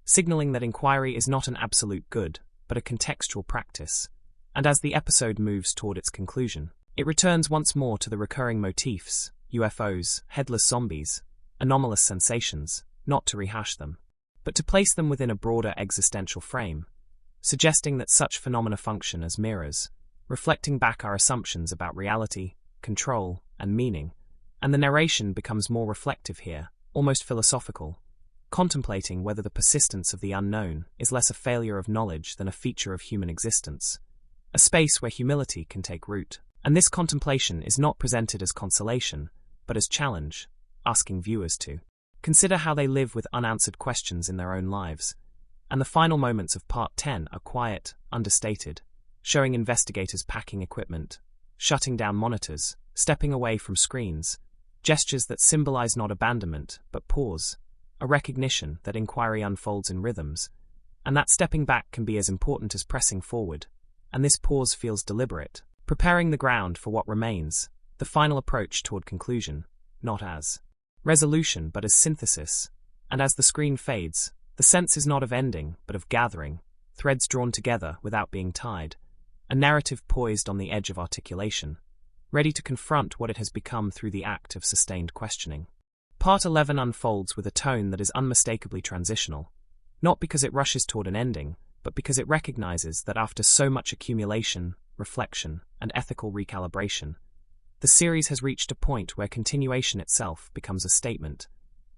signaling that inquiry is not an absolute good, but a contextual practice. And as the episode moves toward its conclusion, it returns once more to the recurring motifs, UFOs, headless zombies, anomalous sensations, not to rehash them, but to place them within a broader existential frame, suggesting that such phenomena function as mirrors, reflecting back our assumptions about reality, control, and meaning. And the narration becomes more reflective here, almost philosophical, contemplating whether the persistence of the unknown is less a failure of knowledge than a feature of human existence, a space where humility can take root. And this contemplation is not presented as consolation, but as challenge, asking viewers to consider how they live with unanswered questions in their own lives. And the final moments of Part 10 are quiet, understated, showing investigators packing equipment, shutting down monitors, stepping away from screens, gestures that symbolize not abandonment, but pause, a recognition that inquiry unfolds in rhythms, and that stepping back can be as important as pressing forward. And this pause feels deliberate, preparing the ground for what remains, the final approach toward conclusion, not as resolution but as synthesis. And as the screen fades, the sense is not of ending but of gathering, threads drawn together without being tied, a narrative poised on the edge of articulation, ready to confront what it has become through the act of sustained questioning. Part 11 unfolds with a tone that is unmistakably transitional, not because it rushes toward an ending, but because it recognizes that after so much accumulation, reflection, and ethical recalibration, the series has reached a point where continuation itself becomes a statement.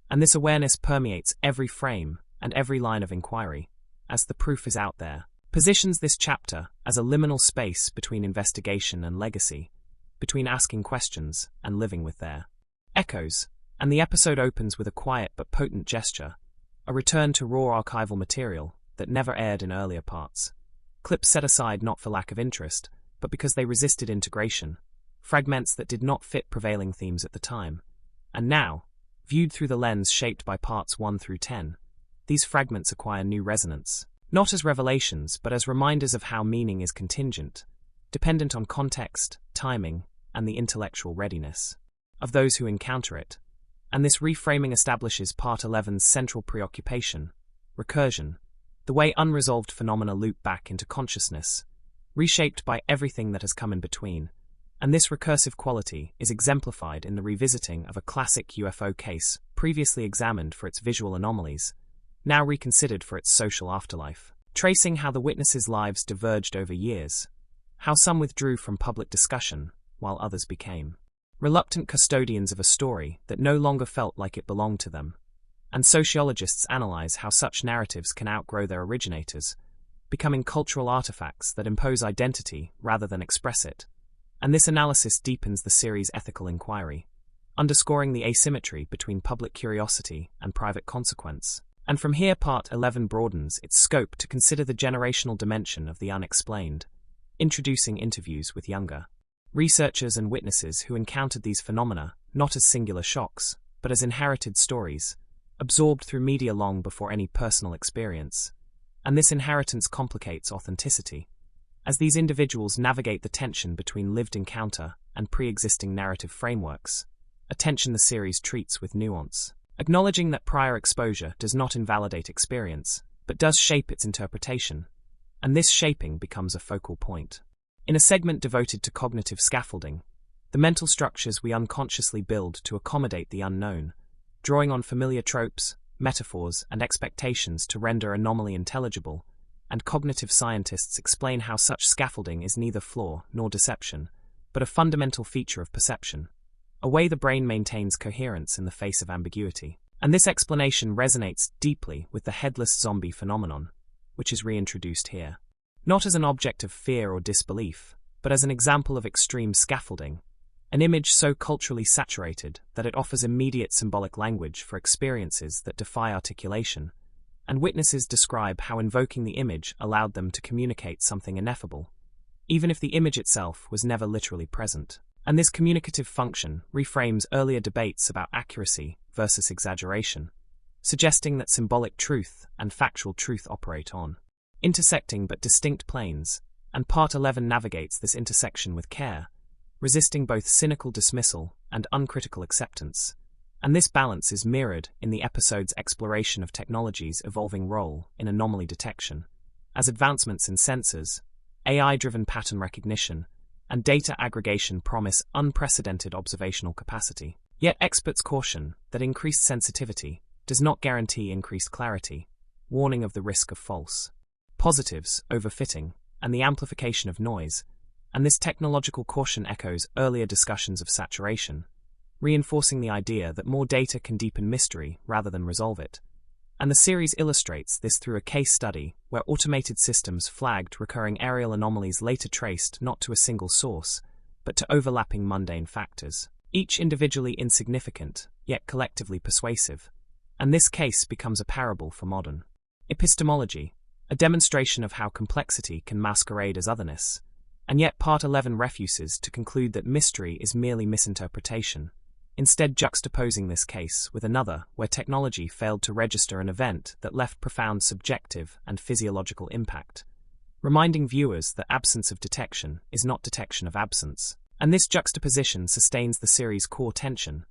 And this awareness permeates every frame and every line of inquiry, as the proof is out there, positions this chapter as a liminal space between investigation and legacy, between asking questions and living with their echoes. And the episode opens with a quiet but potent gesture, a return to raw archival material that never aired in earlier parts. Clips set aside not for lack of interest, but because they resisted integration, fragments that did not fit prevailing themes at the time. And now, viewed through the lens shaped by parts 1 through 10, these fragments acquire new resonance, not as revelations but as reminders of how meaning is contingent, dependent on context, timing, and the intellectual readiness of those who encounter it. And this reframing establishes Part 11's central preoccupation, recursion, the way unresolved phenomena loop back into consciousness, reshaped by everything that has come in between. And this recursive quality is exemplified in the revisiting of a classic UFO case previously examined for its visual anomalies, now reconsidered for its social afterlife, tracing how the witnesses' lives diverged over years, how some withdrew from public discussion, while others became reluctant custodians of a story that no longer felt like it belonged to them. And sociologists analyze how such narratives can outgrow their originators, becoming cultural artifacts that impose identity rather than express it. And this analysis deepens the series' ethical inquiry, underscoring the asymmetry between public curiosity and private consequence. And from here, Part 11 broadens its scope to consider the generational dimension of the unexplained, introducing interviews with younger researchers and witnesses who encountered these phenomena not as singular shocks, but as inherited stories, absorbed through media long before any personal experience. And this inheritance complicates authenticity, as these individuals navigate the tension between lived encounter and pre-existing narrative frameworks, a tension the series treats with nuance, acknowledging that prior exposure does not invalidate experience, but does shape its interpretation, and this shaping becomes a focal point. In a segment devoted to cognitive scaffolding, the mental structures we unconsciously build to accommodate the unknown, drawing on familiar tropes, metaphors, and expectations to render anomaly intelligible, and cognitive scientists explain how such scaffolding is neither flaw nor deception, but a fundamental feature of perception, a way the brain maintains coherence in the face of ambiguity. And this explanation resonates deeply with the headless zombie phenomenon, which is reintroduced here. Not as an object of fear or disbelief, but as an example of extreme scaffolding, an image so culturally saturated that it offers immediate symbolic language for experiences that defy articulation, and witnesses describe how invoking the image allowed them to communicate something ineffable, even if the image itself was never literally present. And this communicative function reframes earlier debates about accuracy versus exaggeration, suggesting that symbolic truth and factual truth operate on intersecting but distinct planes, and Part 11 navigates this intersection with care, resisting both cynical dismissal and uncritical acceptance. And this balance is mirrored in the episode's exploration of technology's evolving role in anomaly detection, as advancements in sensors, AI-driven pattern recognition, and data aggregation promise unprecedented observational capacity. Yet experts caution that increased sensitivity does not guarantee increased clarity, warning of the risk of false positives, overfitting, and the amplification of noise. And this technological caution echoes earlier discussions of saturation, reinforcing the idea that more data can deepen mystery rather than resolve it. And the series illustrates this through a case study where automated systems flagged recurring aerial anomalies later traced not to a single source, but to overlapping mundane factors, each individually insignificant, yet collectively persuasive. And this case becomes a parable for modern epistemology, a demonstration of how complexity can masquerade as otherness. And yet Part 11 refuses to conclude that mystery is merely misinterpretation, instead juxtaposing this case with another where technology failed to register an event that left profound subjective and physiological impact, reminding viewers that absence of detection is not detection of absence. And this juxtaposition sustains the series' core tension,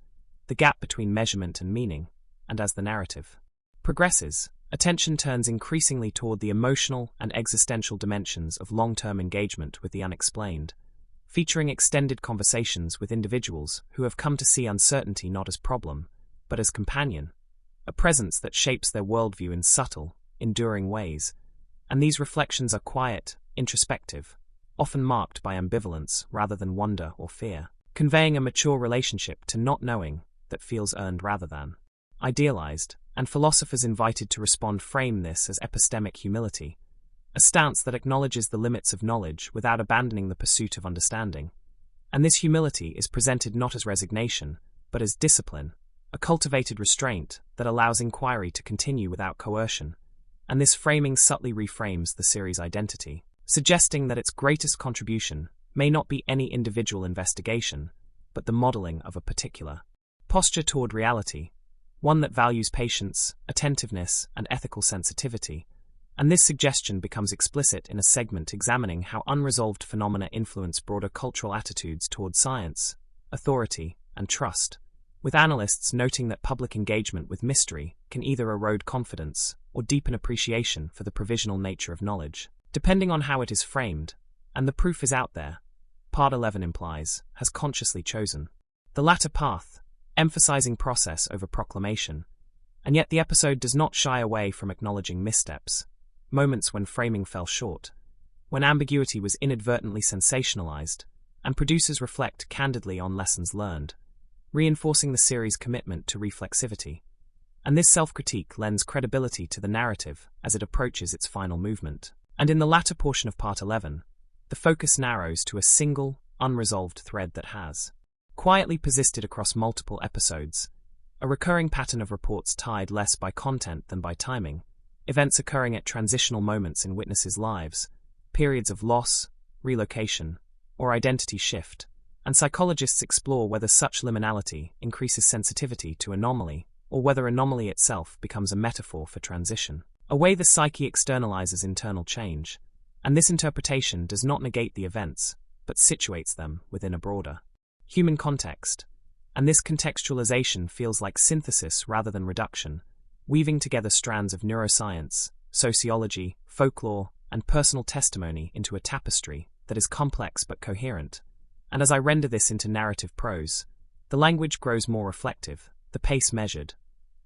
the gap between measurement and meaning, and as the narrative progresses, attention turns increasingly toward the emotional and existential dimensions of long-term engagement with the unexplained, featuring extended conversations with individuals who have come to see uncertainty not as problem, but as companion, a presence that shapes their worldview in subtle, enduring ways. And these reflections are quiet, introspective, often marked by ambivalence rather than wonder or fear, conveying a mature relationship to not knowing that feels earned rather than idealized. And philosophers invited to respond frame this as epistemic humility, a stance that acknowledges the limits of knowledge without abandoning the pursuit of understanding. And this humility is presented not as resignation, but as discipline, a cultivated restraint that allows inquiry to continue without coercion. And this framing subtly reframes the series' identity, suggesting that its greatest contribution may not be any individual investigation, but the modeling of a particular posture toward reality, one that values patience, attentiveness, and ethical sensitivity. And this suggestion becomes explicit in a segment examining how unresolved phenomena influence broader cultural attitudes toward science, authority, and trust, with analysts noting that public engagement with mystery can either erode confidence or deepen appreciation for the provisional nature of knowledge, depending on how it is framed. And the proof is out there. Part 11 implies, has consciously chosen. The latter path, emphasizing process over proclamation, and yet the episode does not shy away from acknowledging missteps, moments when framing fell short, when ambiguity was inadvertently sensationalized, and producers reflect candidly on lessons learned, reinforcing the series' commitment to reflexivity. And this self-critique lends credibility to the narrative as it approaches its final movement. And in the latter portion of Part 11, the focus narrows to a single, unresolved thread that has quietly persisted across multiple episodes, a recurring pattern of reports tied less by content than by timing, events occurring at transitional moments in witnesses' lives, periods of loss, relocation, or identity shift, and psychologists explore whether such liminality increases sensitivity to anomaly, or whether anomaly itself becomes a metaphor for transition, a way the psyche externalizes internal change, and this interpretation does not negate the events, but situates them within a broader human context, and this contextualization feels like synthesis rather than reduction, weaving together strands of neuroscience, sociology, folklore, and personal testimony into a tapestry that is complex but coherent. And as I render this into narrative prose, the language grows more reflective, the pace measured,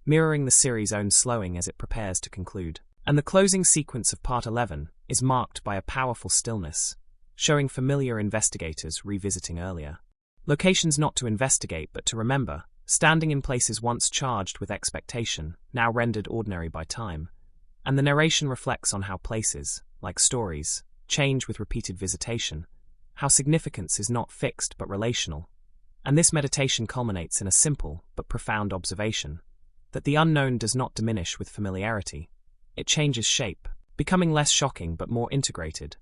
mirroring the series' own slowing as it prepares to conclude. And the closing sequence of Part 11 is marked by a powerful stillness, showing familiar investigators revisiting earlier locations not to investigate but to remember, standing in places once charged with expectation, now rendered ordinary by time. And the narration reflects on how places, like stories, change with repeated visitation, how significance is not fixed but relational. And this meditation culminates in a simple but profound observation, that the unknown does not diminish with familiarity. It changes shape, becoming less shocking but more integrated.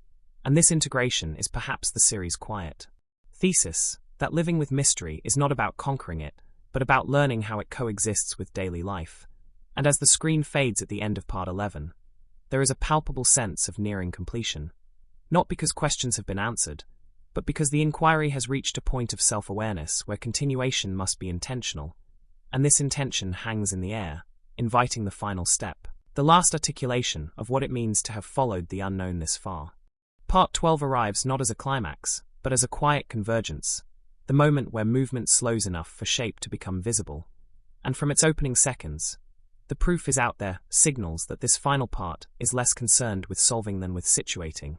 And this integration is perhaps the series' quiet thesis, that living with mystery is not about conquering it, but about learning how it coexists with daily life. And as the screen fades at the end of Part 11, there is a palpable sense of nearing completion. Not because questions have been answered, but because the inquiry has reached a point of self-awareness where continuation must be intentional, and this intention hangs in the air, inviting the final step, the last articulation of what it means to have followed the unknown this far. Part 12 arrives not as a climax, but as a quiet convergence, the moment where movement slows enough for shape to become visible. And from its opening seconds, the proof is out there, signals that this final part is less concerned with solving than with situating,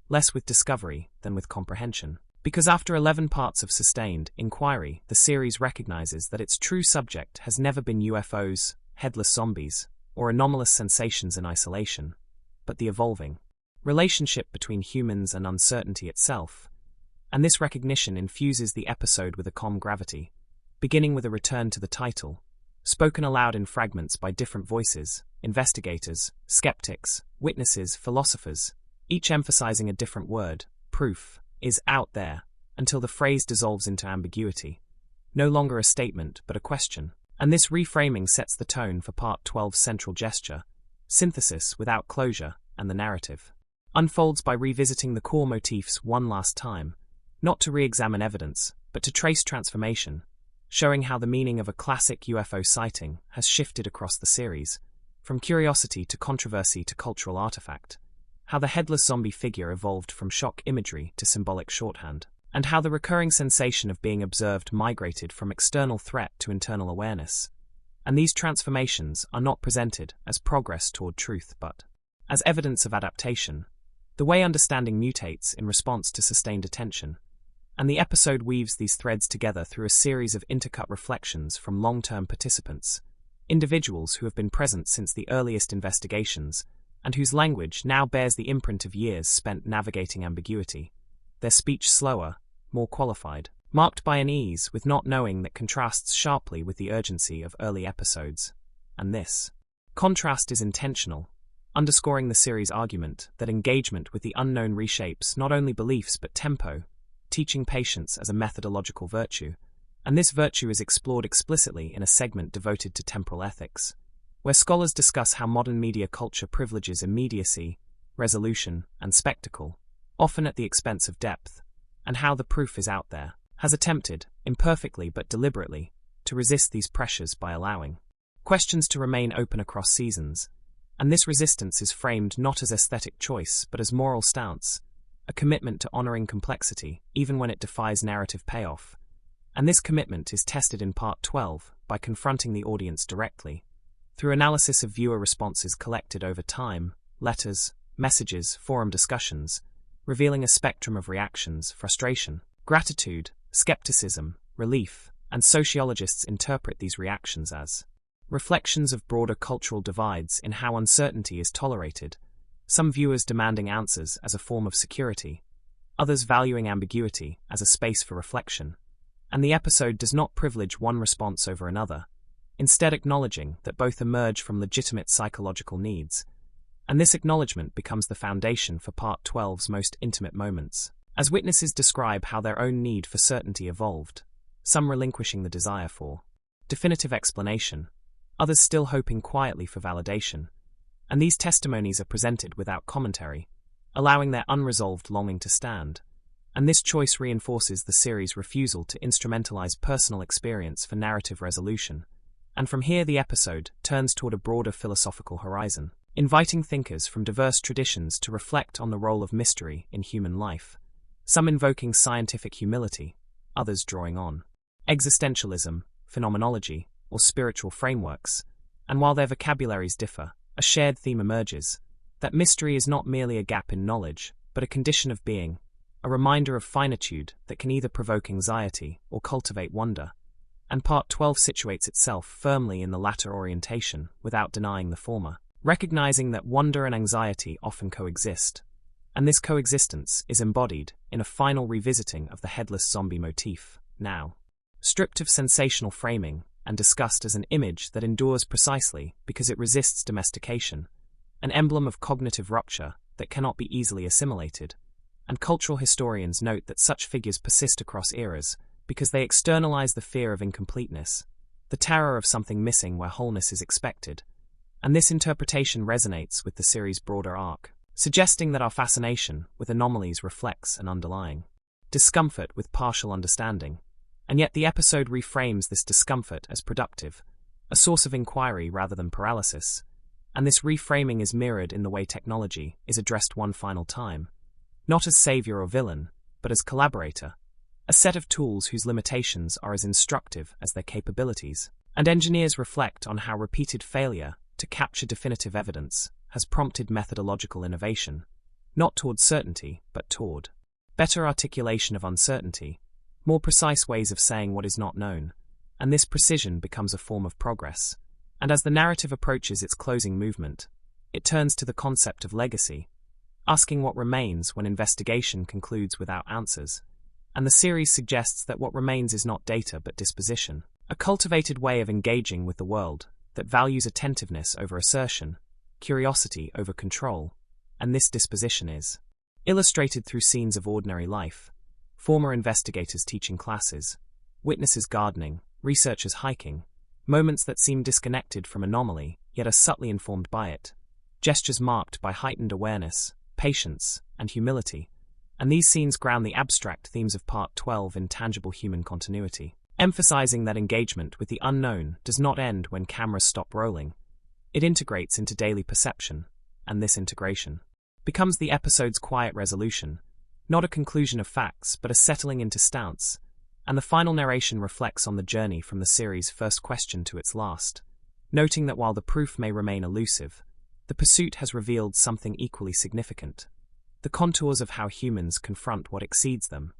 less with discovery than with comprehension. Because after 11 parts of sustained inquiry, the series recognizes that its true subject has never been UFOs, headless zombies, or anomalous sensations in isolation, but the evolving relationship between humans and uncertainty itself. And this recognition infuses the episode with a calm gravity, beginning with a return to the title, spoken aloud in fragments by different voices, investigators, skeptics, witnesses, philosophers, each emphasizing a different word. Proof is out there, until the phrase dissolves into ambiguity, no longer a statement but a question. And this reframing sets the tone for Part 12's central gesture, synthesis without closure, and the narrative unfolds by revisiting the core motifs one last time, not to re-examine evidence, but to trace transformation, showing how the meaning of a classic UFO sighting has shifted across the series, from curiosity to controversy to cultural artifact, how the headless zombie figure evolved from shock imagery to symbolic shorthand, and how the recurring sensation of being observed migrated from external threat to internal awareness. And these transformations are not presented as progress toward truth but as evidence of adaptation, the way understanding mutates in response to sustained attention. And the episode weaves these threads together through a series of intercut reflections from long-term participants, individuals who have been present since the earliest investigations, and whose language now bears the imprint of years spent navigating ambiguity, their speech slower, more qualified, marked by an ease with not knowing that contrasts sharply with the urgency of early episodes. And this contrast is intentional, underscoring the series' argument that engagement with the unknown reshapes not only beliefs but tempo, teaching patience as a methodological virtue. And this virtue is explored explicitly in a segment devoted to temporal ethics, where scholars discuss how modern media culture privileges immediacy, resolution, and spectacle, often at the expense of depth, and how the proof is out there has attempted, imperfectly but deliberately, to resist these pressures by allowing questions to remain open across seasons. And this resistance is framed not as aesthetic choice but as moral stance, a commitment to honoring complexity even when it defies narrative payoff. And this commitment is tested in Part 12 by confronting the audience directly, through analysis of viewer responses collected over time, letters, messages, forum discussions, revealing a spectrum of reactions: frustration, gratitude, skepticism, relief, and sociologists interpret these reactions as reflections of broader cultural divides in how uncertainty is tolerated, some viewers demanding answers as a form of security, others valuing ambiguity as a space for reflection. And the episode does not privilege one response over another, instead acknowledging that both emerge from legitimate psychological needs, and this acknowledgement becomes the foundation for Part 12's most intimate moments, as witnesses describe how their own need for certainty evolved, some relinquishing the desire for definitive explanation, others still hoping quietly for validation, and these testimonies are presented without commentary, allowing their unresolved longing to stand, and this choice reinforces the series' refusal to instrumentalize personal experience for narrative resolution, and from here the episode turns toward a broader philosophical horizon, inviting thinkers from diverse traditions to reflect on the role of mystery in human life, some invoking scientific humility, others drawing on existentialism, phenomenology, or spiritual frameworks, and while their vocabularies differ, a shared theme emerges, that mystery is not merely a gap in knowledge, but a condition of being, a reminder of finitude that can either provoke anxiety or cultivate wonder, and Part 12 situates itself firmly in the latter orientation without denying the former, recognizing that wonder and anxiety often coexist, and this coexistence is embodied in a final revisiting of the headless zombie motif, now stripped of sensational framing and discussed as an image that endures precisely because it resists domestication, an emblem of cognitive rupture that cannot be easily assimilated, and cultural historians note that such figures persist across eras because they externalize the fear of incompleteness, the terror of something missing where wholeness is expected, and this interpretation resonates with the series' broader arc, suggesting that our fascination with anomalies reflects an underlying discomfort with partial understanding, and yet the episode reframes this discomfort as productive, a source of inquiry rather than paralysis, and this reframing is mirrored in the way technology is addressed one final time, not as savior or villain, but as collaborator, a set of tools whose limitations are as instructive as their capabilities, and engineers reflect on how repeated failure to capture definitive evidence has prompted methodological innovation, not toward certainty, but toward better articulation of uncertainty, more precise ways of saying what is not known, and this precision becomes a form of progress. And as the narrative approaches its closing movement, it turns to the concept of legacy, asking what remains when investigation concludes without answers, and the series suggests that what remains is not data but disposition, a cultivated way of engaging with the world that values attentiveness over assertion, curiosity over control, and this disposition is illustrated through scenes of ordinary life, former investigators teaching classes, witnesses gardening, researchers hiking, moments that seem disconnected from anomaly yet are subtly informed by it, gestures marked by heightened awareness, patience, and humility, and these scenes ground the abstract themes of Part 12 in tangible human continuity, emphasizing that engagement with the unknown does not end when cameras stop rolling. It integrates into daily perception, and this integration becomes the episode's quiet resolution, not a conclusion of facts but a settling into stance, and the final narration reflects on the journey from the series' first question to its last, noting that while the proof may remain elusive, the pursuit has revealed something equally significant, the contours of how humans confront what exceeds them,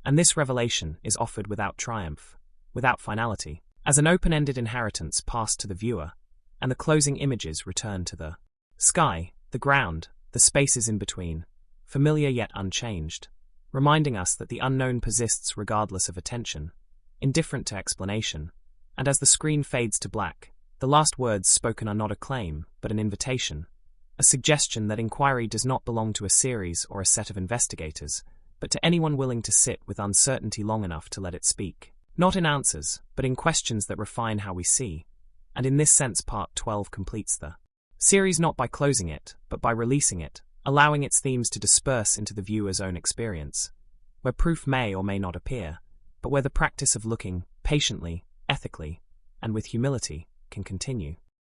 and this revelation is offered without triumph, without finality, as an open-ended inheritance passed to the viewer, and the closing images return to the sky, the ground, the spaces in between, familiar yet unchanged, reminding us that the unknown persists regardless of attention, indifferent to explanation, and as the screen fades to black, the last words spoken are not a claim, but an invitation, a suggestion that inquiry does not belong to a series or a set of investigators, but to anyone willing to sit with uncertainty long enough to let it speak, not in answers, but in questions that refine how we see, and in this sense Part 12 completes the series not by closing it, but by releasing it, allowing its themes to disperse into the viewer's own experience, where proof may or may not appear, but where the practice of looking patiently, ethically, and with humility can continue.